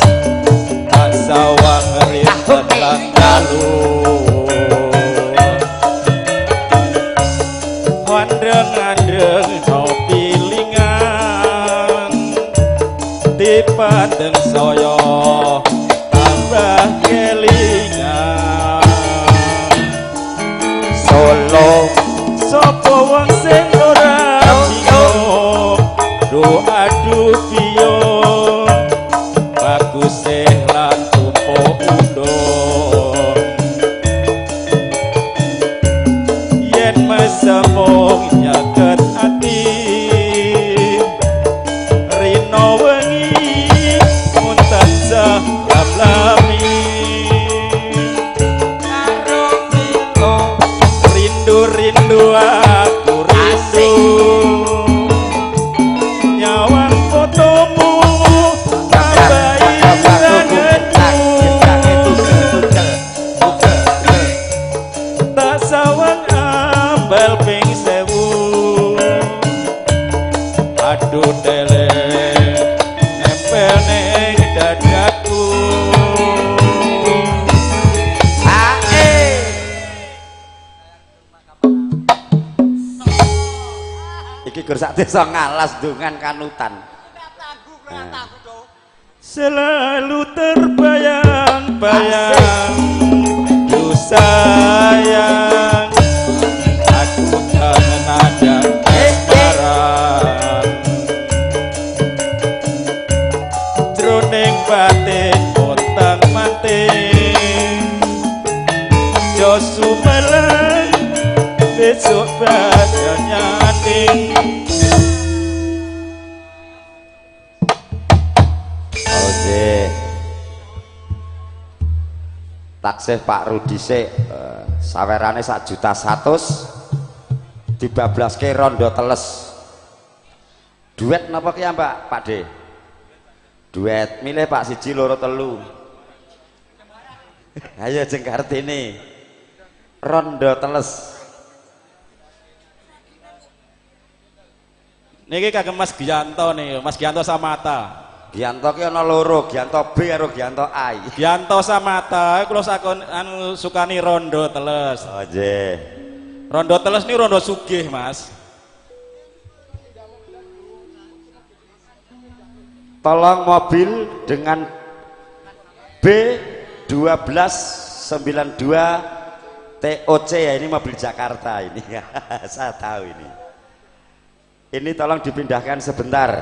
S4: tak sawang riset lan dalu wandreng-andreng no pilingan dipandeng saya tambah kelingan
S1: Solo
S4: sapa wong sing ora bingung doa dupiyo bagus lan tumpuk undung yen mesempung nyaket ati rino wengi mun tansah lamlami
S3: karo milo
S4: rindu aku rindu nyawang fotomu tambahi kangenmu tak sawang ambal ping 1000 aduh dele nempel neng dadaku
S1: iki gur sak desa ngalas dongan kanutan
S4: selalu terbayang-bayang duh sayang aku kangen ada kasmaran jroning batin montang manting jo sumelang besok bakal nyanding
S1: Oke taksih Pak Rudi sik sawerane 1.100.000 dibablaske rondo teles duet napa ki Mbak Pak D duet milih Pak 1 2 3 ayo jeng Kartini rondo teles
S4: niki kagem Mas Gianto nih Mas Gianto Samata
S1: Gianto ki ana loro Gianto B karo Gianto A
S4: Gianto Samata kula sakon anu sukani rondo teles
S1: oje
S4: rondo teles nih rondo sugih Mas
S1: tolong mobil dengan B1292 TOC ya ini mobil Jakarta ini saya tahu ini tolong dipindahkan sebentar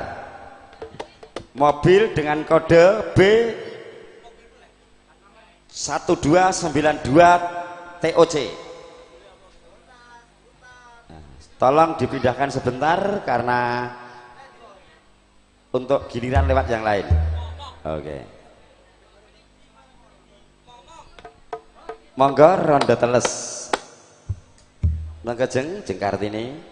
S1: mobil dengan kode B1292 TOC tolong dipindahkan sebentar karena untuk giliran lewat yang lain oke monggo rondo teles monggo jeng Kartini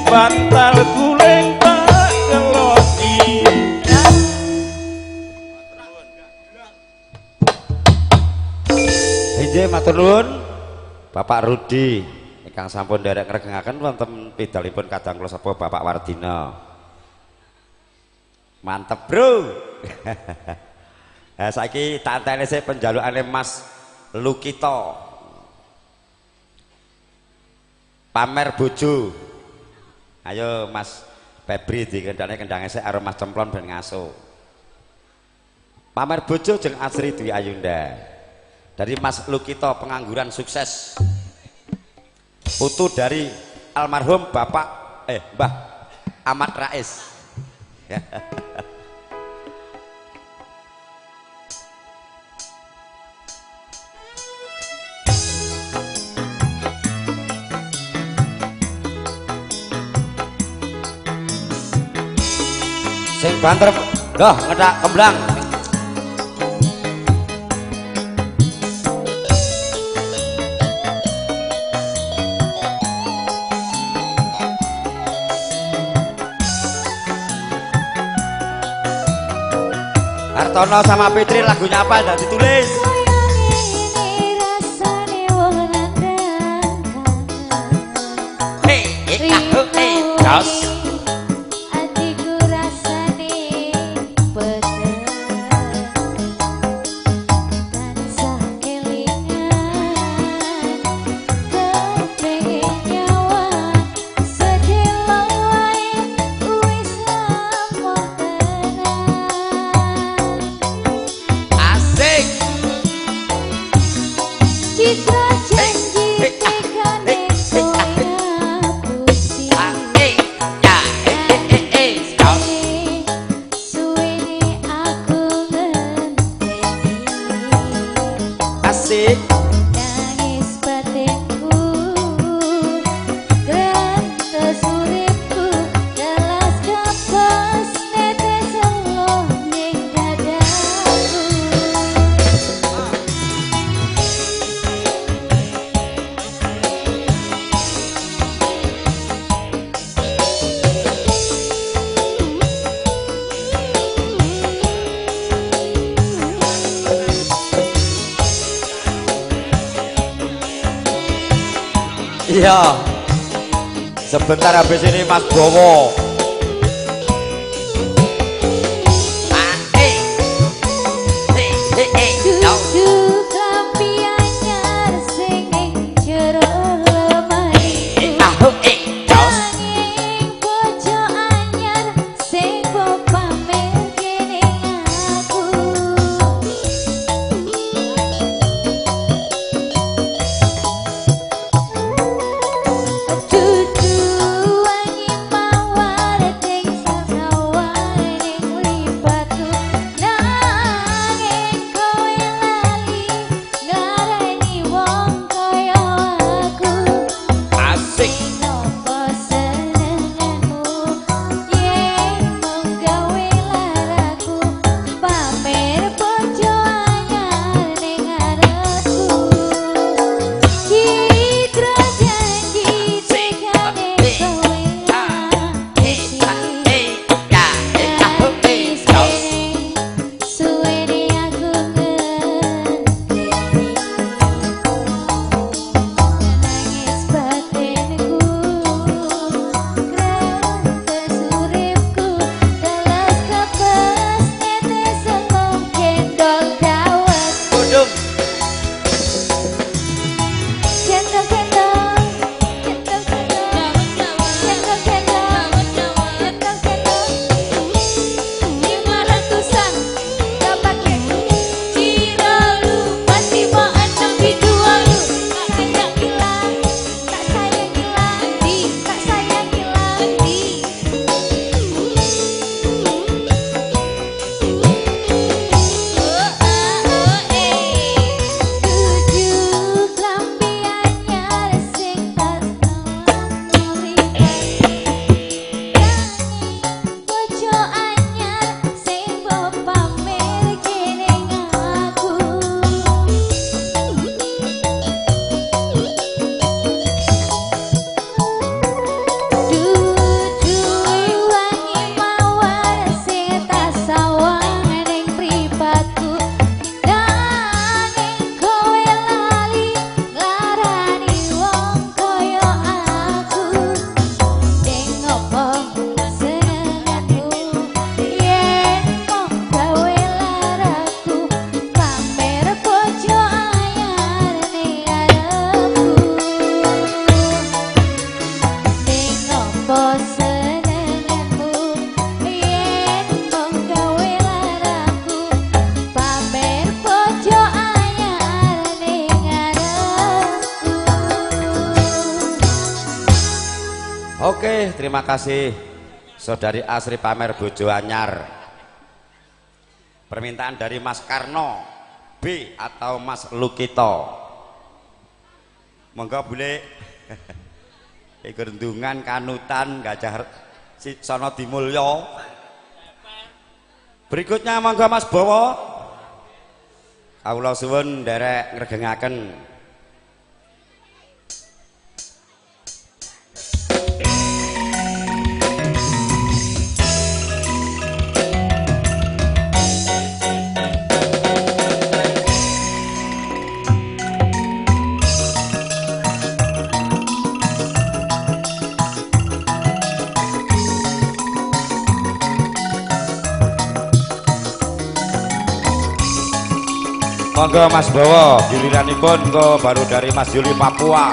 S4: bantal guling tak keloki.
S1: Injih matur nuwun Bapak Rudi ingkang sampun nderek ngregengaken wonten pidalipun kadang kula sapa Bapak Wardina. Mantep, Bro. Nah, saiki tak enteni sih penjalukane Mas Lukito. Pamer bojo. Ayo Mas Febri dikendane kendhange sik karo Mas Cemplon ben ngaso. Pamer bojo jeung Asri Dwi Ayunda. Dari Mas Lukito pengangguran sukses. Putu dari almarhum Bapak Mbah Ahmad Rais. Sing banter doh ngedak kemblang. Hartono sama Fitri lagunya apa? Udah ditulis. Jos. Iya. Sebentar habis ini Mas Bowo.
S5: Dudu wangi mawar
S2: Apa senenganmu yen mung gawe laraku pamer bojo anyar ning ngarepku.
S1: Oke, terima kasih Saudari Asri pamer bojo anyar. Permintaan dari Mas Karno B atau Mas Lukito. Monggo boleh ikut ndungan kanutan Gajah Sono Dimulyo. Berikutnya monggo Mas Bowo. Kawula suwun nderek ngregengaken. Monggo Mas Bowo, giliranipun kok baru dari Mas Juli Papua.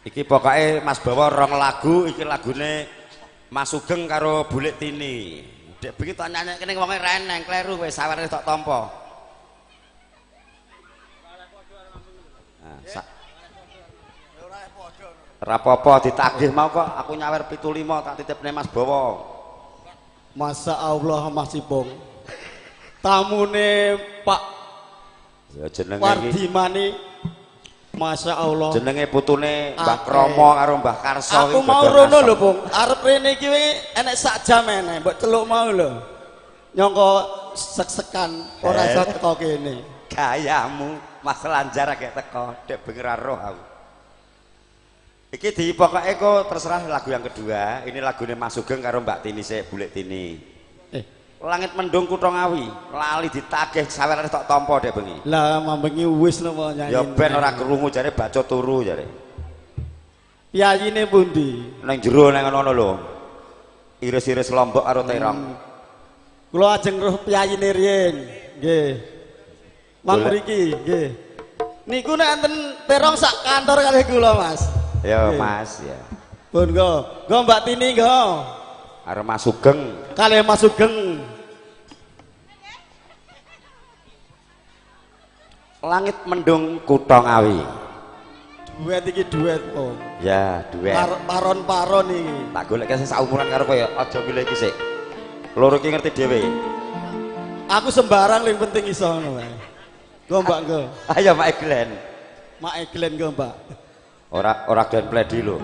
S1: Iki pokoknya Mas Bowo rong lagu, iki lagune Mas Sugeng karo Bulik Tini. Dek begitu nyanyi kene wonge reneng kleru wis saware tok tampa. Nah, rapopo ditagih mau kok aku nyawer 75 tak titipne Mas Bowo.
S5: Masya Allah Mas Ipung, tamune Pak
S1: Ya jenenge iki
S5: Wardimani, Masya Allah.
S1: jenenge putune Mbah Kromo karo Mbah Karso.
S5: Aku mau rono lho Bung, arep rene iki enek sak jam eneh, mbok celuk mau lho. Nyangka sek-sekan ora iso teko kene.
S1: Gayamu Mas Lanjar gek teko, dek benger roh aku. Iki di pokoknya kok terserah lagu yang kedua. Ini lagunya Mas Sugeng karo Mbak Tini sik Bulik Tini. Langit mendung kutha Ngawi, lali ditagih sawer tok tampa dek bengi.
S5: Lah mambengi wis lho nyanyi.
S1: Ya ben ora krungu jare baca turu jare.
S5: Piyayine pundi?
S1: Nang jero nang ngono lho. Iris-iris Lombok karo terong.
S5: Kula ajeng roh piyayine riyen. Nggih. Mang mriki, nggih. Niku nek enten terong sak kantor kalih kula, Mas.
S1: Ya Mas ya.
S5: Pun go Mbak Tini go.
S1: Karo Mas Sugeng.
S5: Kalih Mas Sugeng.
S1: Langit mendung kutha Ngawi.
S5: Duet iki duet, Om.
S1: Ya, duet.
S5: Paron-paron iki.
S1: Tak golek sing saumuran karo kowe, aja milih iki sik. Loro iki ngerti dhewe.
S5: Aku sembarang yang penting iso ngono wae. Go Mbak go.
S1: Ayo Mak Glen.
S5: Mak Glen go Mbak.
S1: Ora Glen Pledi lho.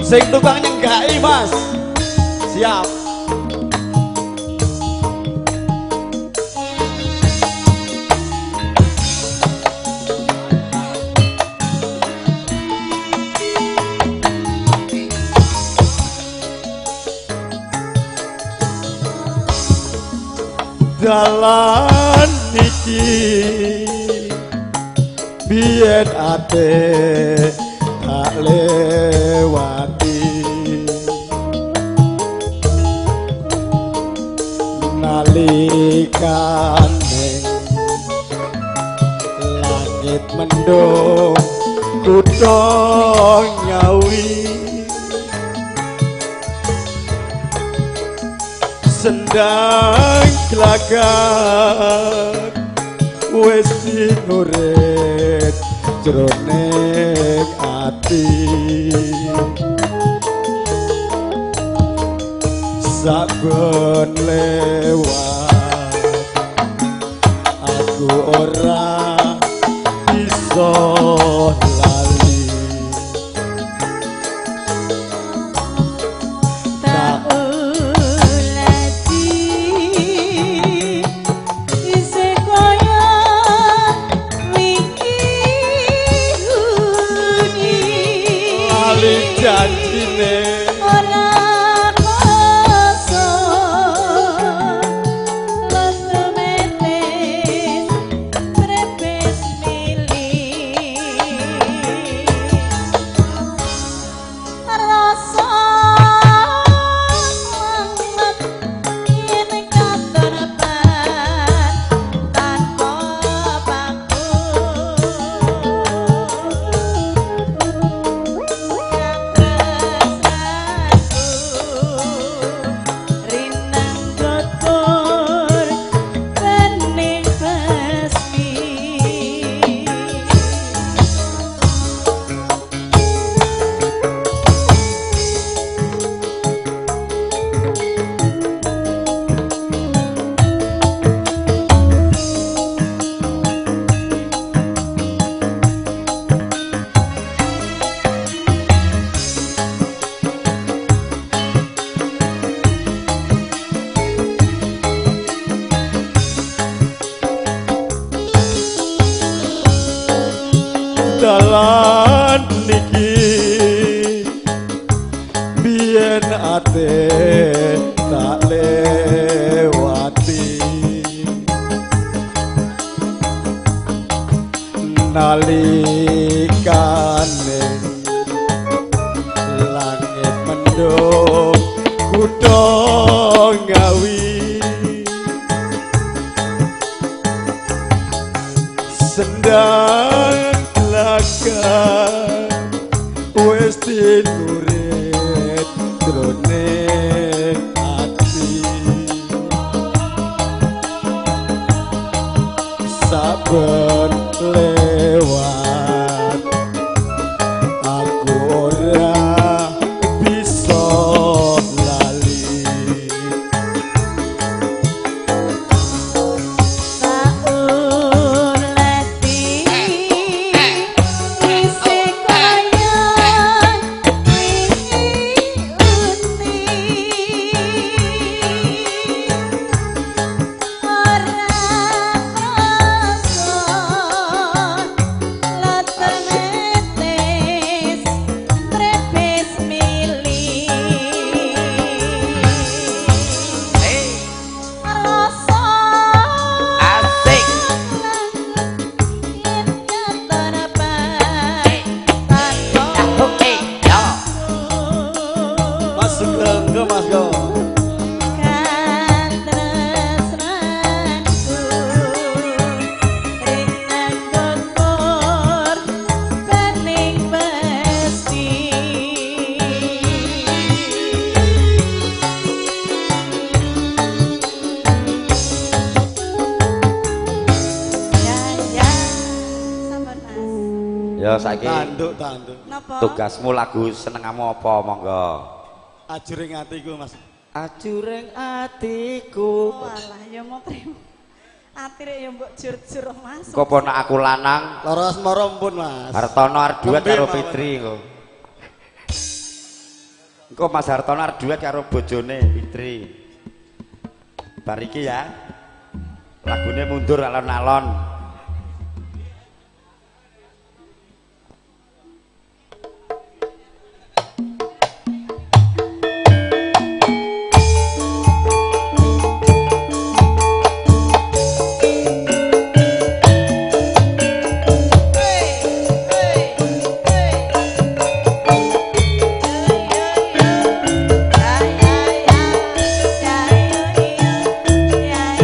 S5: Sing tukang nyenggaki Mas. Siap. Dalan niki biyen ate tak lewati nalikane langit mendung kutha Ngawi sendang gelagat wis sinurit jroning ati saben lewat aku ora iso lali
S2: Tak ulati isih kaya wingi
S5: Pondok Kutha Ngawi Sendang lakan wis tinurit jroning ati saben lewat aku ora bisa lali
S3: Taun lati isi kaya uni ora krasa latenetes trepes milih rasa
S4: Asik.
S3: yen katon bae tanpa
S4: Oke, yo.
S5: Mas Sugeng Mas Go
S3: kan tresnanku ringan kokor bening besti ya sabar mas
S1: Ya saiki
S5: tanduk
S3: napa
S1: tugasmu lagu senengamu apa monggo.
S5: ajuring atiku Mas
S1: Ajuring atiku.
S3: walah ya mau trimo atire ya mbok jur-jur mas
S1: Engko ponak aku lanang
S5: lara asmara mpun Mas
S1: Hartono Arduet
S5: Nembe
S1: karo
S5: mawon.
S1: Fitri engko. Engko Mas Hartono Arduet karo bojone Fitri. Bar iki ya. Lagune mundur alon-alon.
S3: Ya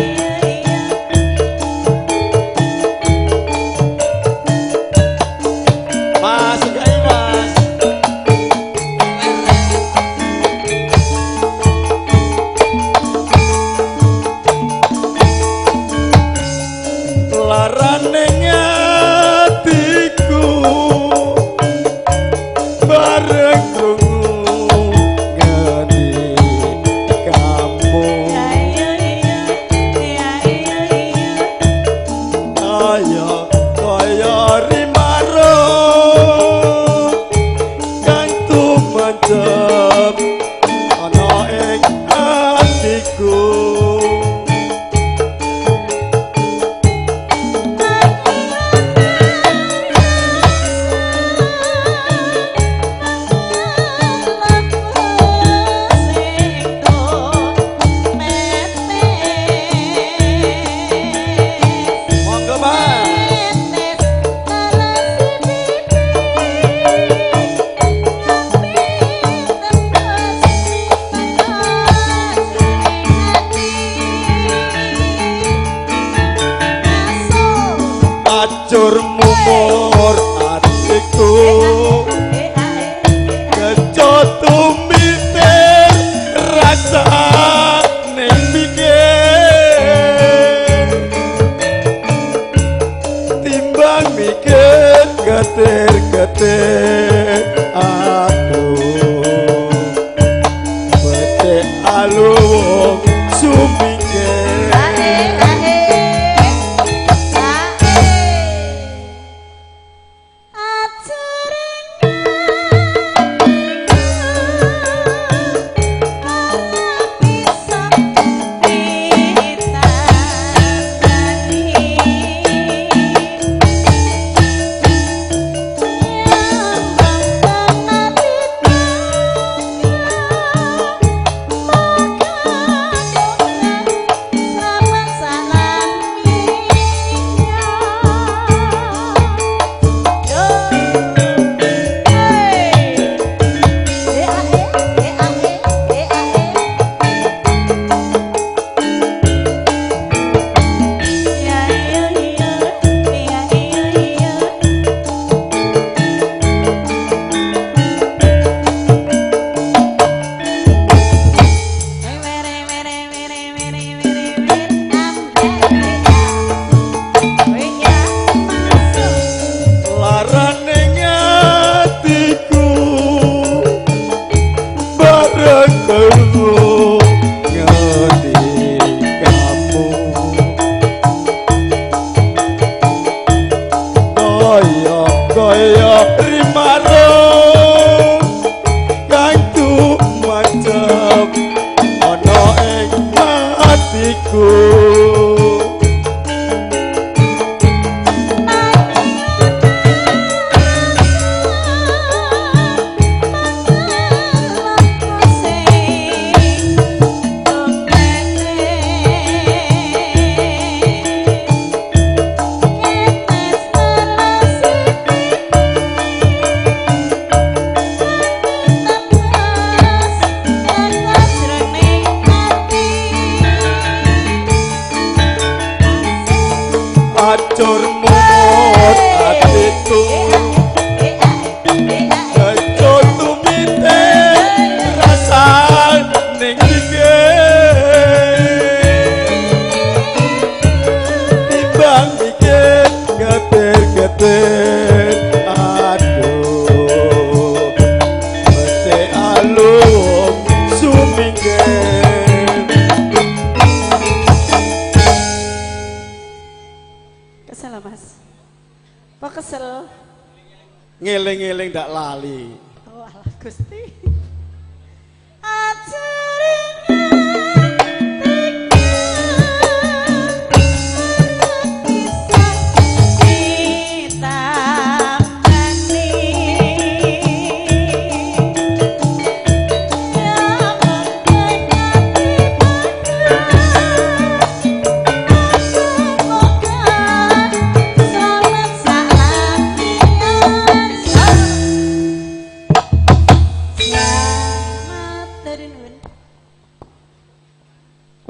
S5: ngeling-ngeling ndak lali.
S3: Oh alah Gusti.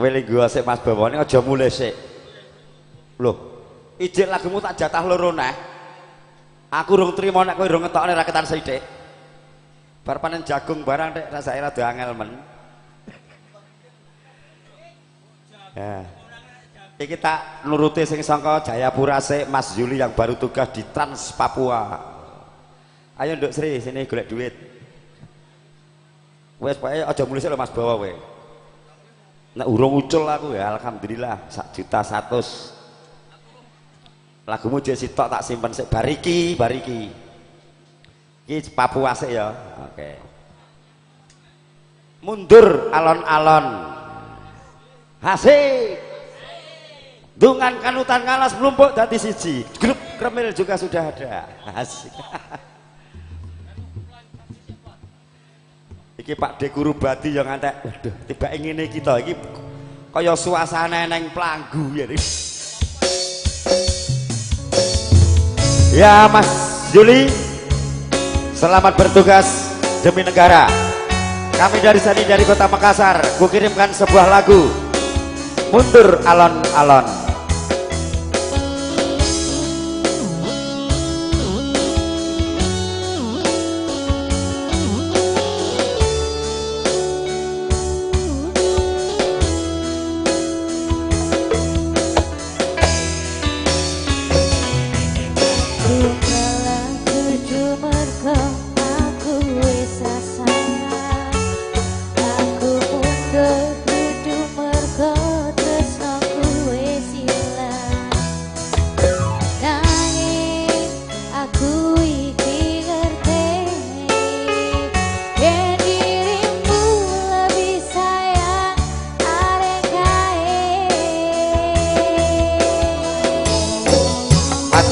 S1: Weli gua sik Mas Bawane aja mulai sik. Loh, ijik lagumu tak jatah loro neh. Aku urung trimo nek kowe urung ngetokne raketan sithik. Bar panen jagung barang nek rasake rada angel men. Ya. Iki tak nuruti sing sangka Jayapura sik Mas Yuli yang baru tugas di Trans Papua. Ayo Nduk Sri sini golek duit. Wes pokoke aja mulih sik lho Mas Bawa kowe. Nek urung ucul aku ya alhamdulillah 1.100.000. Lagumu jek sitok tak simpen sik bariki. Iki Papua sik ya. Oke. Mundur alon-alon. Hasik. Dungan kanutan ngalas mlumpuk dadi siji. Grup kremil juga sudah ada. Asik. Iki Pak De Guru Badi yang ngantek, waduh tiba ngene kita iki kaya suasana neng Planggu ya. Ya Mas Juli, selamat bertugas demi negara. Kami dari sini dari Kota Makassar, kukirimkan sebuah lagu Mundur Alon-Alon.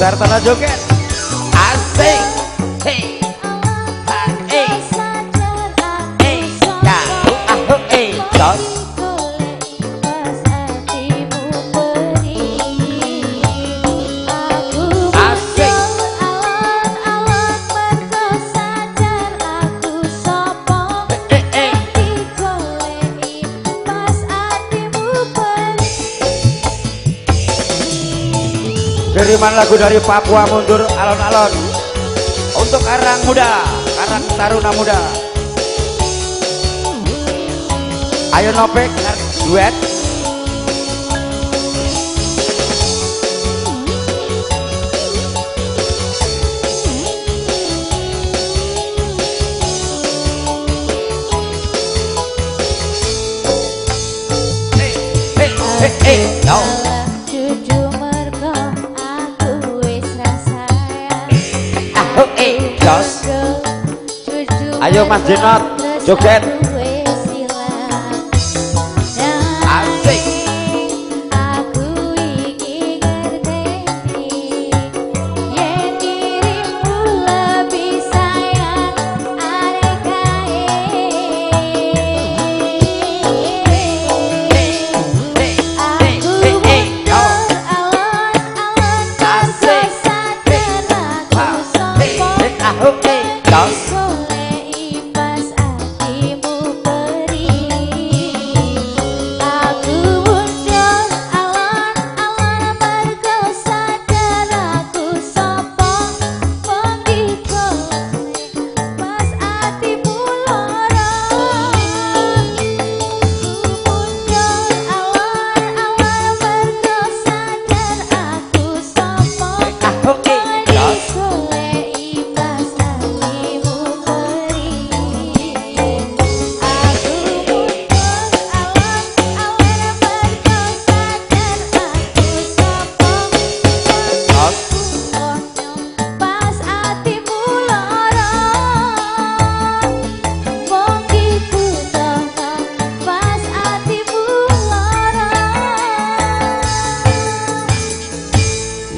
S1: Dartana joget asik hey hey hey ya dos asik kiriman lagu dari Papua Mundur Alon-Alon untuk Karang Muda, Karang Taruna Muda. Ayo Nopek duet. No. Ayo Mas Jenot joget asik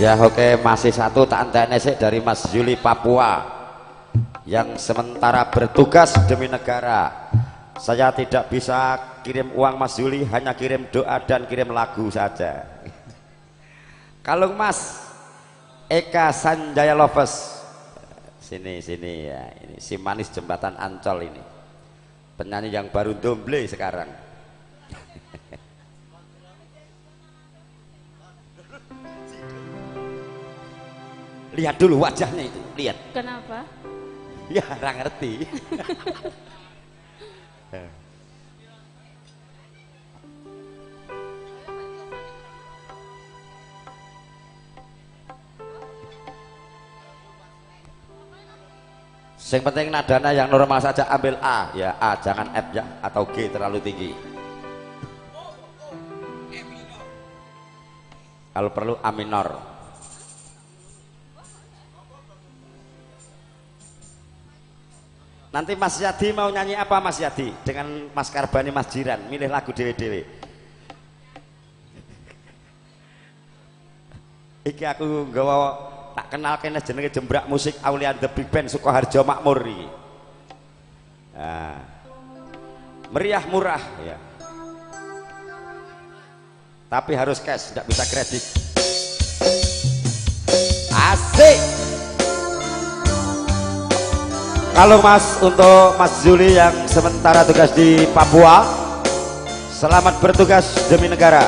S1: Ya oke, masih satu tak enteni sik dari Mas Yuli Papua yang sementara bertugas demi negara. Saya tidak bisa kirim uang Mas Yuli, hanya kirim doa dan kirim lagu saja. Kalung Mas Eka Sanjaya Lovers, sini ya, ini si manis jembatan Ancol ini, penyanyi yang baru domble sekarang. Lihat dulu wajahnya itu, lihat.
S2: Kenapa?
S1: Ya, nggak ngerti. Yang penting nadanya yang normal saja, ambil A ya, A jangan F ya, atau G terlalu tinggi. Kalau perlu A minor. Nanti Mas Yadi mau nyanyi apa Mas Yadi? Dengan Mas Karbani, Mas Jiran, milih lagu dewe-dewe. Iki aku nggawa tak kenal kene jenenge Jembrak Musik Aulian The Big Band Sukoharjo Makmur iki. Nah, meriah murah ya. Tapi harus cash, tidak bisa kredit. Asik. Kalau Mas, untuk Mas Zuli yang sementara tugas di Papua, selamat bertugas demi negara.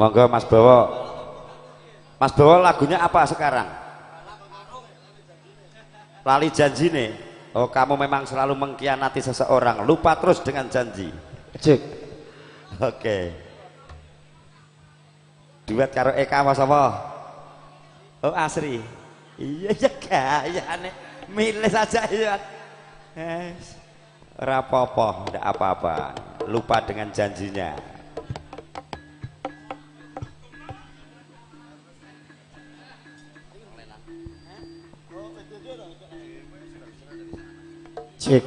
S1: Monggo Mas Bowo. Mas Bowo lagunya apa sekarang? Lali janji nih. Oh, kamu memang selalu mengkhianati seseorang, lupa terus dengan janji. Cek. Oke. Duet karo Eka apa sapa? Oh, Asri. Iya ya gayane. Milih saja ya. Ora apa-apa, ndak apa-apa. Lupa dengan janjinya.
S5: Cek.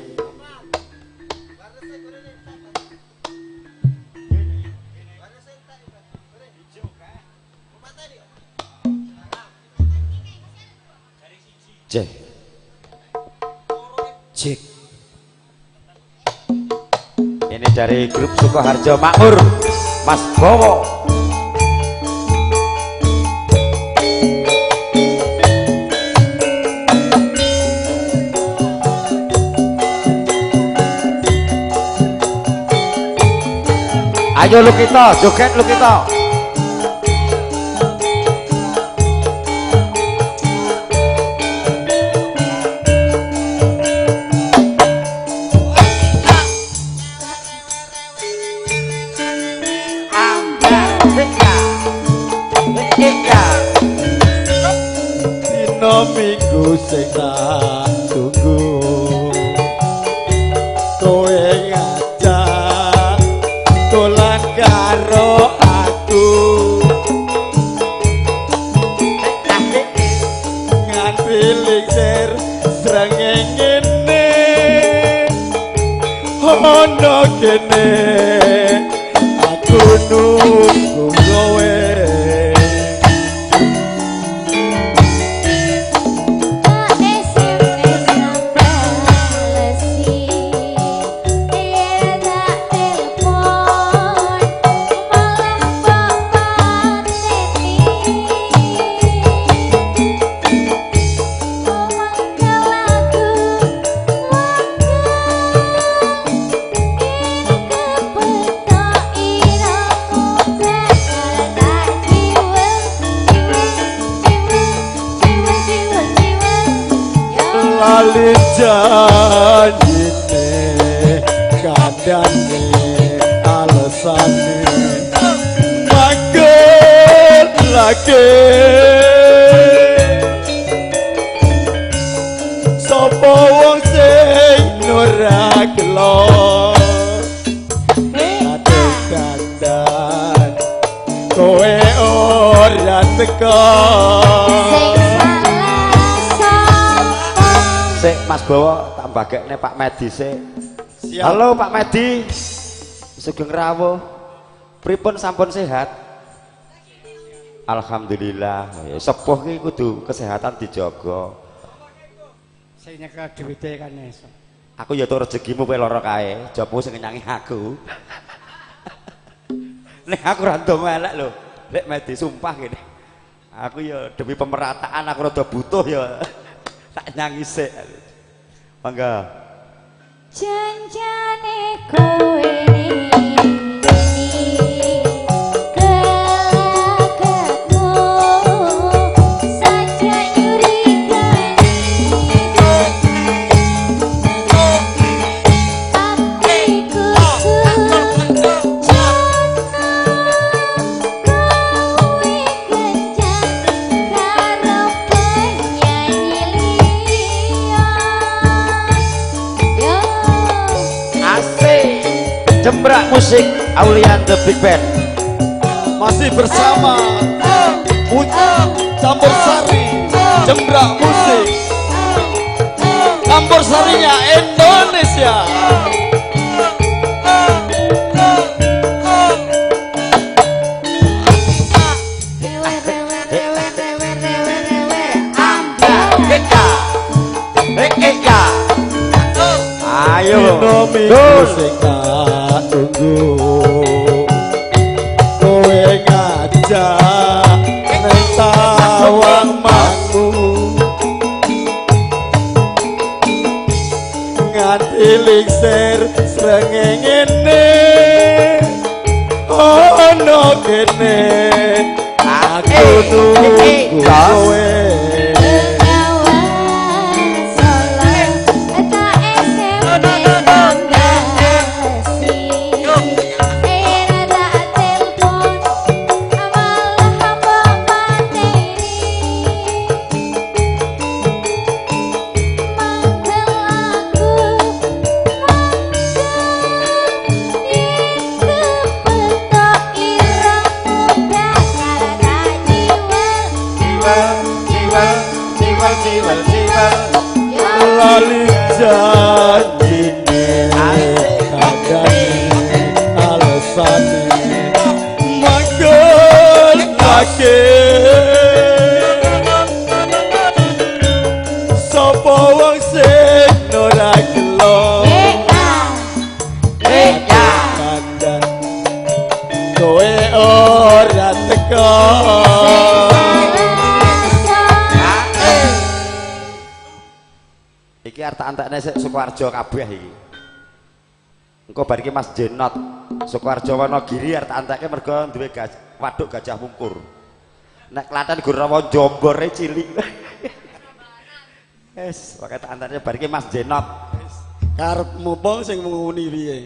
S1: Cek. Cek. Ini dari grup Sukoharjo Makmur, Mas Bowo. Ayo lu kita, joget lu kita.
S5: Dino minggu sing tak tunggu kowe ngajak dolan karo aku nganti lingsir srengenge ono kene aku nunggu kowe. Lali janjine kadane alasane mager lagi sapa wong sing ora gelo dandan kowe ora teko.
S1: Mas Bowo tak bagekne Pak Medi sik.
S5: Siap.
S1: Halo Pak Medi. Sugeng rawuh. Pripun sampun sehat? Alhamdulillah. Ya sepuh ki kudu kesehatan dijaga.
S6: Sing nyekel dhuwite kan esuk.
S1: Aku ya tuh rezekimu kowe lara kae, jopo sing ngenyangi aku. Nek aku ra ndo melek lho. Lek Medi sumpah ngene. Aku ya demi pemerataan aku rada butuh ya. Tak nyanyi sik. Mangga.
S2: Janjane kowe
S1: Jembrak musik Aulian The Big Band
S5: masih bersama Campur Sari Jembrak musik Campur Sarinya Indonesia.
S1: Ayo
S5: Musik tak tunggu kowe ngajak neng tawang mangku nganti lingsir srengenge ono kene aku nunggu kowe lali janjine kandhane alesane manggon lagi sapa wong sing ora gelo kandhane kowe ora teko. Iki arta-antane sik Sukoharjo kabeh iki. Engko bar iki Mas Jenot Sukoharjo Wonogiri arta-antake mergo duwe waduk Gajah Mungkur. Nek Klaten Gurawa Jombore cilik. Wis, pokoke arta-antane bar iki Mas Jenot. Karepmu pong sing nguni piye?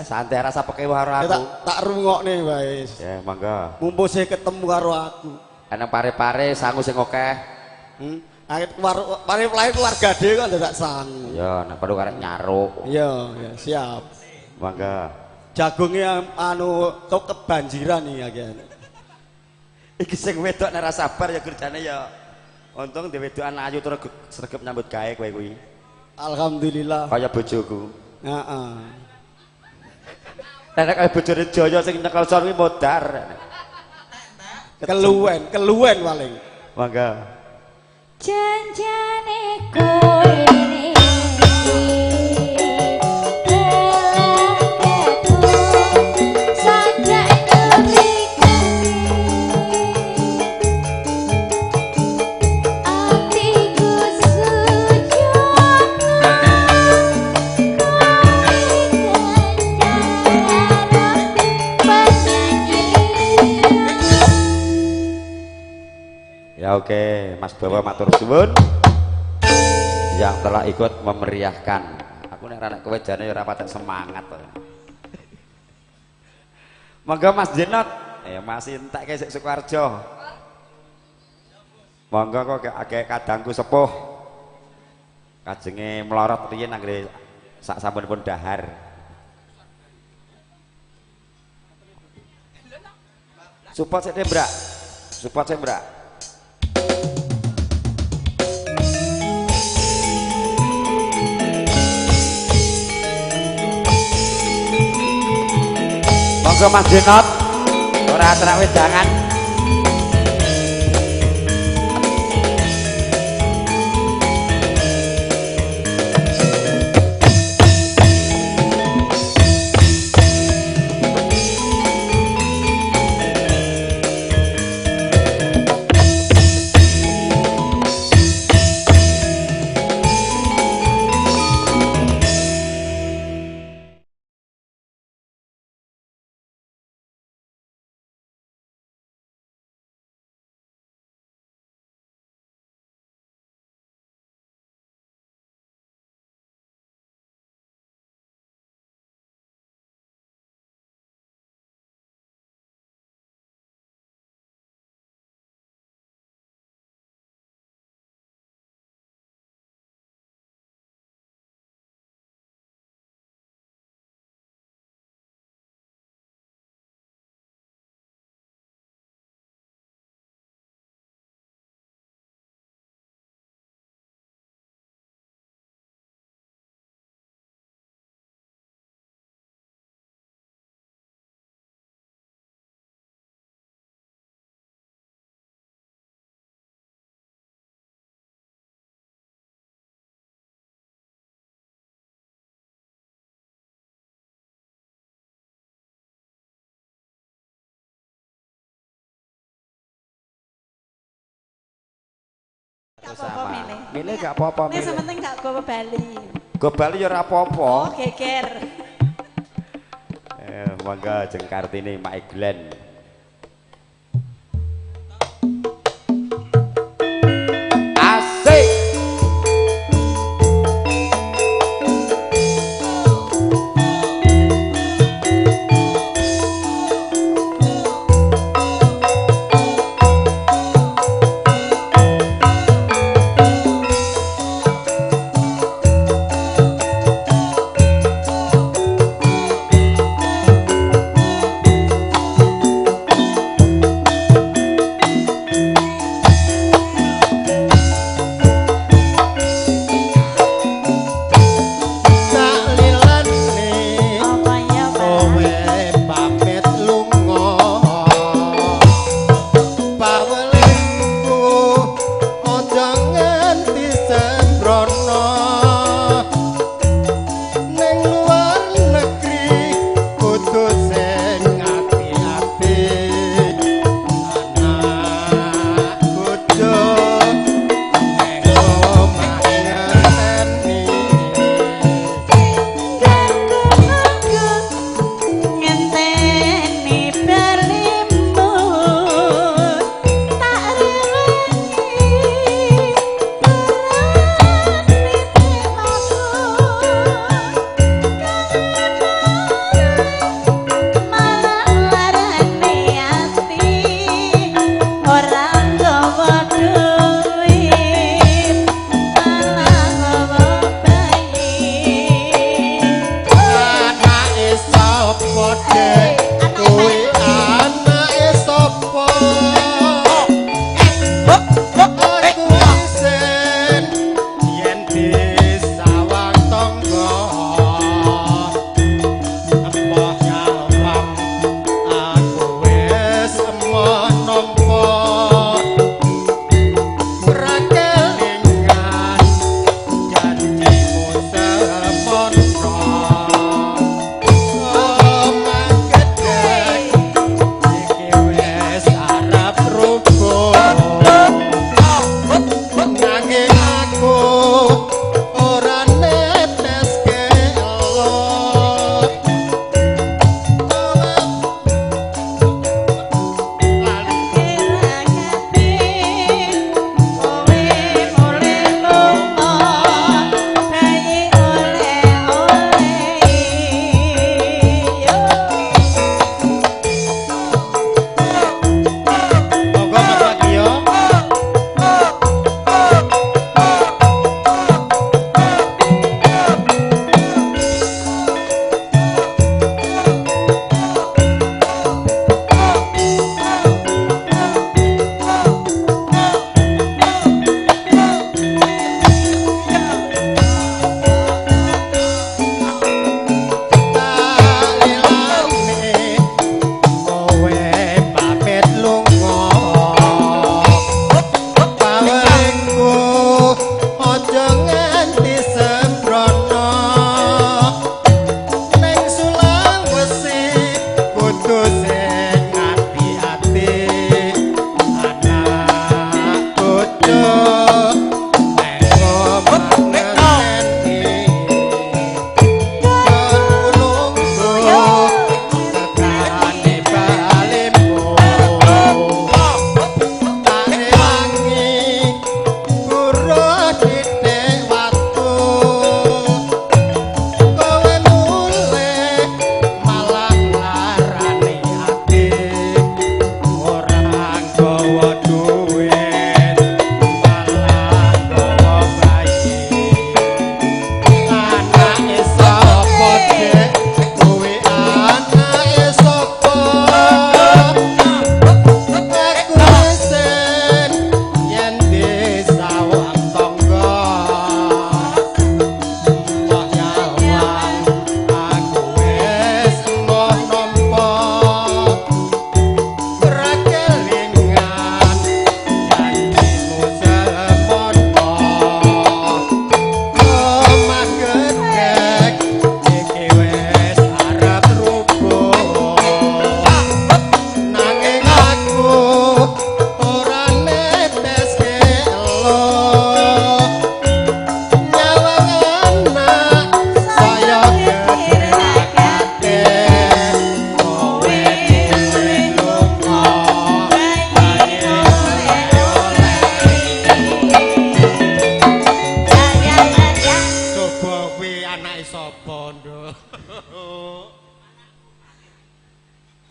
S5: Santai rasa peke karo aku. Tak rungokne wae. Ya, mangga. Mumpung sih ketemu karo aku. Ana pare-pare sangu sing akeh. Akit pare-pare keluarga dhewe kok ndak sangu. Ya, nek perlu karek nyaruk. Iya, ya siap. Mangga. Jagonge anu tok kebanjiran iki akeh. Iki sing wedok nek ra sabar ya kerjane ya. Untung dhewe wedokan ayu terus sregep nyambut gawe kowe kuwi. Alhamdulillah. Kaya bojoku. Heeh. Nek kaya bojone Jaya sing nyekel son kuwi modar. Keluwen paling. Mangga.
S2: Janjane kowe
S1: Ya oke, Mas Bawa matur suwun yang telah ikut memeriahkan. Aku nek anak kowe jane ora patek semangat to. Monggo Mas Jenot, masih entek sik Sukoharjo. Monggo kok akeh kadangku sepuh. Kajenge melorot riyen anggere sak sampunipun dahar. Support sik Mbrak. Support sik Mbrak. Monggo Mas Jenot ora terak wedangan.
S3: Apa-apa milih.
S1: Milih gak apa-apa
S3: Nek
S1: milih.
S3: sementing gak go Bali.
S1: Go Bali ya ora apa-apa.
S3: Oh, geger.
S1: Monggo jeng Kartini Mak Iglen.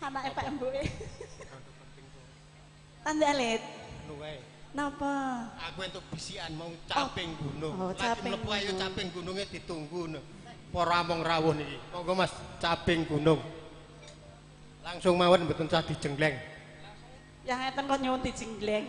S3: Anake Pak Mbuke. Tandalit.
S4: Nuwe.
S3: Napa?
S4: Aku entuk bisikan mau caping gunung.
S3: Oh,
S4: Lagi
S3: caping
S4: mlebu ayo
S3: gunung.
S4: caping gununge ditunggu. Para among rawuh iki. Monggo Mas, caping gunung. Langsung mawon mboten usah dijengleng.
S3: Yang ngeten kok nyuwun dijenggleng.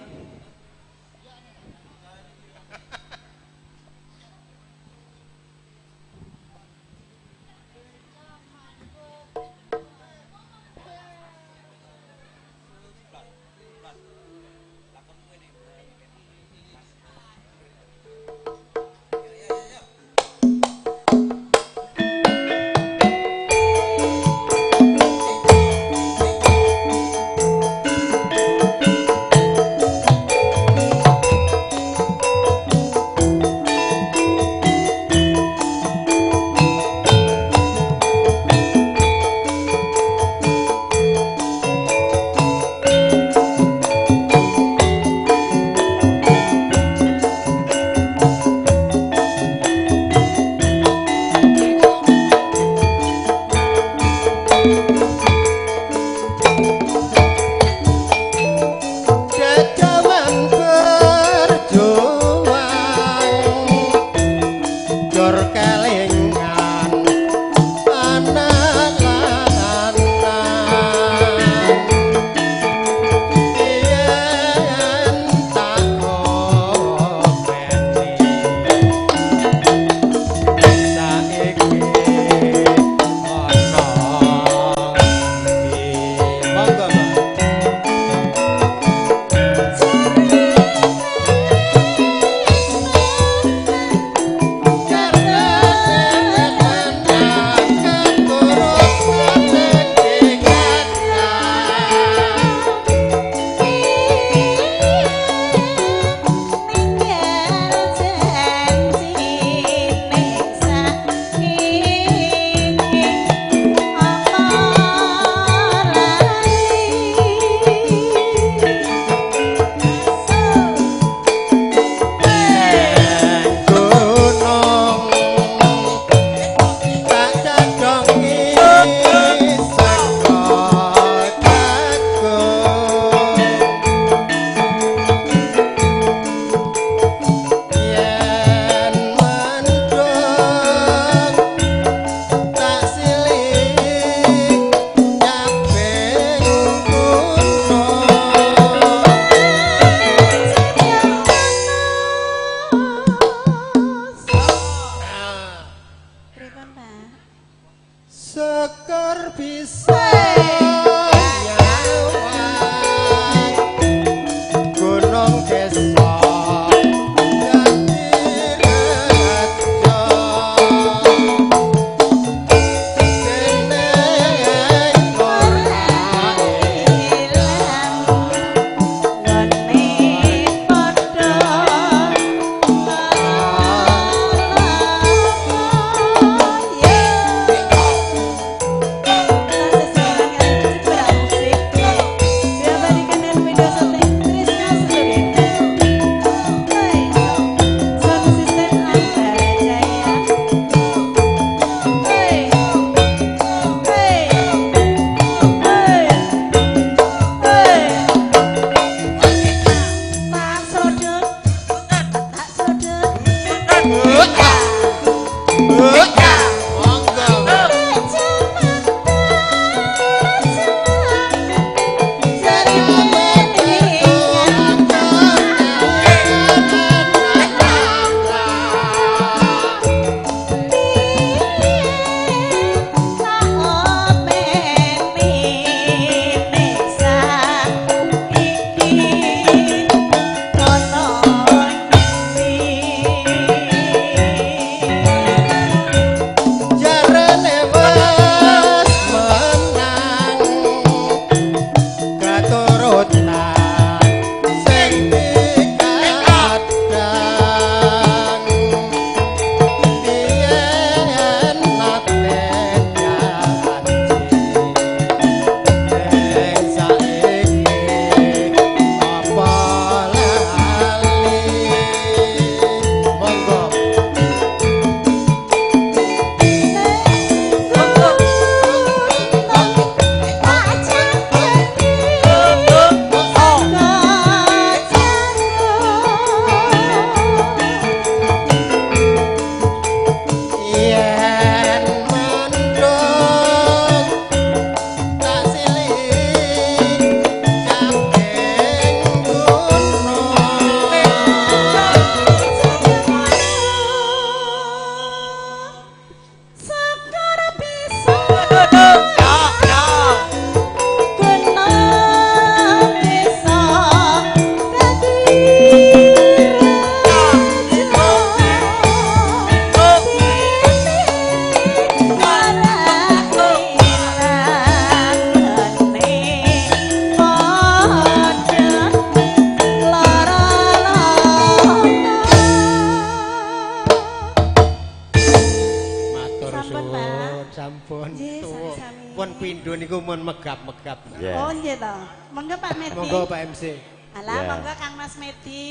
S4: pindho niku mun megap-megap.
S1: Yeah.
S3: Oh nggih to. Monggo Pak Medi.
S4: Monggo Pak MC.
S3: Alah
S1: Yeah.
S3: monggo Kang Mas Medi.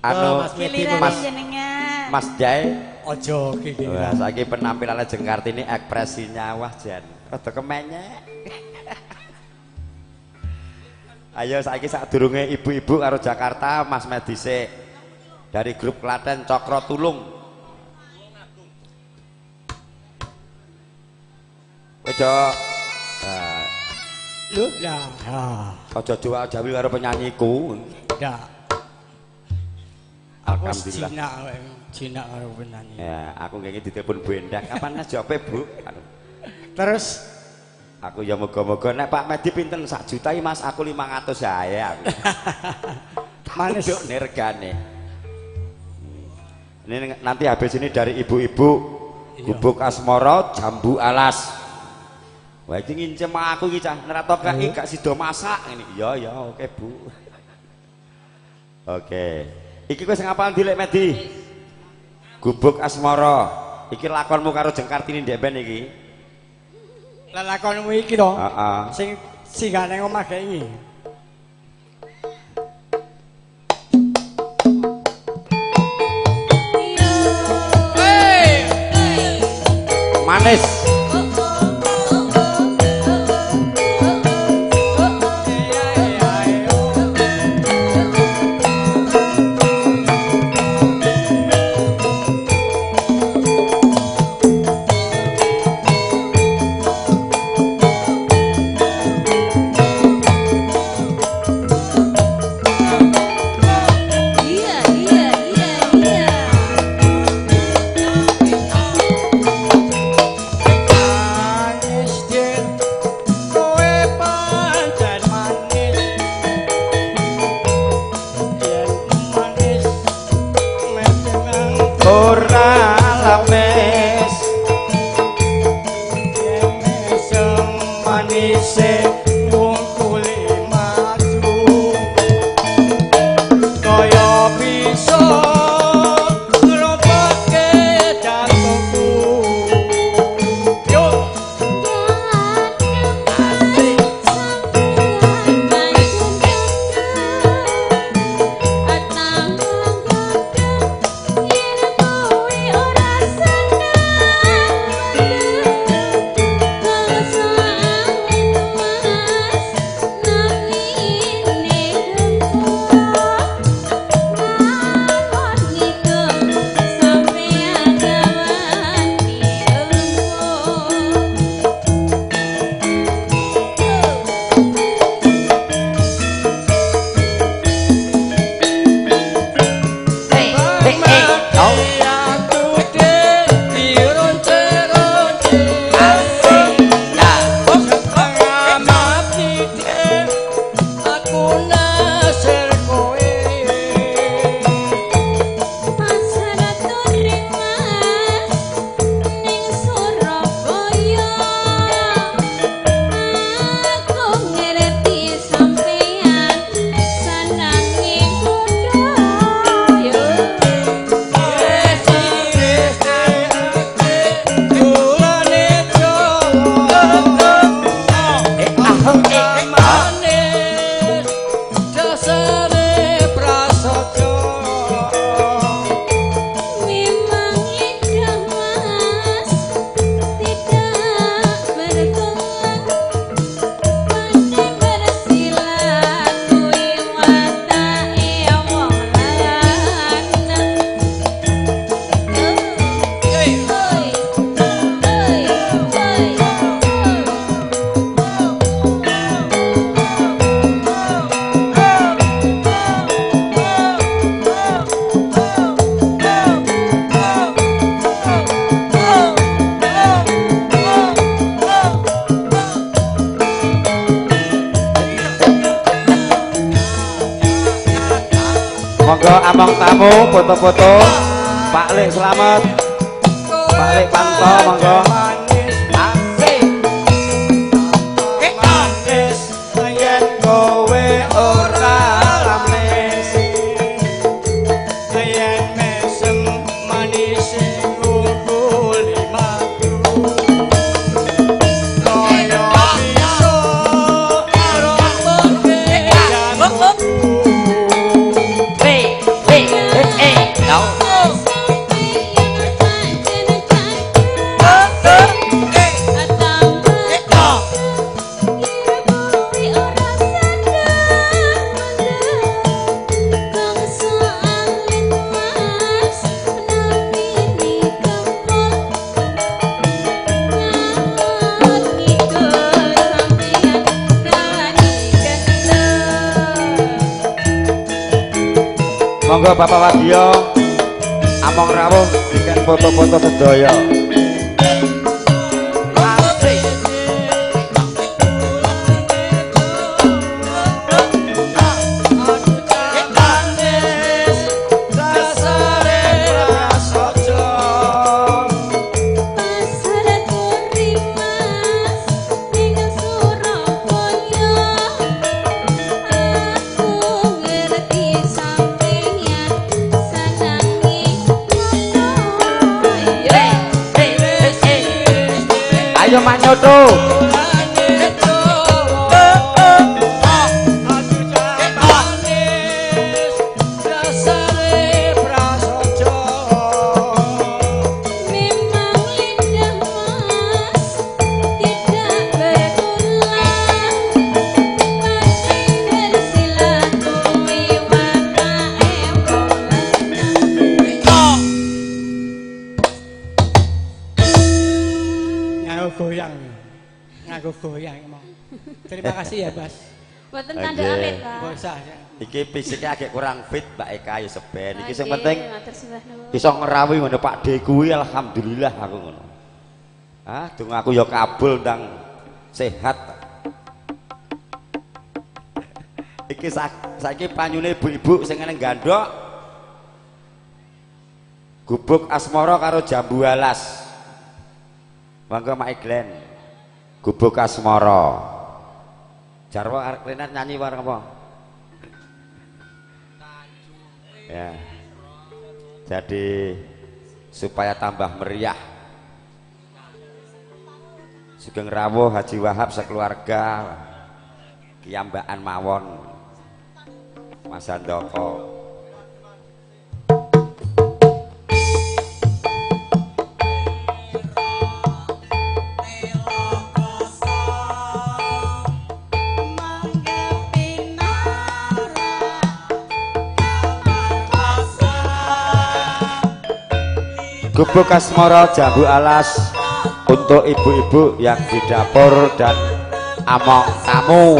S1: Anu
S4: Mas Medi,
S3: Giliran
S1: Mas
S3: jenengan.
S1: Mas Jai.
S6: Ojo gini.
S1: Wah, saiki penampilannya Jeng Kartini ekspresinya wah jan. Rada kemenyek. Ayo saiki sadurunge ibu-ibu karo Jakarta Mas Medi sik. Dari grup Klaten Cokro Tulung. Ojo.
S6: Lho, ya.
S1: Ojo jawi karo penyanyiku.
S6: Ya. Aku
S1: Alhamdulillah.
S6: Cina karo penyanyi.
S1: Ya, aku ngene ditelepon Bu Endah. Kapan Mas jope, Bu?
S6: Terus
S1: Aku ya moga-moga nek Pak Medi pinten 1 juta iki Mas, aku 500 ae aku.
S6: manis
S1: Nduk regane. Ini nanti habis ini dari ibu-ibu Gubuk Asmara Jambu Alas. Wah iki ngincem aku iki cah nerato kaki gak sida masak ngene. Ya ya oke Bu. Oke. Iki kowe sing apal Dilek Medi? Gubuk Asmara. Iki lakonmu karo Jeng Kartini ndek ben iki.
S6: lelakonmu iki to.
S1: Heeh.
S6: Sing singgane omah gak iki.
S1: Manis. Monggo among tamu foto-foto. Pak Lek selamat. Pak Lek Panto monggo. Monggo Bapak Wadio among rawuh bikin foto-foto sedaya. Ayo manyoto.
S6: Goyang emang. Terima kasih ya, Bas.
S2: Mboten tanda alit, Pak.
S6: Enggak usah.
S1: Iki fisiknya agak kurang fit, Mbak Eka ya seben. Iki sing
S2: Oke,
S1: penting
S2: matur sembah nuwun.
S1: iso ngrawuhi ngono Pak D kuwi alhamdulillah aku ngono. Ah, dung aku ya kabul ndang sehat. Iki saiki panyune ibu-ibu sing ngene gandok. Gubuk asmara karo jambu alas. Mangga Mak Iglen. Gubuk asmara. Jarwo arek Renat nyanyi wareng apa? Ya. Jadi supaya tambah meriah. Sugeng rawuh Haji Wahab sekeluarga kiyambakan mawon. Mas Andoko. Gubuk asmara jambu alas untuk ibu-ibu yang di dapur dan among tamu.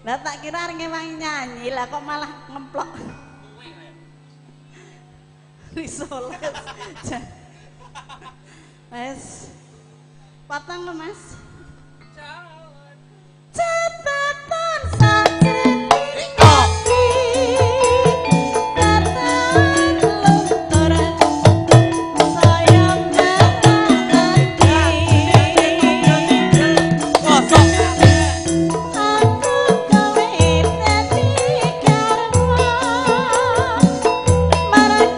S3: Lah tak kira arep ngewangi nyanyi lah kok malah ngemplok. Risoles. Wes. Patang lo, Mas. Catatan sajene kopi. Katan luntur. Sayang ngerti. Kosok. Aku kowe dadi garwa. Marang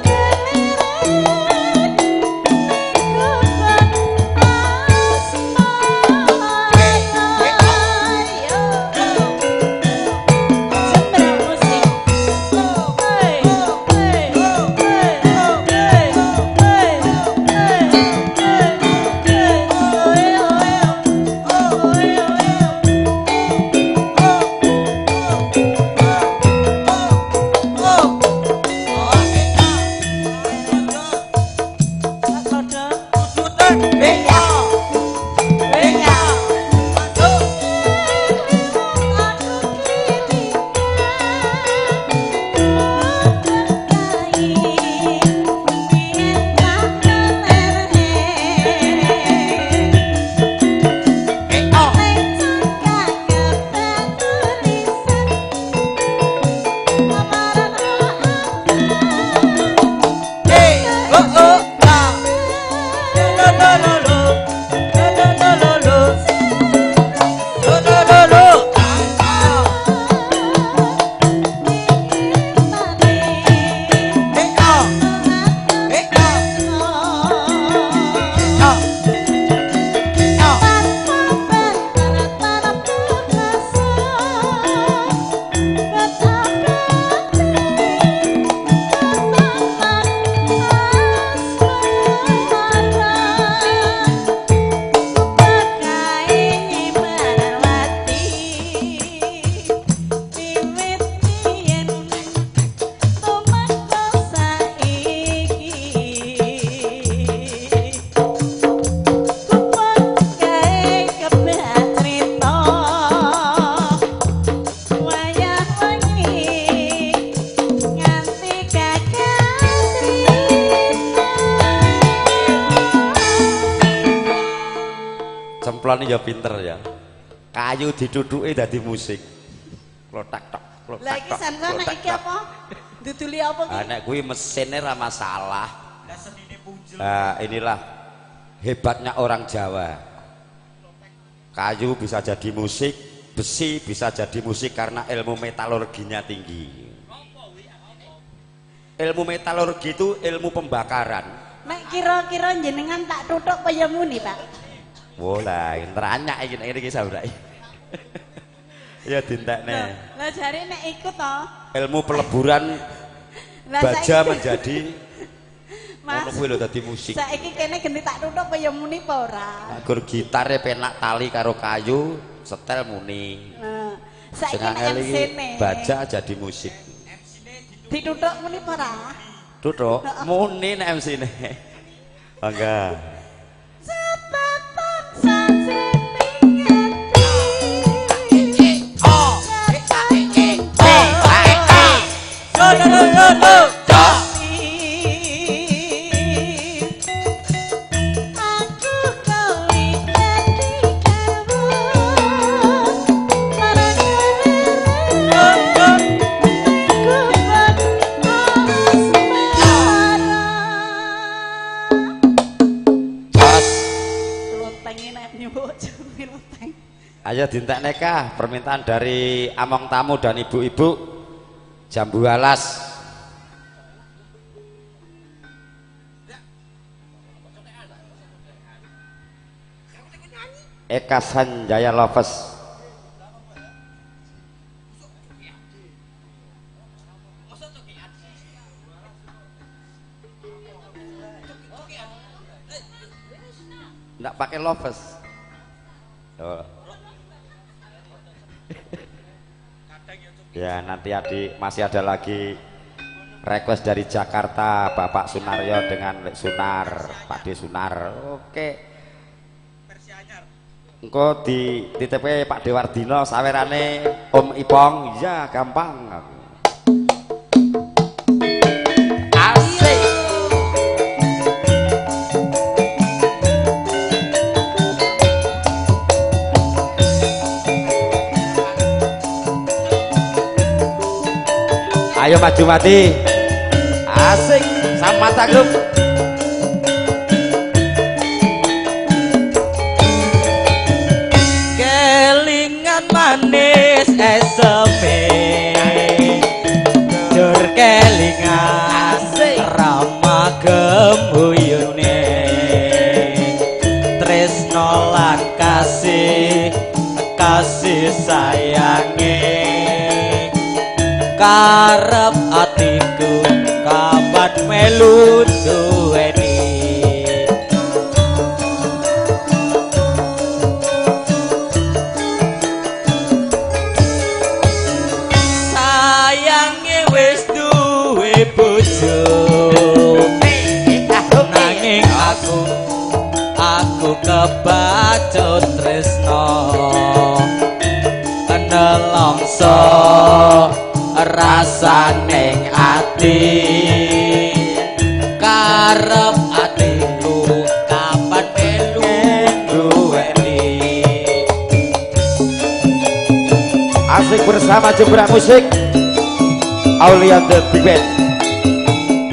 S1: Cemplon ya pinter ya. Kayu diduduki dadi musik. Klotak tok, klotak tok.
S3: Lah iki sampean iki apa? Duduli apa iki?
S1: Nek kuwi mesinnya ra masalah. Inilah hebatnya orang Jawa. Kayu bisa jadi musik, besi bisa jadi musik karena ilmu metalurginya tinggi. Ilmu metalurgi itu ilmu pembakaran.
S3: Nek kira-kira jenengan tak tutuk kaya muni, Pak.
S1: Wolah, nranyak iki nek iki sabrai. Ya dintekne.
S3: Lah jare nek iku to.
S1: Ilmu peleburan baja menjadi
S3: Mas,
S1: ngono kuwi lho dadi musik.
S3: Saiki kene geni tak tutuk kaya muni apa ora?
S1: Gur gitare penak tali karo kayu, setel muni.
S3: Nah, saiki
S1: Sing
S3: nek MC-ne
S1: baja jadi musik.
S3: ditutuk muni apa ora?
S1: Tutuk muni nek MC-ne. Bangga. Ayo dintekne kah permintaan dari among tamu dan ibu-ibu jambu alas. Eka Sanjaya Lovers. Nggak pakai Lovers. Oh. Ya nanti masih ada lagi request dari Jakarta Bapak Sunaryo dengan Sunar Pak D Sunar. Oke. engko dititipe Pak Dewardina sawerane Om Ipong. Iya, gampang. Asik. Ayo maju mati. Asik, Samata Group.
S7: Kelingan manis eseme dur kelingan rama gembuyune tresno lan kasih sayange karep atiku kapan melu duweni sayange wis duwe bojo nanging aku kebacut tresno nelongso rasaning ati karep atiku kapan melu duweni
S1: Asik bersama Jebrak Musik Aulian The Big Band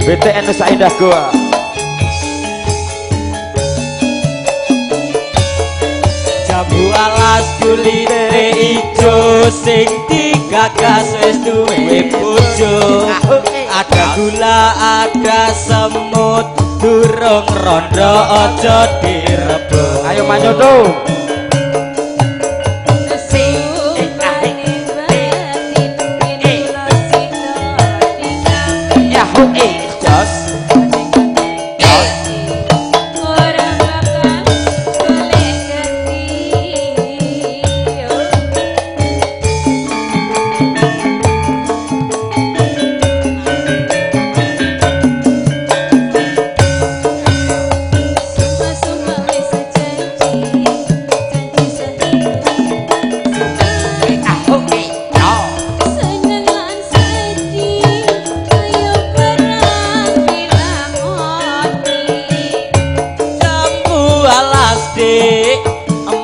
S1: BTN Nusa Indah Goa.
S7: Jambu alas kulite ijo sing digagas wis duwe bojo ada gula ada semut durung rondo aja direbut
S1: Ayo manyoto.
S7: Yahoo jos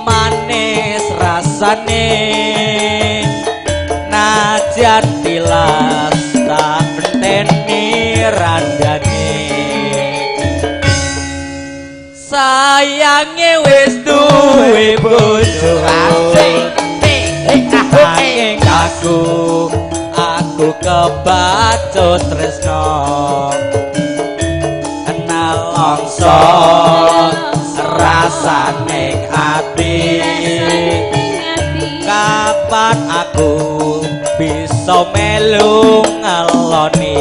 S7: manis rasane najan tilas tak benteni randane sayange wis duwe bojo nanging aku kebacut tresno nelongso rasaning ati kapan aku bisa melu ngeloni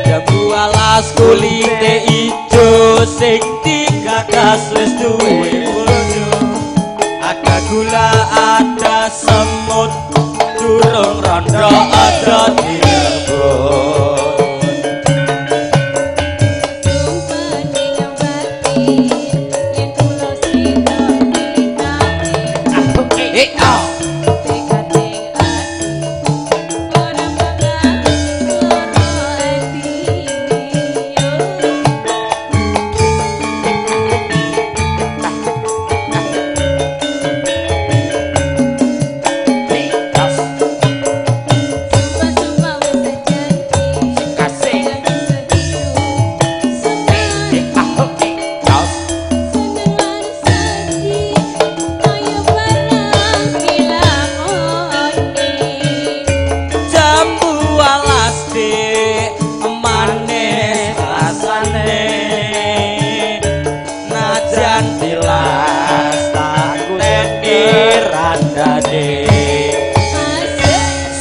S7: jambu alas kulite ijo sing digagas wis duwe bojo ada gula ada semut durung rondo aja direbut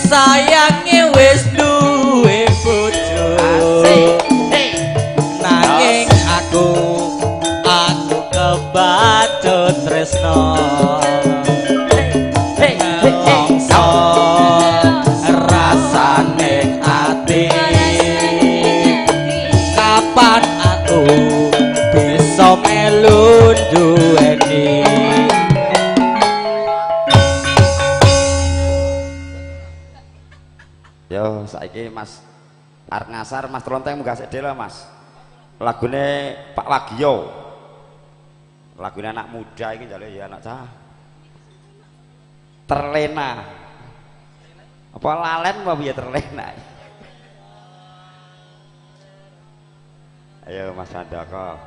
S7: sayange wis duwe bojo nanging aku kebacut tresno
S1: saiki Mas arep ngasar Mas Tronteng munggah sik dhewe Mas. Lagune Pak Wagio. Lagune anak muda iki jale ya anak cah. Terlena. Apa lalen apa piye terlena? Ayo Mas Handoko.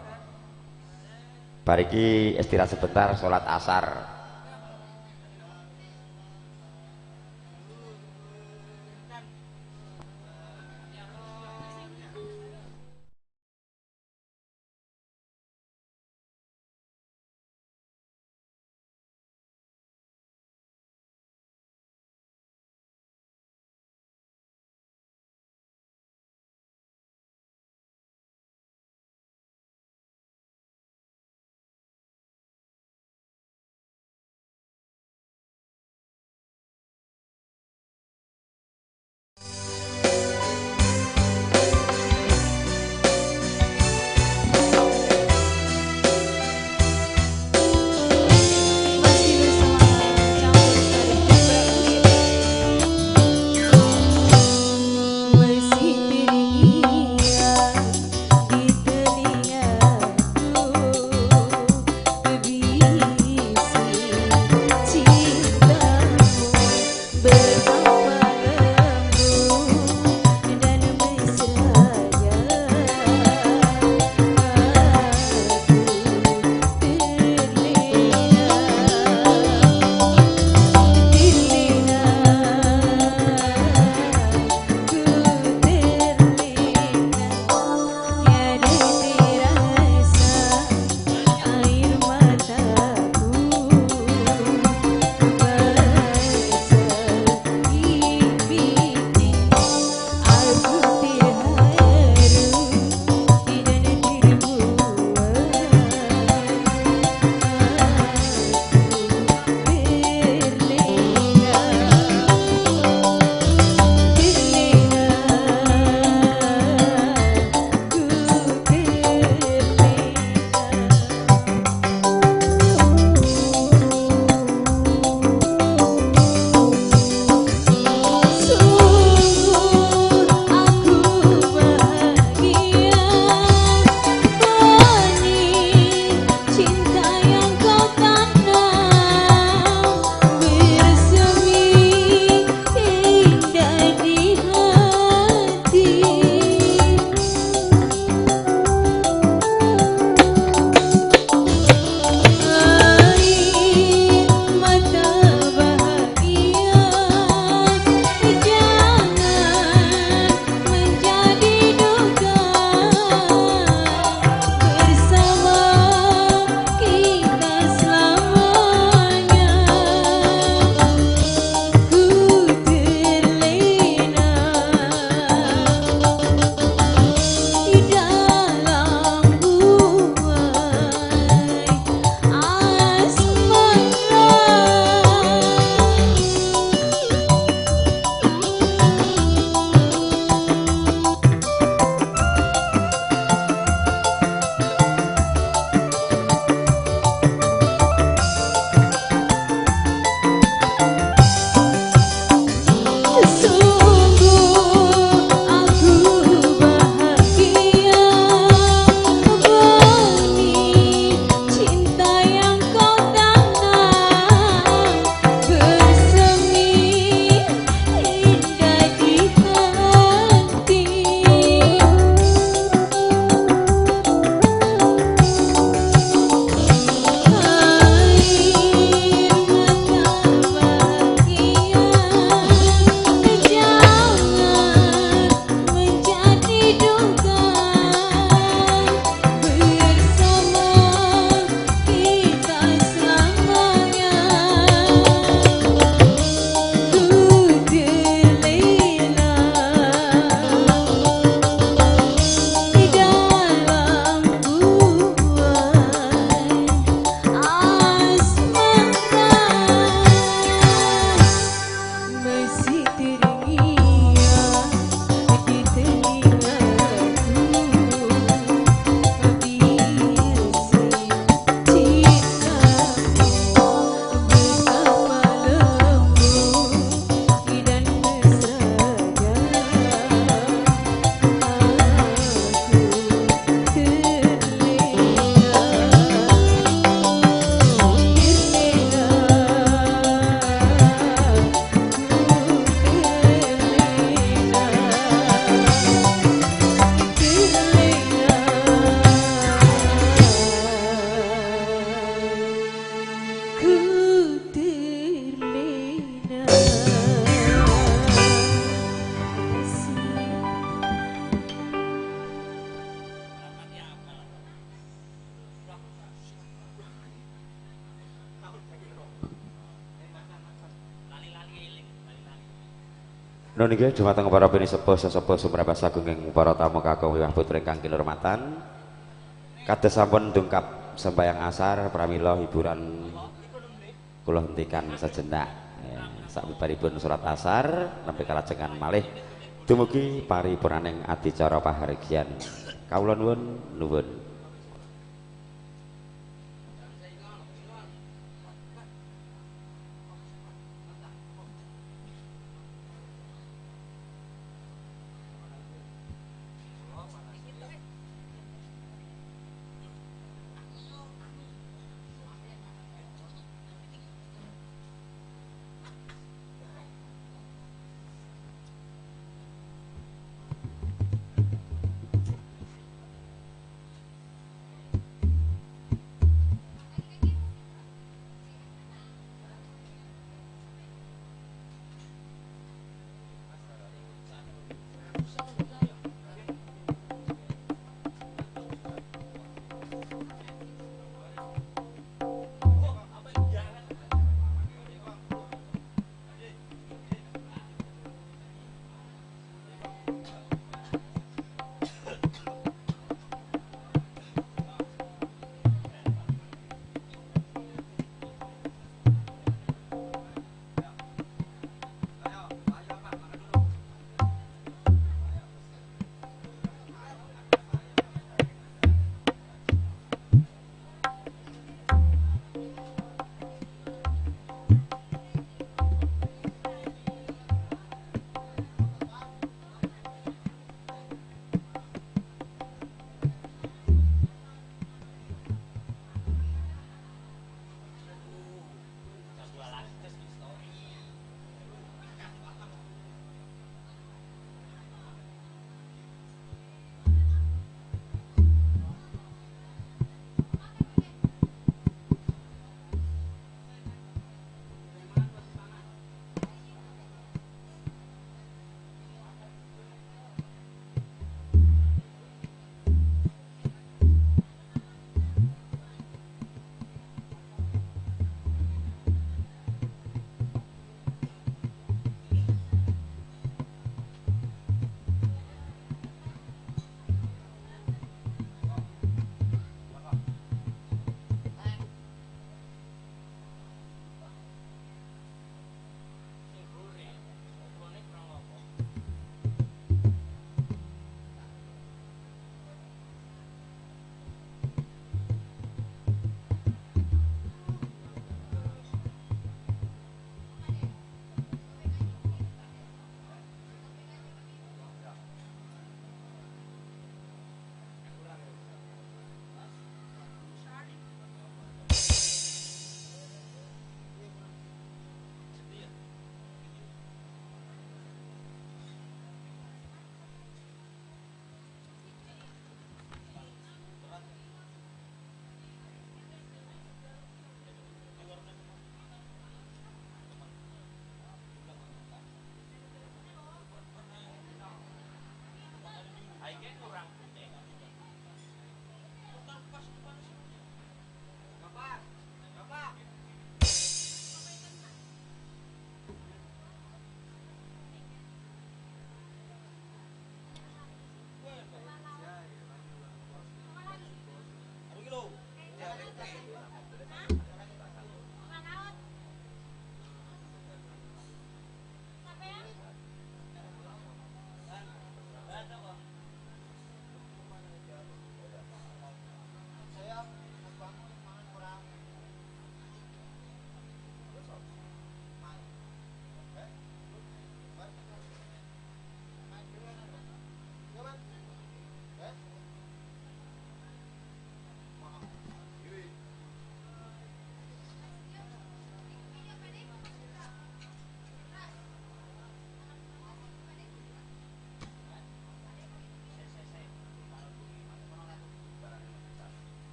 S1: Bariki istirahat sebentar salat asar. Nun inggih dumateng para pinisepuh sesepuh sumrambah sagunging para tamu kakung wiwah putra ingkang kinurmatan. Kados sampun ndungkap sembahyang asar pramila hiburan kula hentikan sejenak. Sabibaripun surat asar nembe kalajengan malih dumugi paripurnaning adicara pahargyan. Kawula nuwun.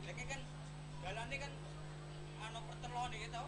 S7: Lagi kan galane kan ana pertelon iki to.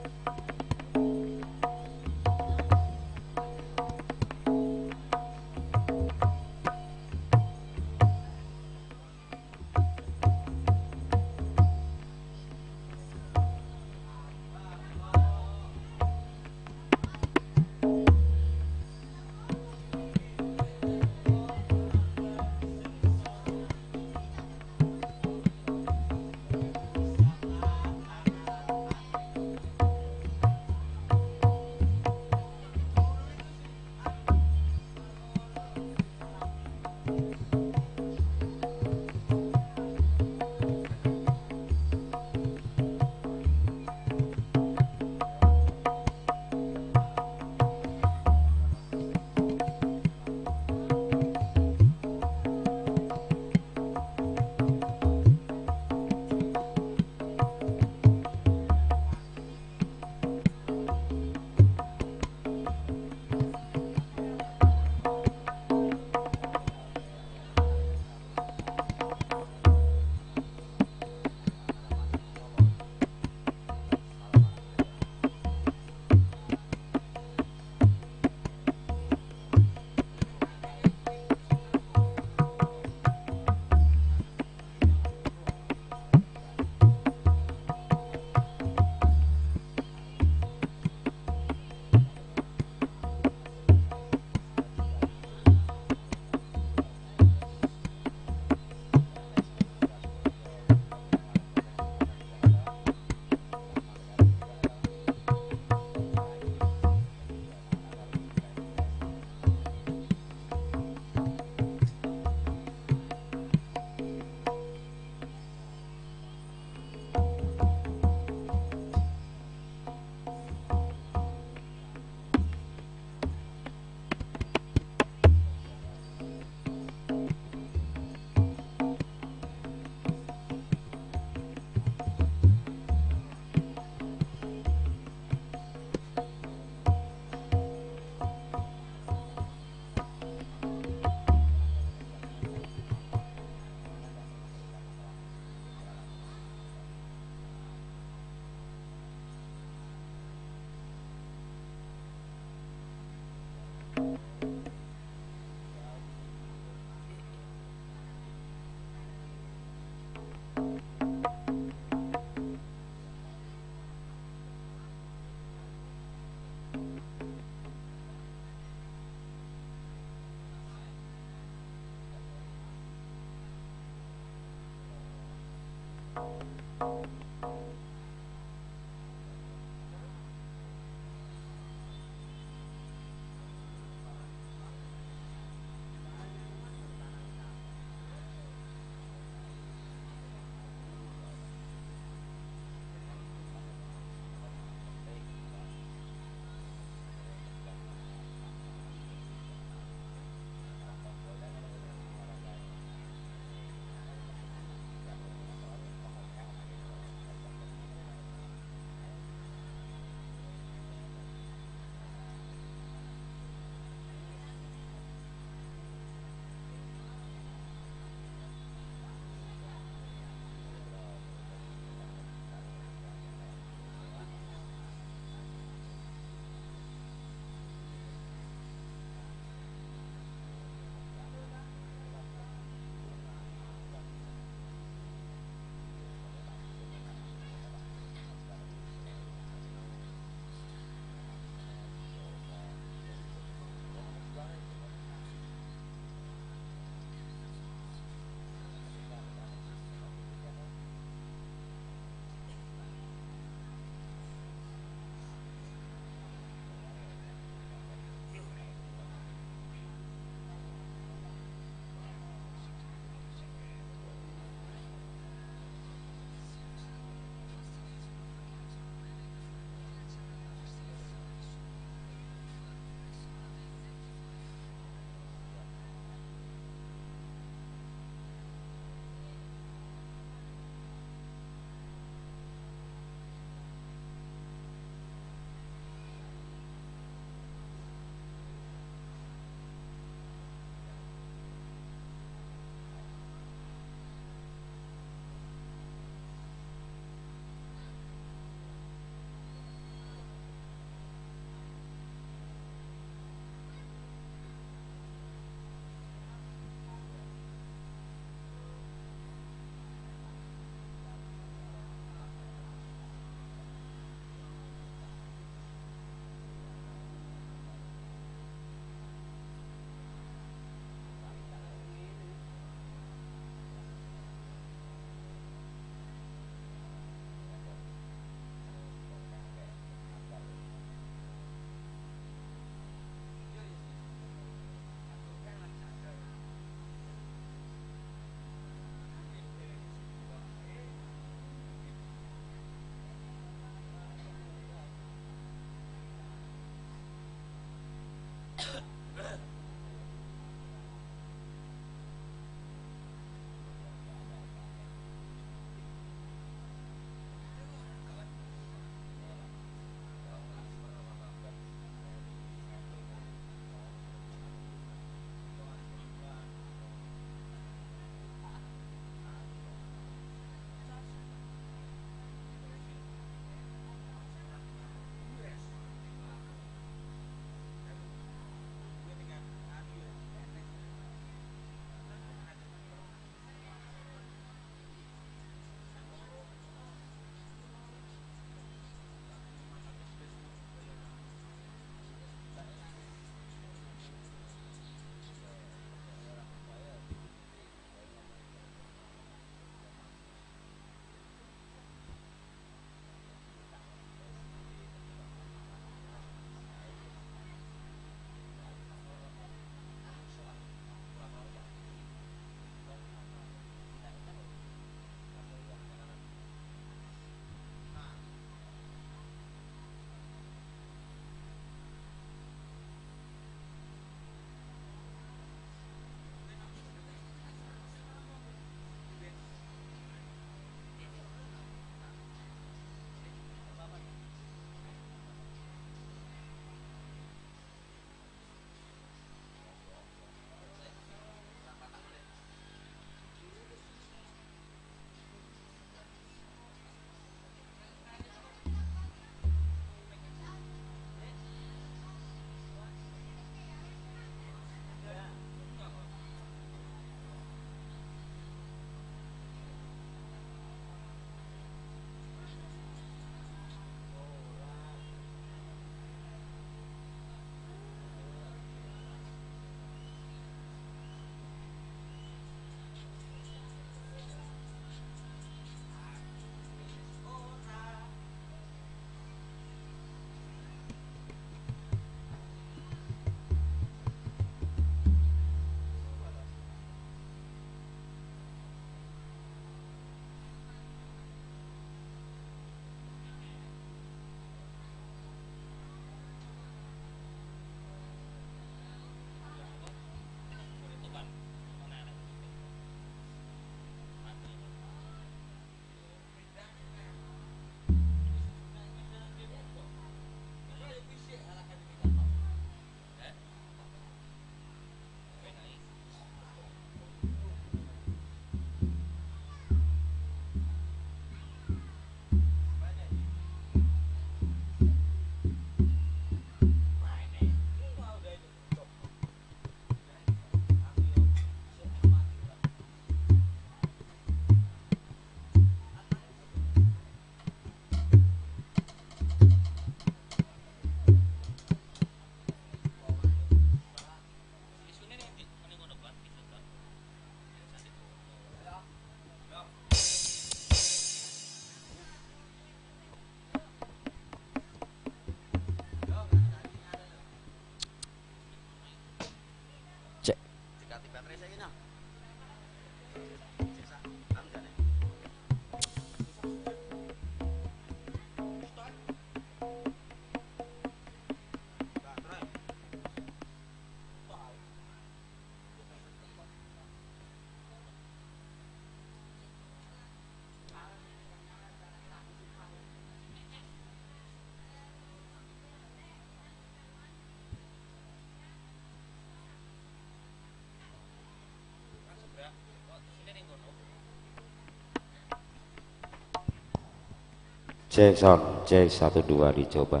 S1: Cek sound, cek 1 2 dicoba.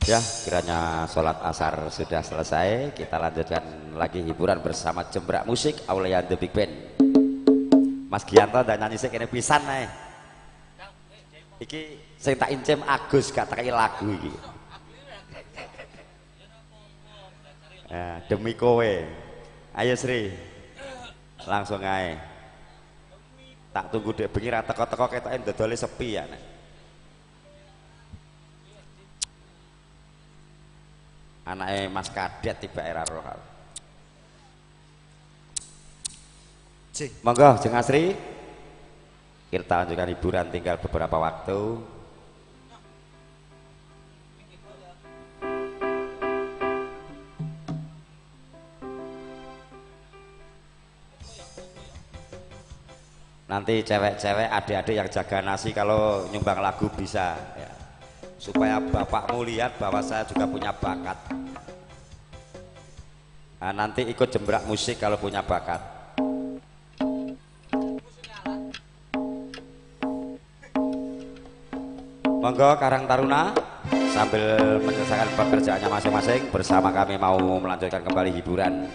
S1: Ya, kiranya sholat asar sudah selesai. Kita lanjutkan lagi hiburan bersama Jembrak Musik Aulian The Big Band. Mas Gianto dan nyanyi sik kene pisan ae. Iki sing tak incem Agus gak takai lagu iki. Ya, demi kowe. Ayo Sri. Langsung ae. Tak tunggu dek bengi ra teko-teko ketoke ndodole sepi ya. Anake Mas Kadet tiba era roh. Monggo Jeng Asri. Kita lanjutkan hiburan tinggal beberapa waktu. Nanti cewek-cewek adik-adik yang jaga nasi kalau nyumbang lagu bisa ya. Supaya bapakmu lihat bahwa saya juga punya bakat. Nah, nanti ikut Jembrak Musik kalau punya bakat. Monggo Karang Taruna sambil menyelesaikan pekerjaannya masing-masing bersama kami mau melanjutkan kembali hiburan.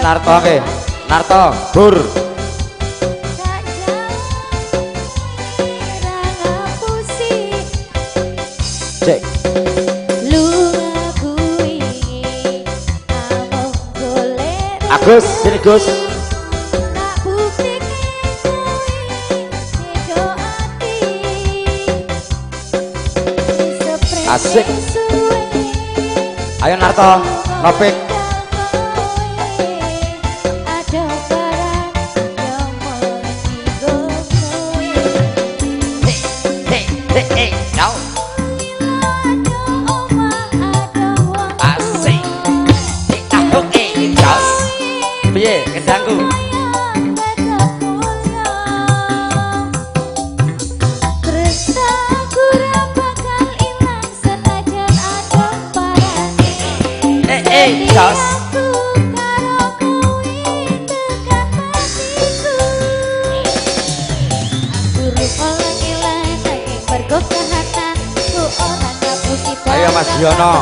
S1: Narto oke, Narto, Bur. Cek. Agus, sini Gus. Asik. Ayo Narto, Nopik. Kendangku ayo Mas Yono.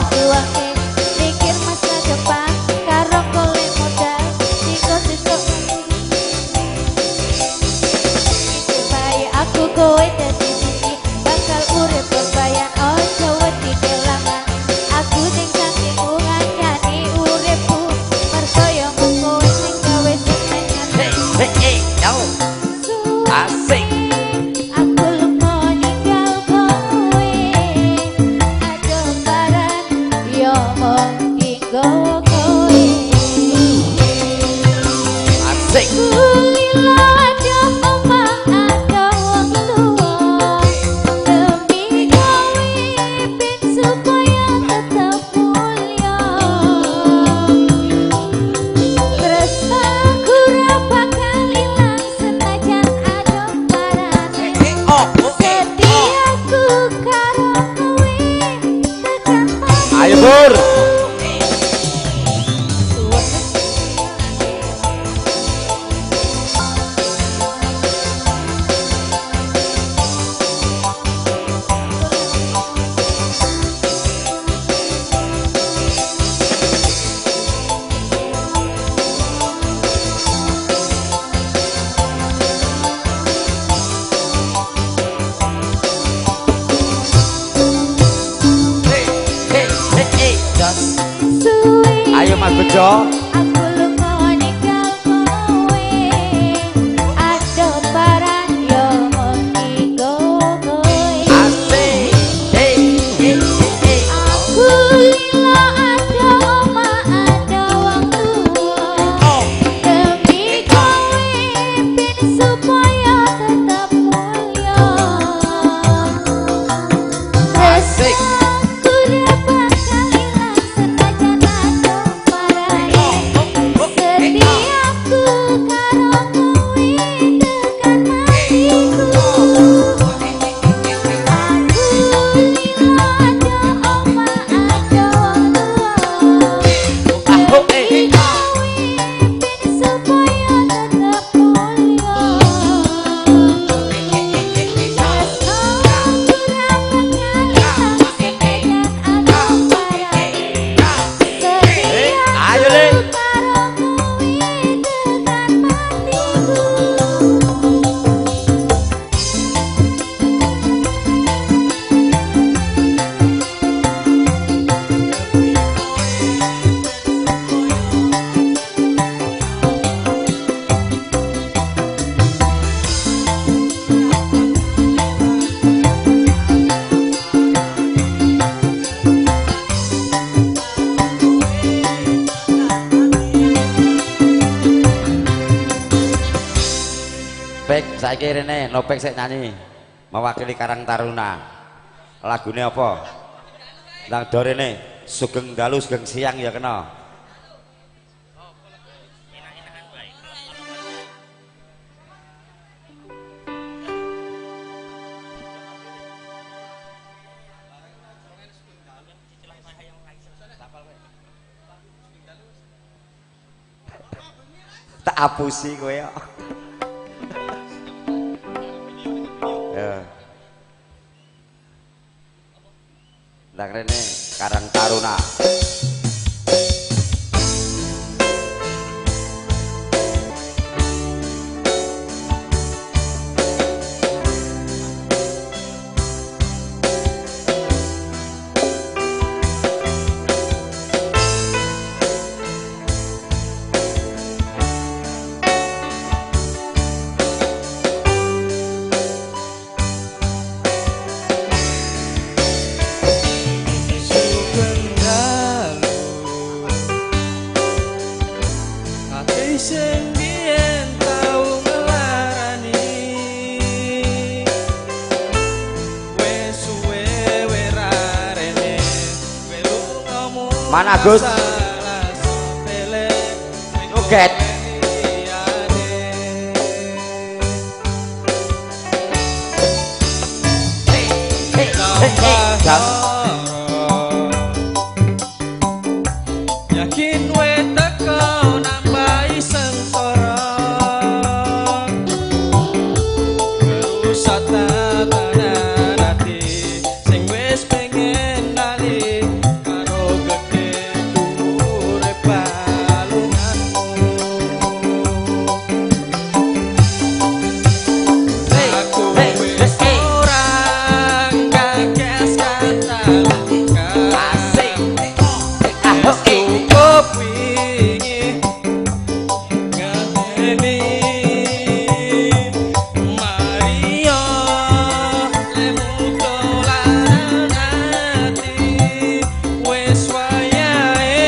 S1: Ayo Bur. Ayo Mas Bejo. Nopek saiki rene Nopek sik nyanyi mewakili Karang Taruna. Lagune apa? Nang do rene Sugeng Dalu Sugeng Siang ya kena. Tak apusi kowe ya. Ya. Nang rene Karang Taruna. Mana Gus? Joget.
S7: Yakin we teko nambahi sengsara Ngerusak tatanan hati sing wis pengen lali karo gede dhuwure balunganmu Aku wis orang gagas kata cukup wingi ngateni Maria lemu dolanan ati wis wayahe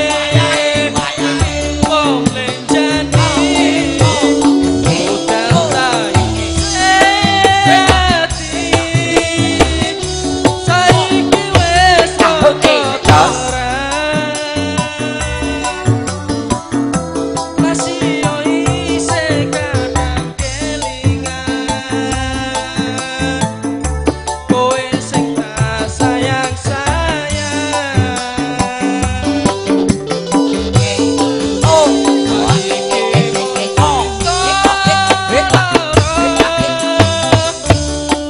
S7: wong lenjani udan tayi ati saiki wis kotoran masih ise kadang kelingan kowe sing tak sayang-sayang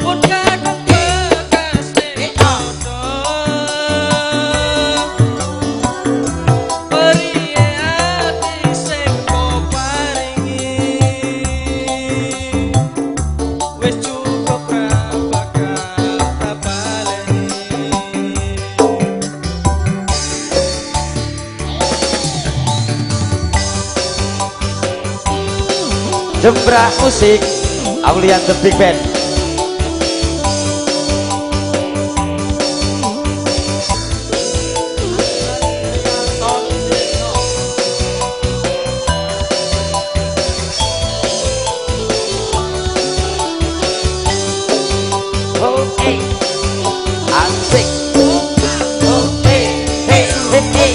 S7: pun kakak bekas Periye ati sing kok paringi wis cukup ra bakal tak baleni
S1: Jembrak musik Aulian The Big Band. Oh, hey. Asik. Oh, hey. Hey, hey, hey.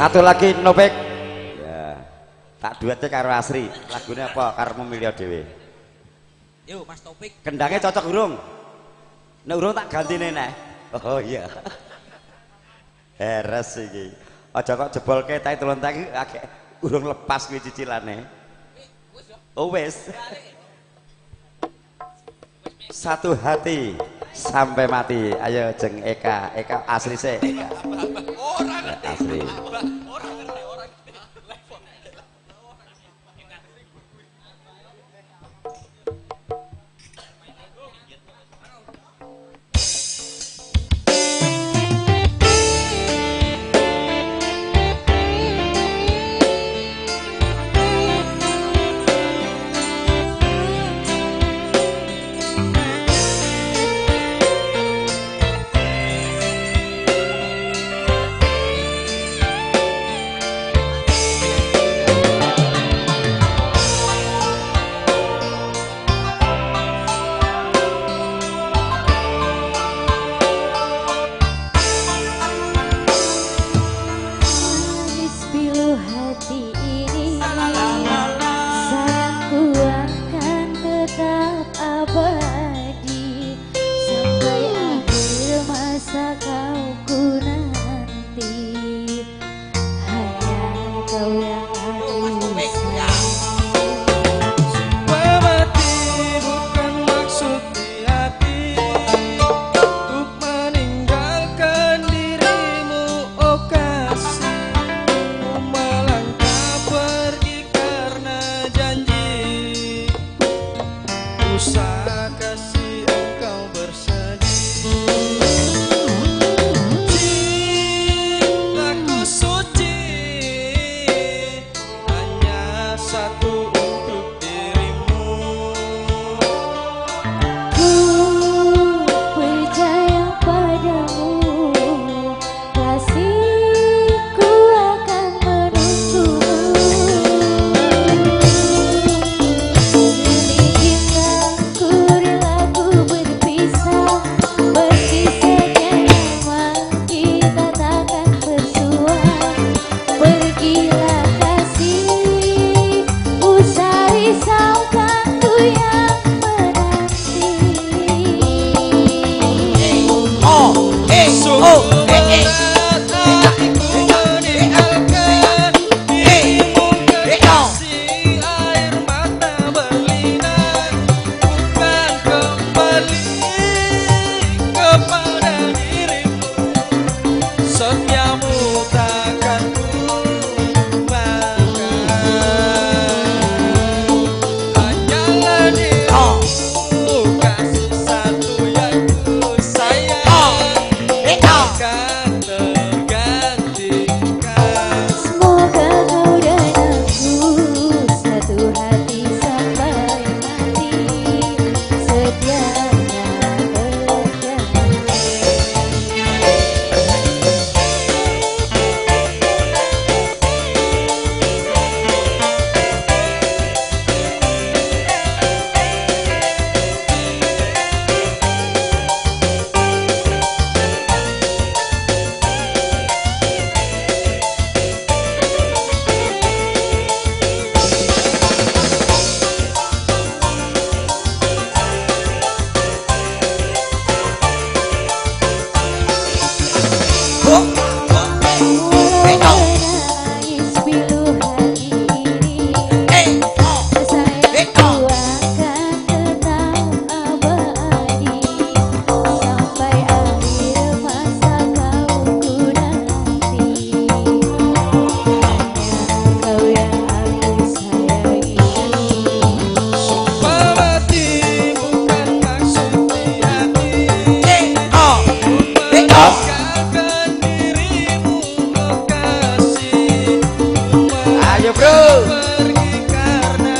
S1: Satu lagi Nopek. Ya. Tak duetnya karo Asri. Lagunya apa? Karo memilih dhewe.
S7: Yuk Mas Topik.
S1: Kendangnya cocok urung? Nek urung tak gantine nek. Oh iya. Heres iki. Aja kok jebol ketahe telon tak akeh urung lepas kuwi cicilane. Oh wis. Satu hati sampai mati. Ayo jeng Eka. Eka Asri sih. Asri.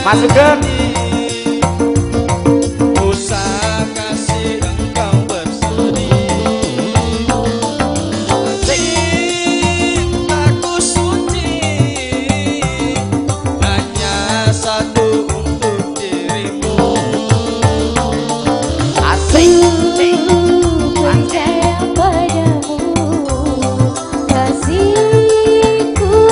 S5: Masukkan.
S7: Usah kasih engkau bersedih. Cintaku suci hanya satu untuk dirimu.
S5: Asik.
S2: Percaya padamu, kasihku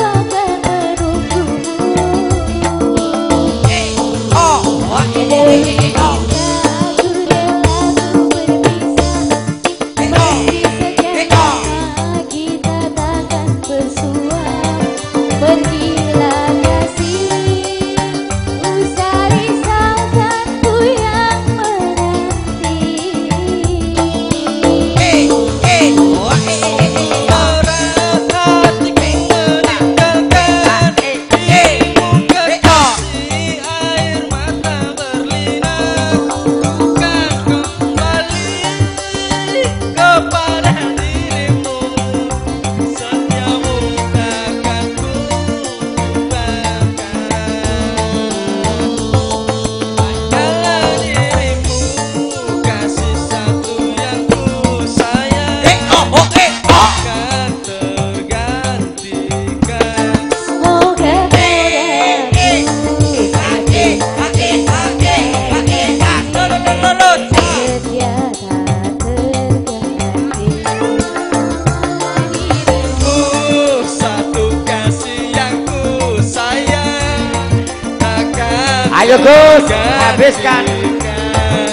S1: Ayo Gus, habiskan.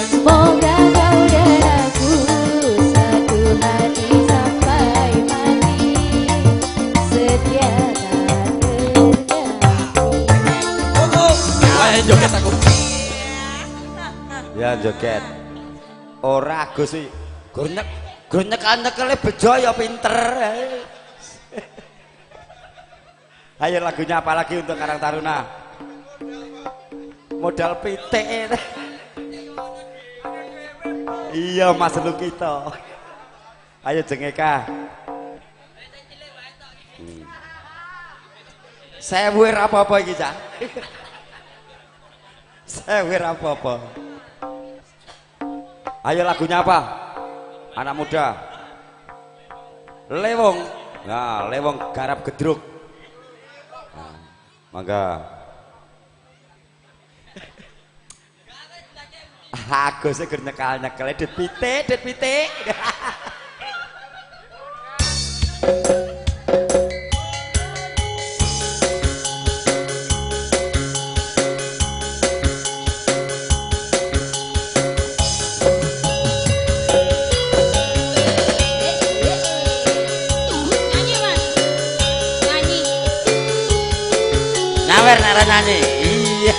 S2: Semoga kau dan aku satu hati sampai mati, setia tak terganti.
S7: Ayo joget aku.
S1: Ya joget. Ora Gus iki. Gur nyekal-nyekele bejo ya pinter. Ayo lagunya apa lagi untuk Karang Taruna? Modal pitik. Iya Mas Lukito. Ayo jengeka. Sewu apa-apa iki, Cak. Sewu apa-apa. Ayo lagunya apa? Anak muda. Lewong. Nah, lewong garap gedruk. Nah, mangga. Aku sih gur nyekal-nyekal dit pitik.
S2: Nyanyi Mas, nyanyi.
S1: Nyawer nara nyanyi. Iya.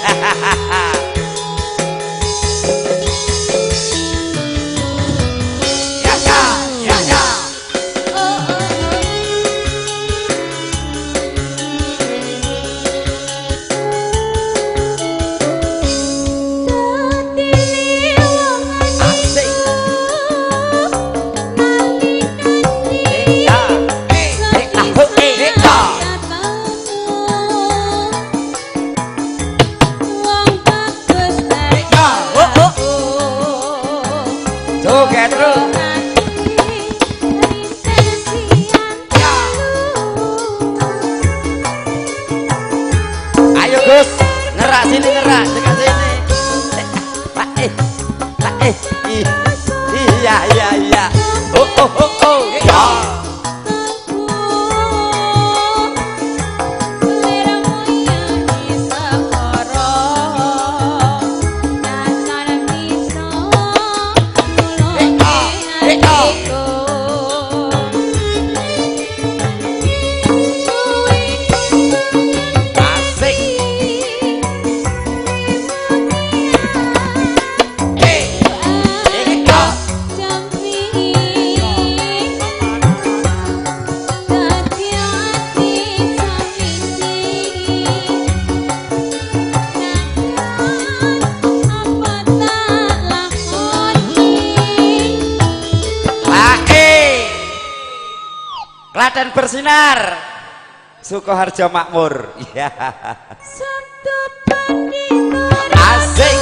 S1: Joget terus. Ayo Gus, ngerak sini ngerak, dekat sini. Iya. Oh. Ya. Klaten bersinar, Sukoharjo makmur. Iya. Asik.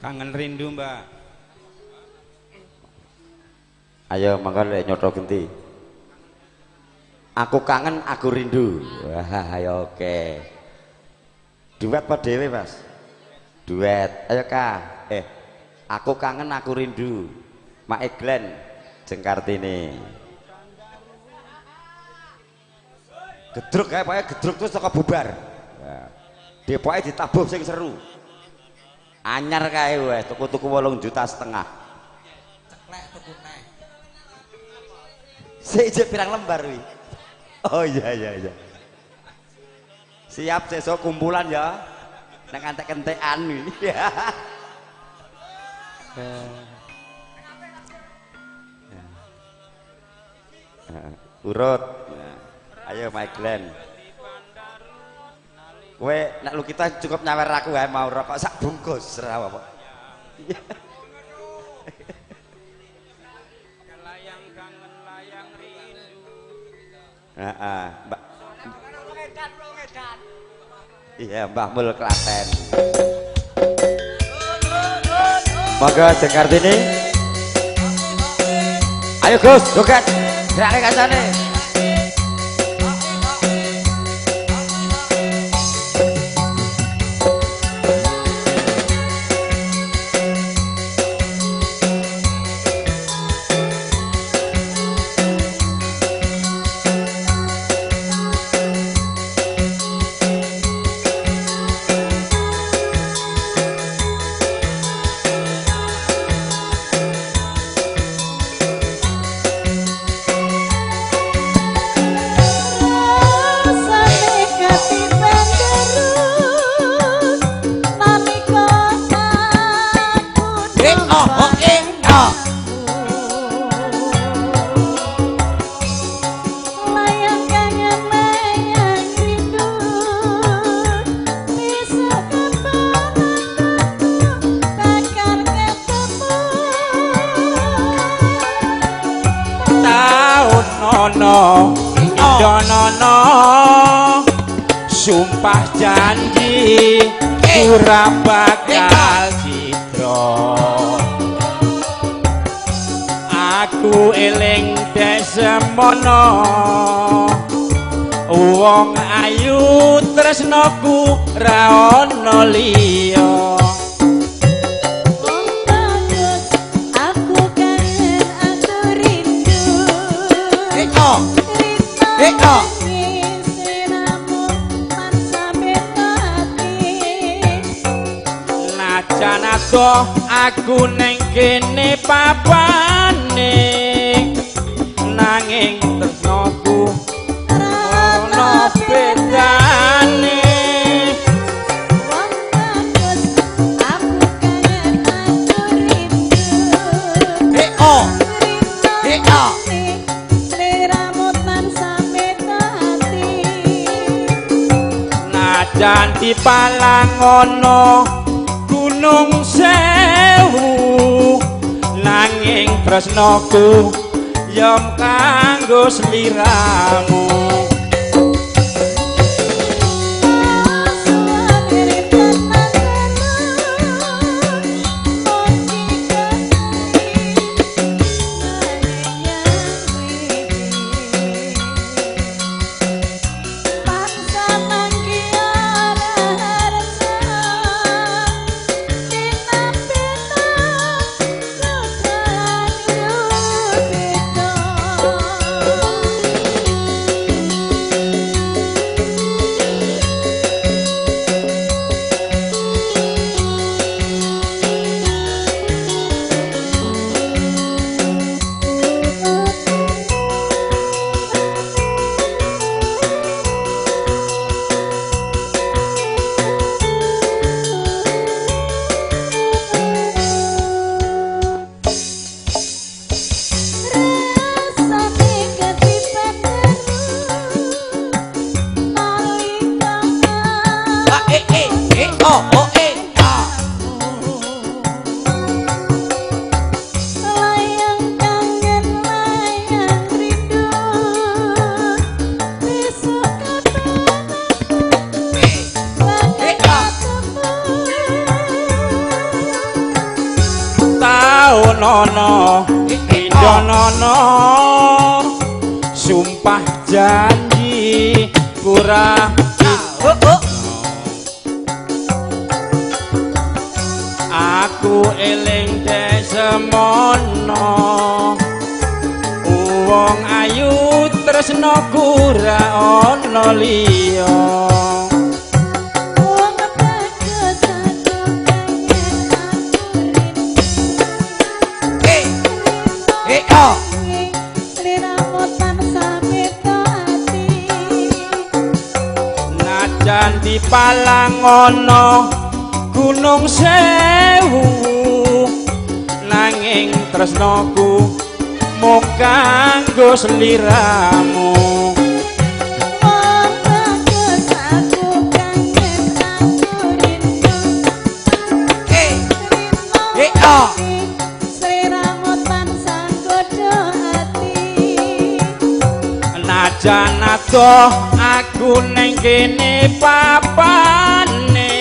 S8: Kangen rindu, Mbak.
S1: Ayo mangga lek nyoto genti. Aku kangen, aku rindu. Wah, ayo oke. Duet apa dhewe, Mas? Duet. Ayo Kak. Aku kangen, aku rindu. Mak Eglen jeung Kartini. Gedruk kae pokoke gedruk terus teko bubar. Nah, depoke ditabuh sing seru. Anyar kae wis tuku-tuku 8,5 juta.
S7: Ceklek tuku neh.
S1: Sik pirang lembar wi. Oh iya. Siap sesuk kumpulan ya. Nek antek-entekan wi. Urut. Ayo Mike Glenn. Kowe nek lu kita cukup nyawer aku wae mau rokok sak bungkus ora apa.
S8: Layang kangen layang rindu.
S1: Heeh, Mbak. Iya, Mbah Mul Klaten. Monggo Jeng Kartini. Ayo Gus, joget. Gerake kancane.
S8: Donono sumpah janji ora bakal citra. Aku eling desemono wong ayu tresnoku ra ono liya. Najan adoh aku ning kene papane nanging tresnaku ono bedane. Najan dipalang ono Gunung Sewu nanging tresnaku yom kanggo sliramu. nono Indonono sumpah janji kurang aku eling desemono wong ayu tresno kura ana liya najan di Palangono Gunung Sewu nanging tresnoku mung kanggo sliramu najan adoh aku ning kene papane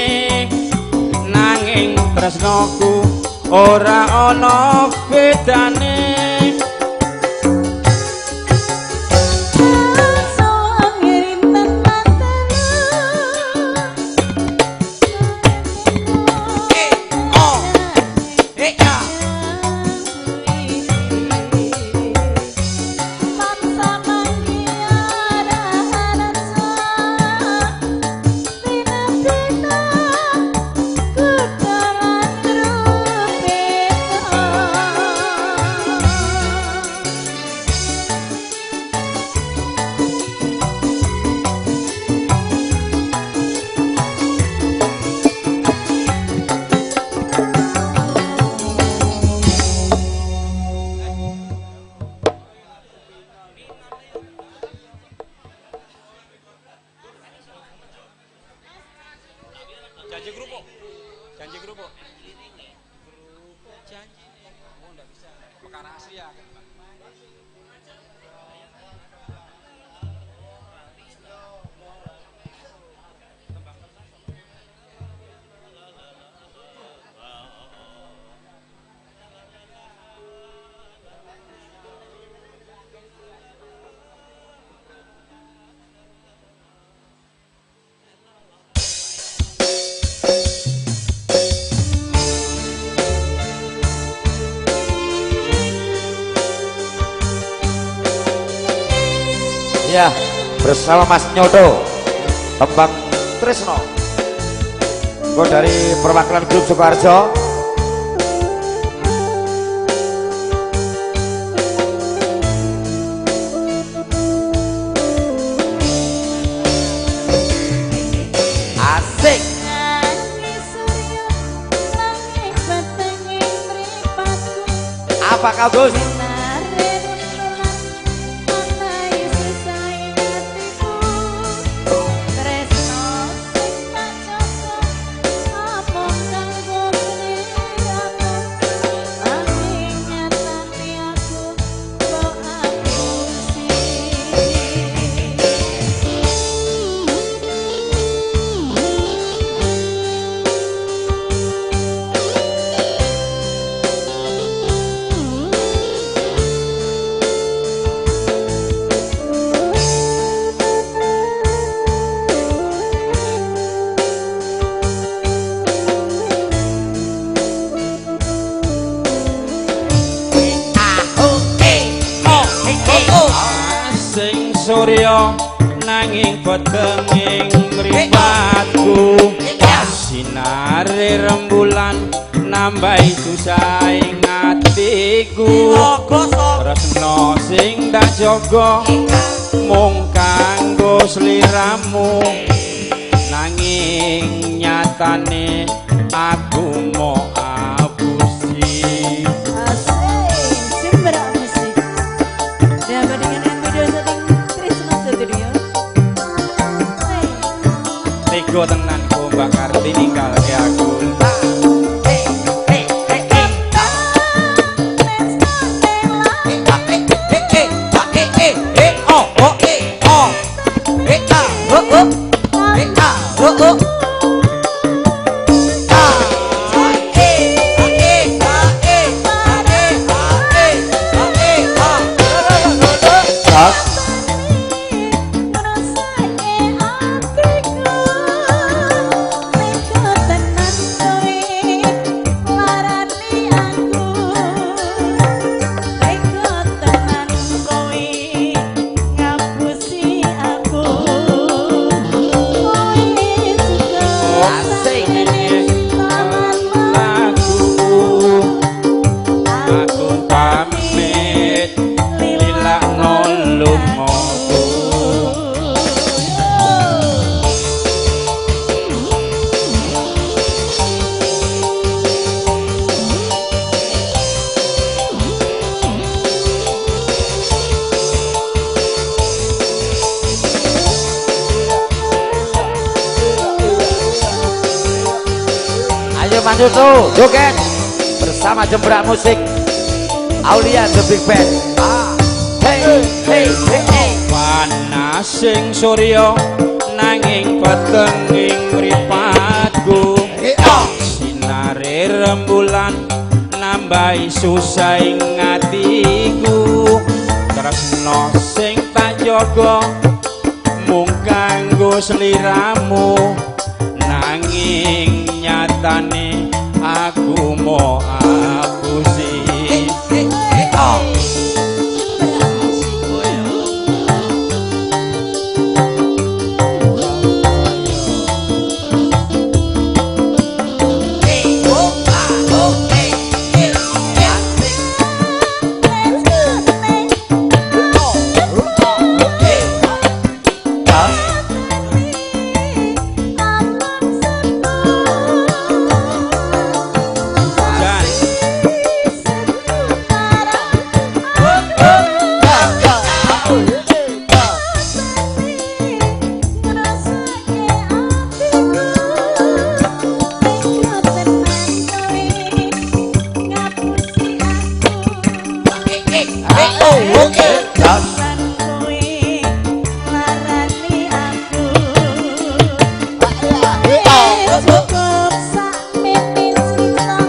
S8: nanging tresnoku ora ana bedane
S1: Ya, bersama Mas Nyoto Tembang Tresno gue dari perwakilan grup Sukoharjo. Asik apa kau Gus?
S8: Surya nanging petenging mripatku sinare rembulan nambahi susahing atiku tresno sing dak jaga mung kanggo sliramu nanging nyatane aku mau abusi Tega tenan ku Mbak Kartini ninggal ke aku.
S1: Mas Yusu joget bersama Jembrak Musik Aulia The Big Band. Hey hey hey hey.
S8: Panasing surya nanging petenging mripatku. Sinare rembulan nambahi susah ing atiku. Tresno sing tak jaga mung kanggo sliramu, nanging nyatane aku mau apusi.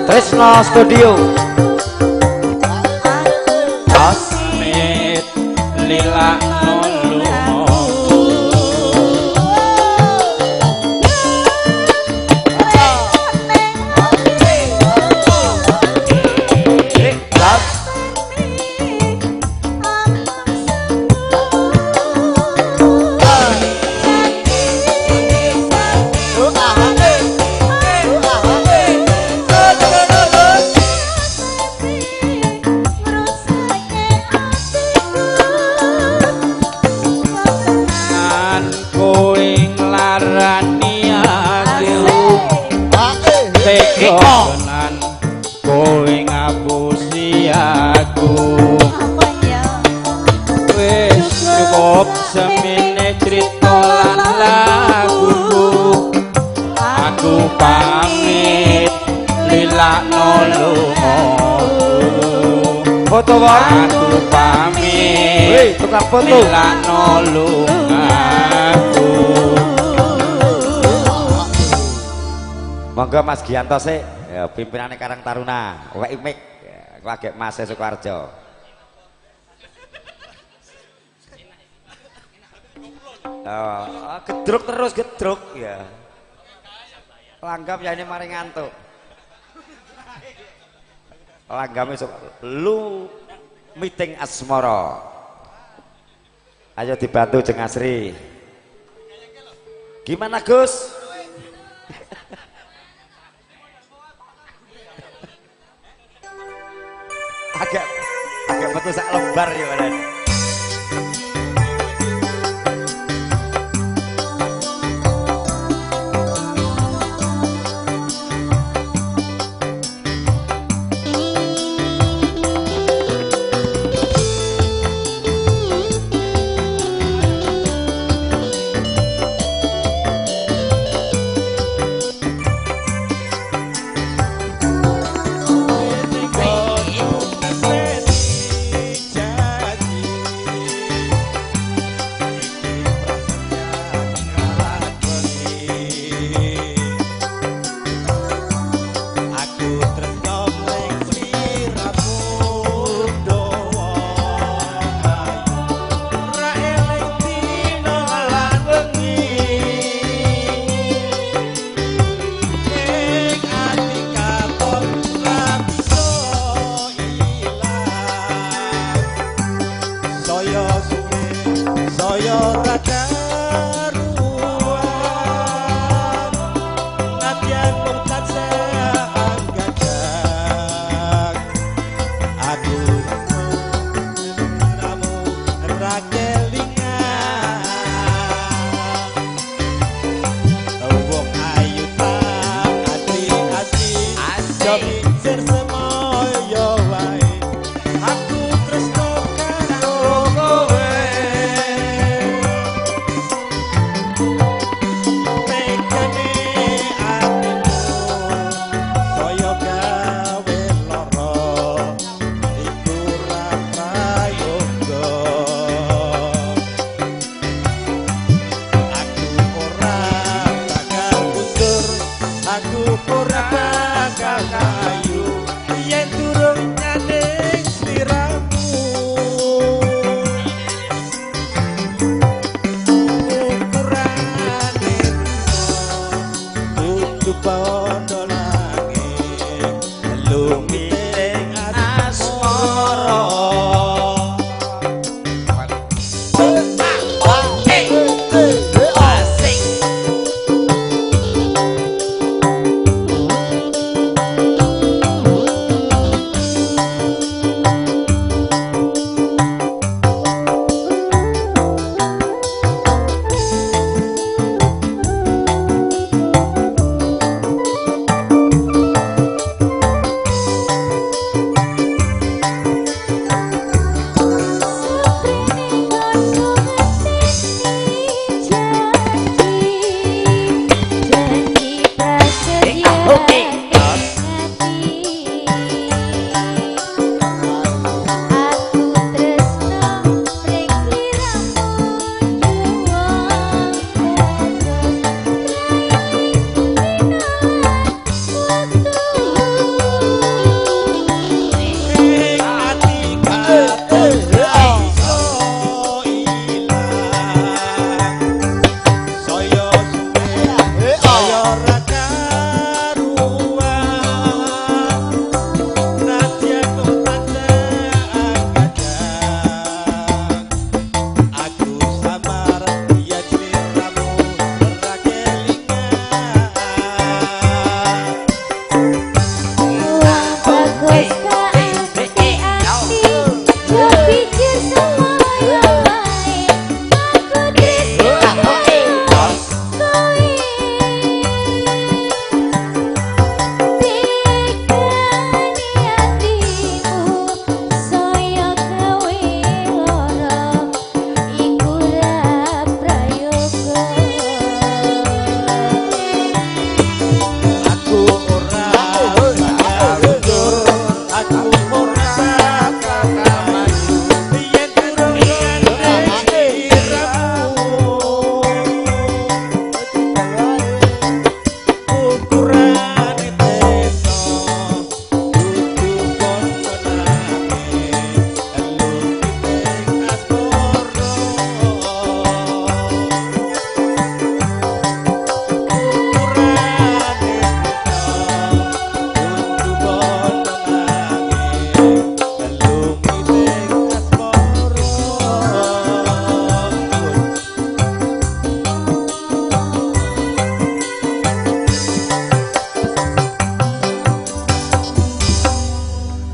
S1: Tresno Studio
S8: Asmit lila nolumo tenan kowe ngapusi aku. Wis cukup semene crita lan laguku, aku pamit lilakno lunga.
S1: Foto wae
S8: Aku pamit
S1: tukang foto
S8: lilakno lungaku.
S1: Monggo Mas Gianto sih, ya, pimpinannya Karang Taruna, Wek Imik, aku agak Mas Sukoharjo. Gedruk terus gedruk ya. Langgam ya ini mari ngantuk. Langgam itu lu meeting asmara. Ayo dibantu Jeng Asri. Gimana Gus? agak betul sak lembar ya badan.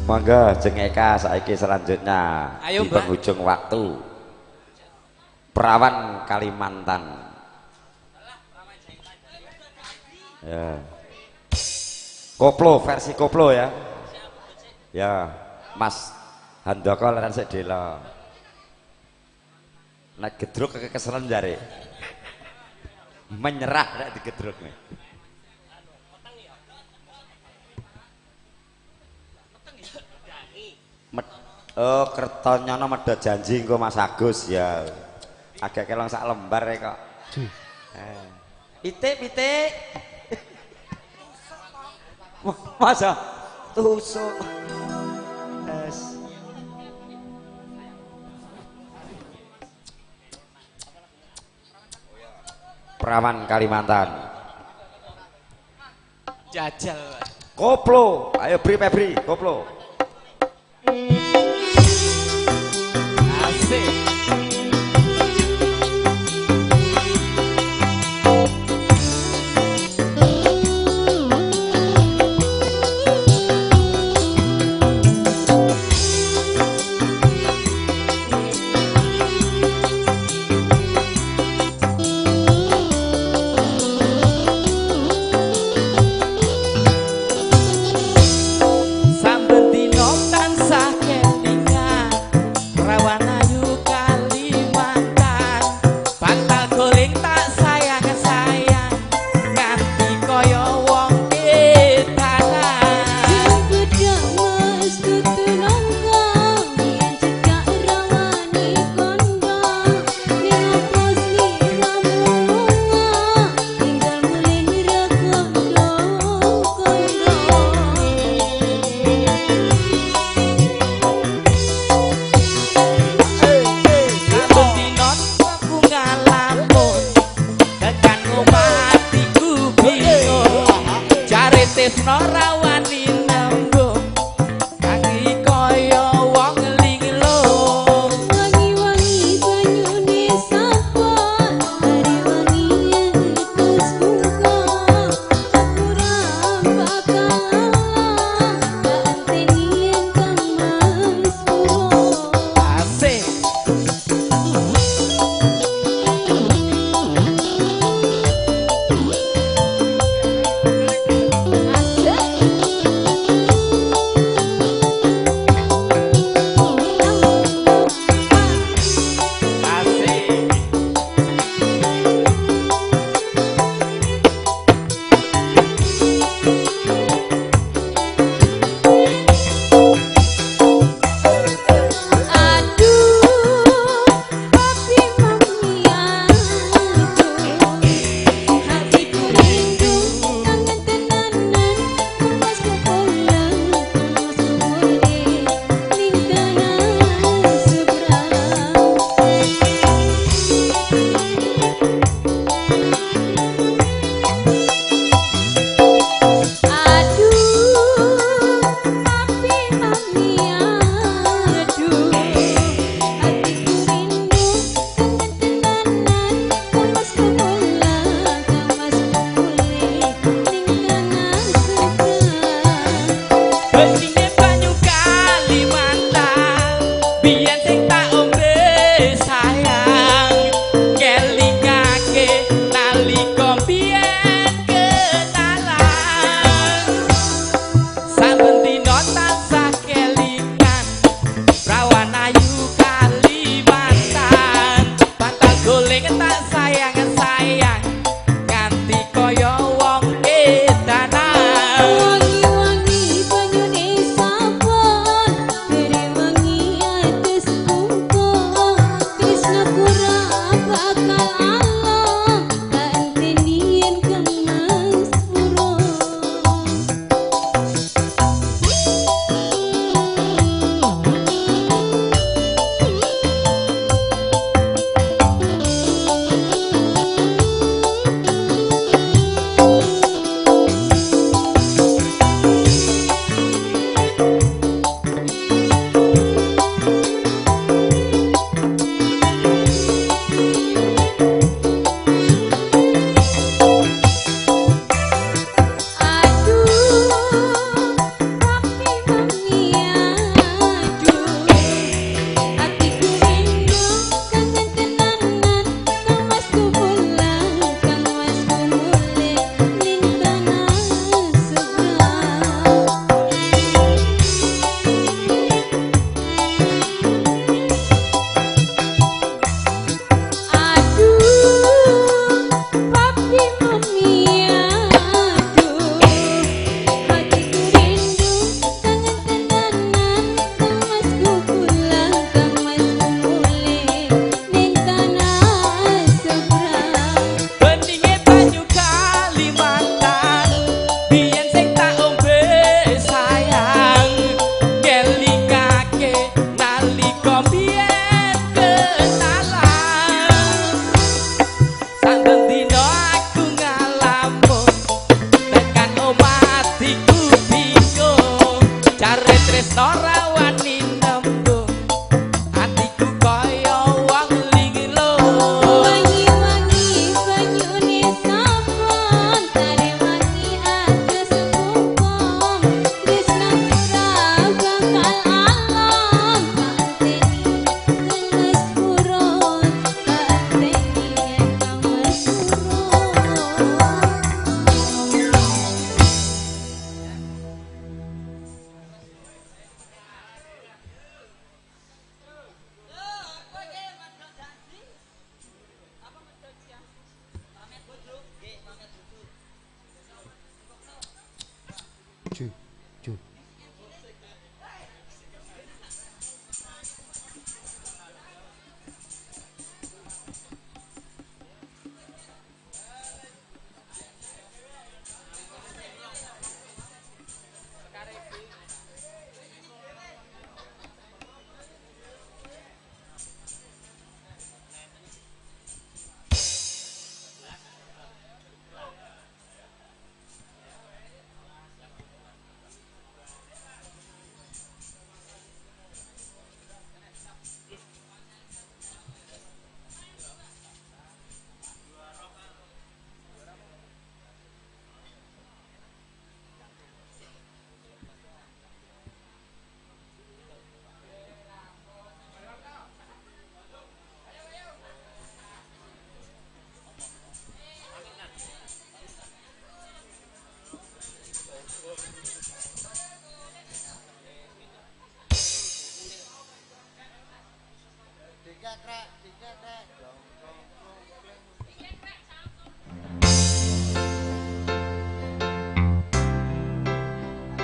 S1: Monggo Jeng Eka saiki selanjutnya
S8: Ayo,
S1: di
S8: Mbak.
S1: penghujung waktu. Perawan Kalimantan. Ya. Koplo versi koplo ya. Ya, Mas Handoko lan sedela. Nek gedruk kekeselan jare. Menyerah nek digedruk nih. Oh, kertonyono medhot janji engko Mas Agus ya. Agak kelong sak lembar ya kok. Pitik. Masa tusuk. Perawan Kalimantan.
S8: Jajal.
S1: Koplo, ayo Febri, koplo.
S8: Asik.
S6: Saben dino tansah kelingan rawan ayu
S8: tresno rawani nembung atiku kaya wong linglo
S2: Wangi-wangi banyune sampun tarewani atus kumpul tresno ora bakal alam panteni gemes purun panteni gemes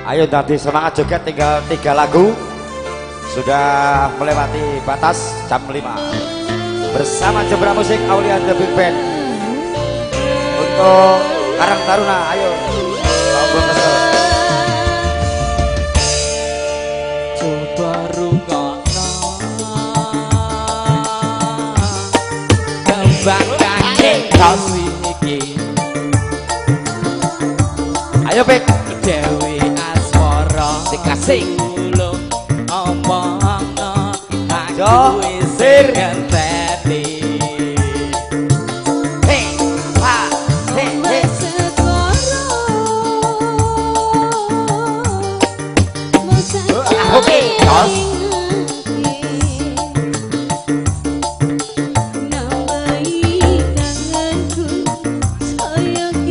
S1: Ayo tadi semangat joget, tinggal 3 lagu sudah melewati batas jam 5 bersama Jembra Musik Aulia The Big Band untuk Karang Taruna. Ayo
S8: coba rungokno kembang kangking kaos iki
S1: ayo Pik
S8: Dewi Asmara
S1: dikasih
S8: omongno
S1: Jo,
S8: aku wis
S1: sir.
S8: ngenteni
S1: Oke, tos.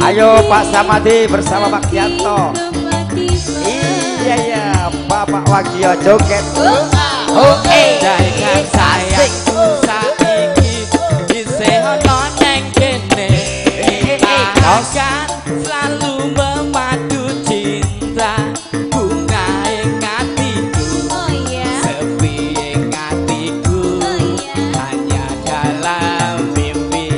S1: Ayo Pak Samadi bersama Pak Kianto. Iya ya, Bapak Wagio joget.
S8: dengan sayangku saiki isih ana neng kene akan selalu memadu cinta bunga ing atiku sepi ing atiku hanya dalam mimpi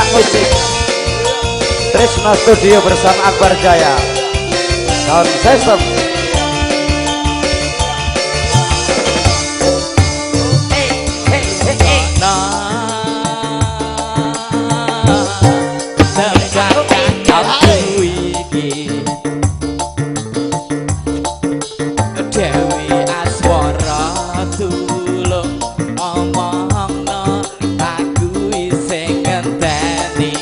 S1: Musik Trisno Studio bersama Akbar Jaya Sound System.
S8: Dewi Asmara tulung omongno aku isih ngenteni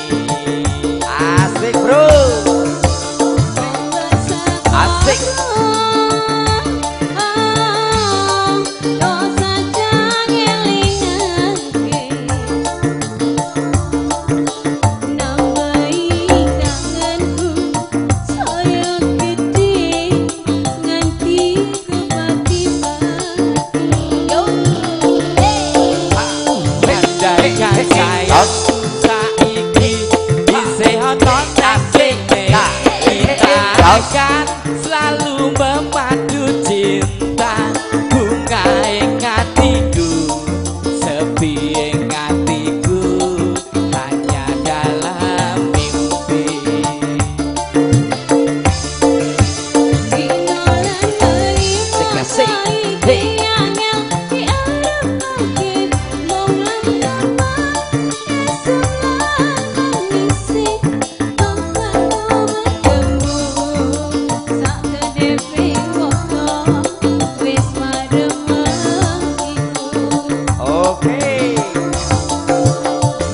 S1: Asik bro, asik.
S8: saiki isih ana nang kene kita akan selalu memadu cinta bunga ing hatiku sepi ing hatiku hanya dalam mimpi.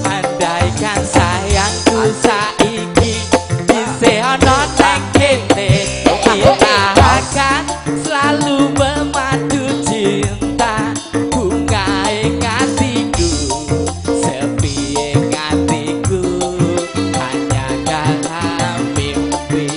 S8: Andaikan sayangku saiki isih ana nang kene kita akan selalu memadu cinta bunga ing hatiku sepi ing hatiku hanya dalam mimpi.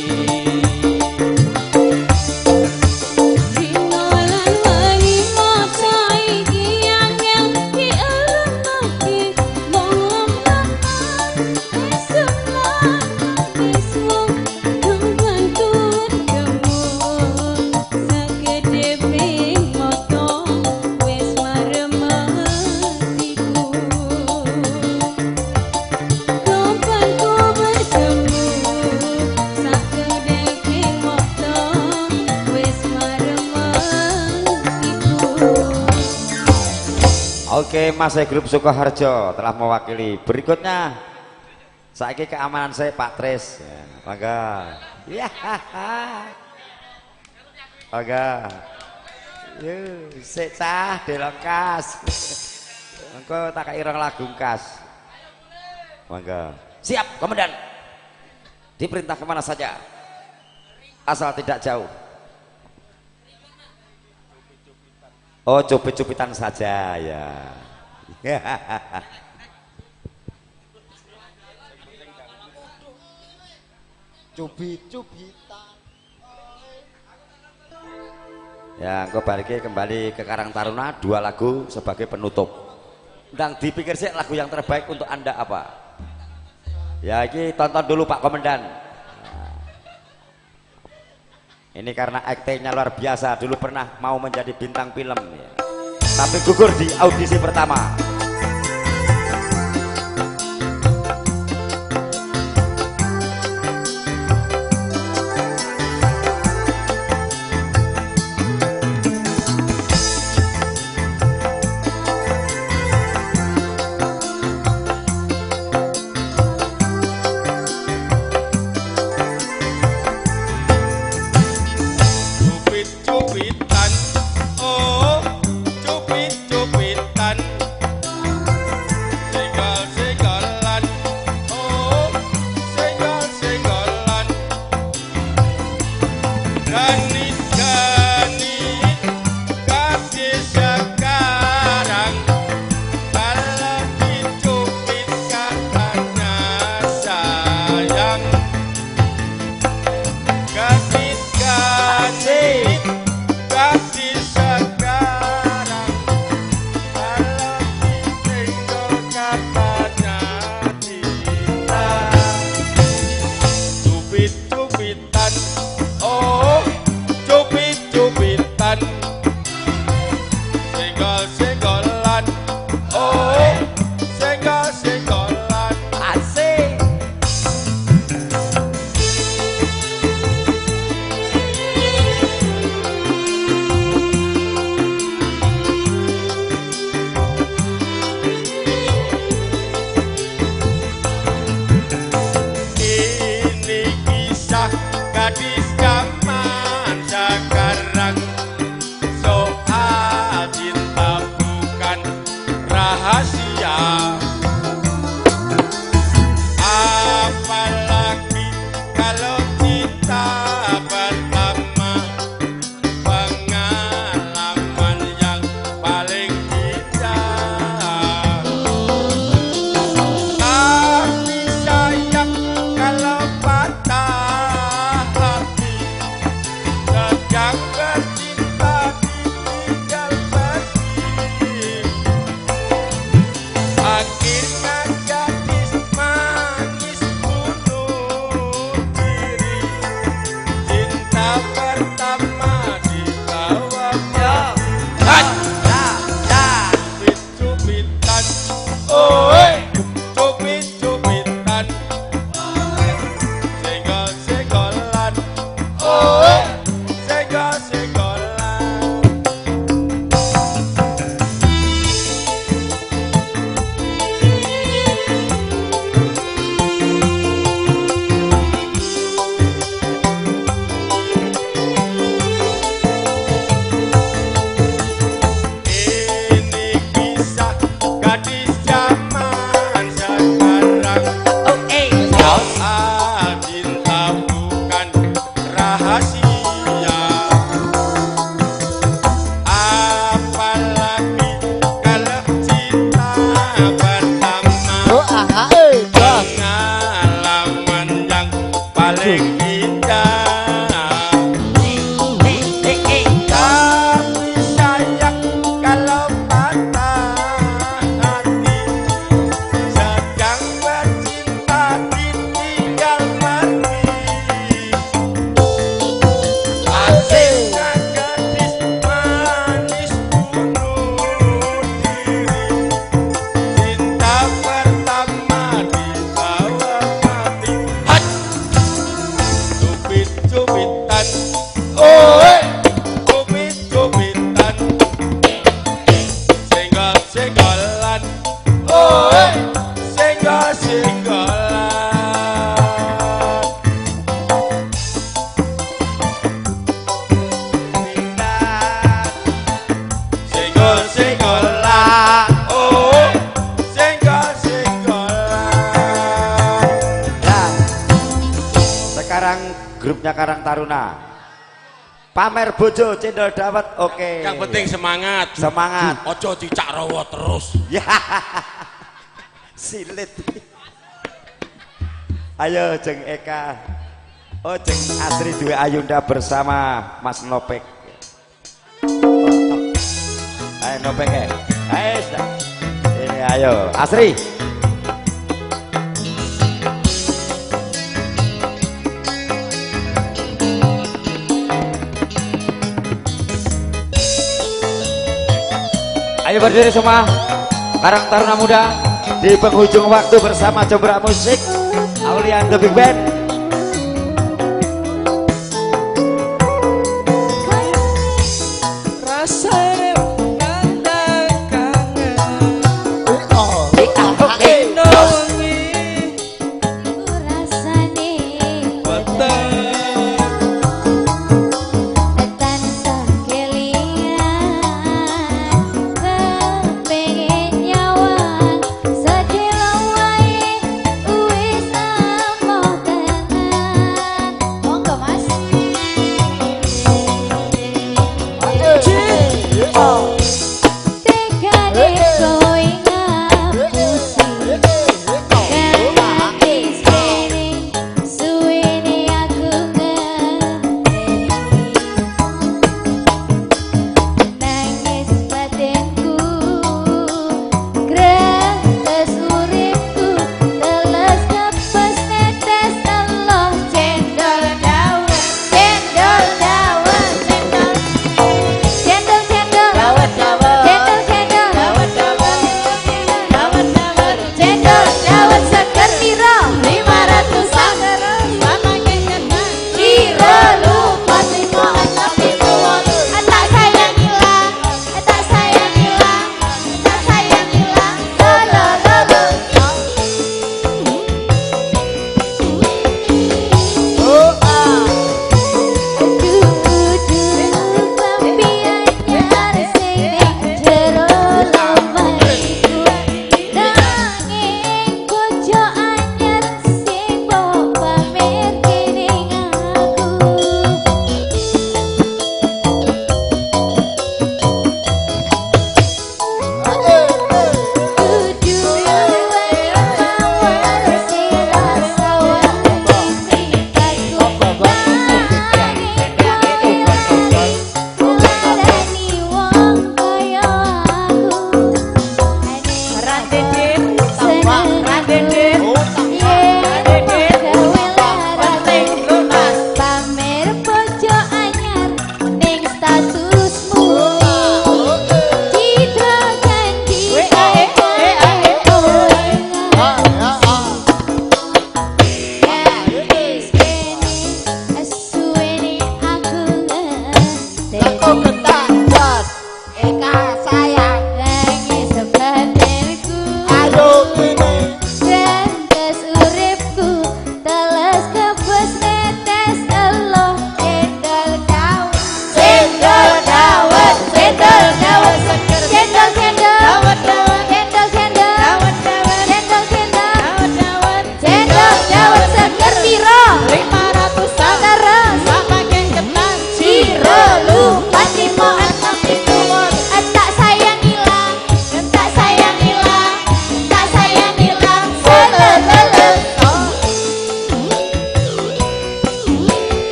S1: Oke, Mas Grup Sukoharjo telah mewakili. Berikutnya saiki keamanan saya Pak Tris. Ya, mangga. Ya. Mangga. Yo, sik cah delongkas. Engko tak kei rong lagu kas. Mangga. Siap, Komandan. Diperintah kemana saja. Asal tidak jauh. Oh, cupit-cupitan saja ya.
S5: Cubit-cubitan.
S1: Ya, engko bariki kembali ke Karang Taruna, 2 lagu sebagai penutup. Ndang dipikir sih lagu yang terbaik untuk Anda apa? Ya, ini tonton dulu Pak Komandan. Ini karena aktingnya luar biasa, dulu pernah mau menjadi bintang film ya. Tapi gugur di audisi pertama.
S9: Cupit-cupitan, oh cupit-cupitan,
S1: Kang grupnya Karang Taruna. Pamer bojo cendol dawet, oke.
S9: Yang penting semangat.
S1: Semangat.
S9: Ojo dicak rawa terus.
S1: Ya. Silit. Ayo Jeng Eka. Oh Jeng Asri Dwi Ayunda bersama Mas Nopek. Ayo Nopek ya. Ayo. Ini ayo Asri. Ayo berdiri semua. Karang Taruna Muda di penghujung waktu bersama Combra Musik Aulian The Big Band.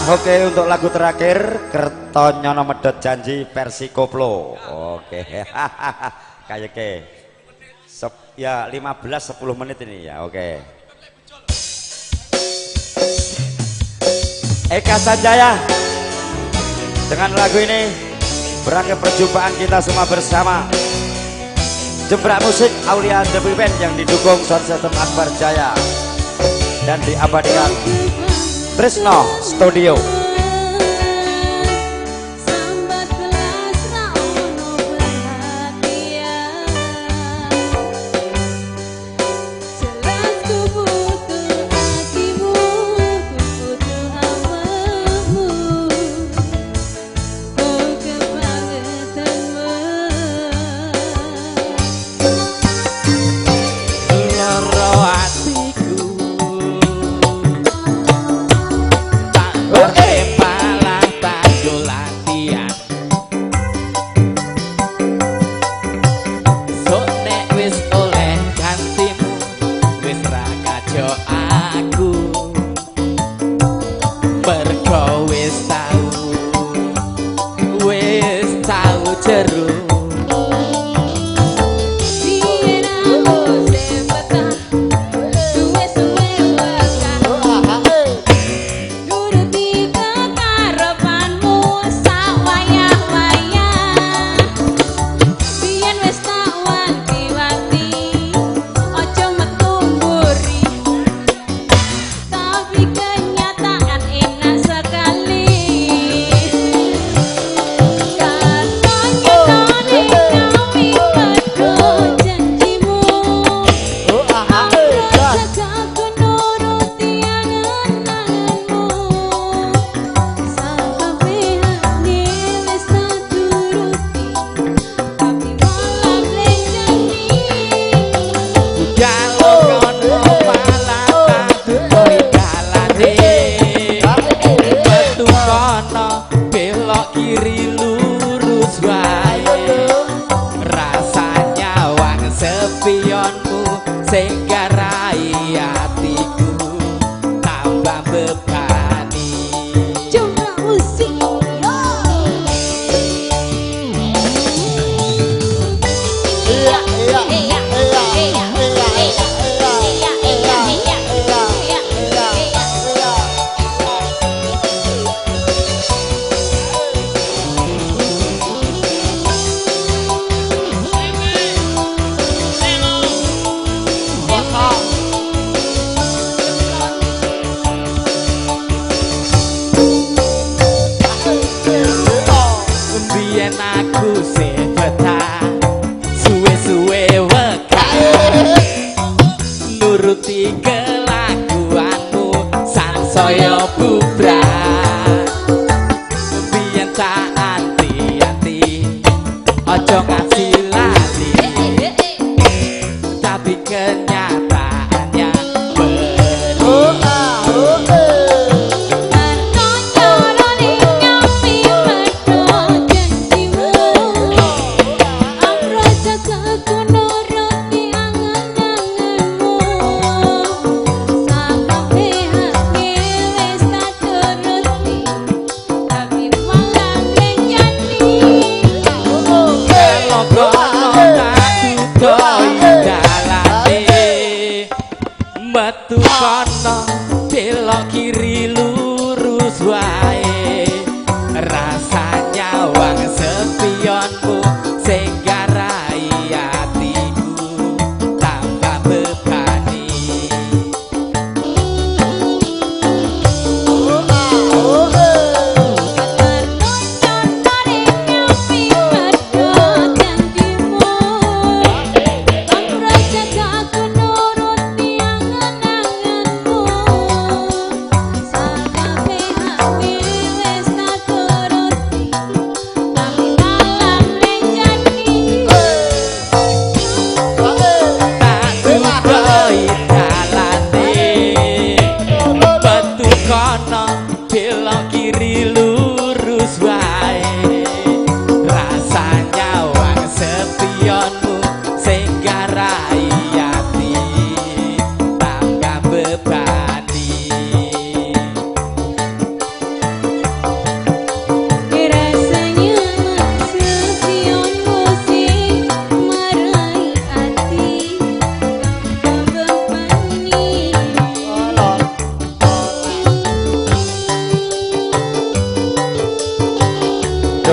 S1: Oke, untuk lagu terakhir Kertonyono Medhot Janji versi koplo. Oke. Kayak ke. Ya 15-10 menit ini ya. Oke. Eka Sanjaya dengan lagu ini berakhir perjumpaan kita semua bersama Jembrak Musik Aulia The Band yang didukung sound system Akbar Jaya dan diabadikan Trisno Studio.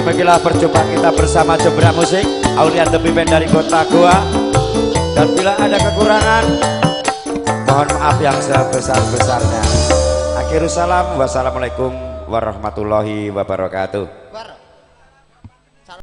S1: demikianlah perjumpaan kita bersama Jembra Musik Aulia The Band dari Kota Goa. Dan bila ada kekurangan, mohon maaf yang sebesar-besarnya. Akhirus salam, wassalamualaikum warahmatullahi wabarakatuh.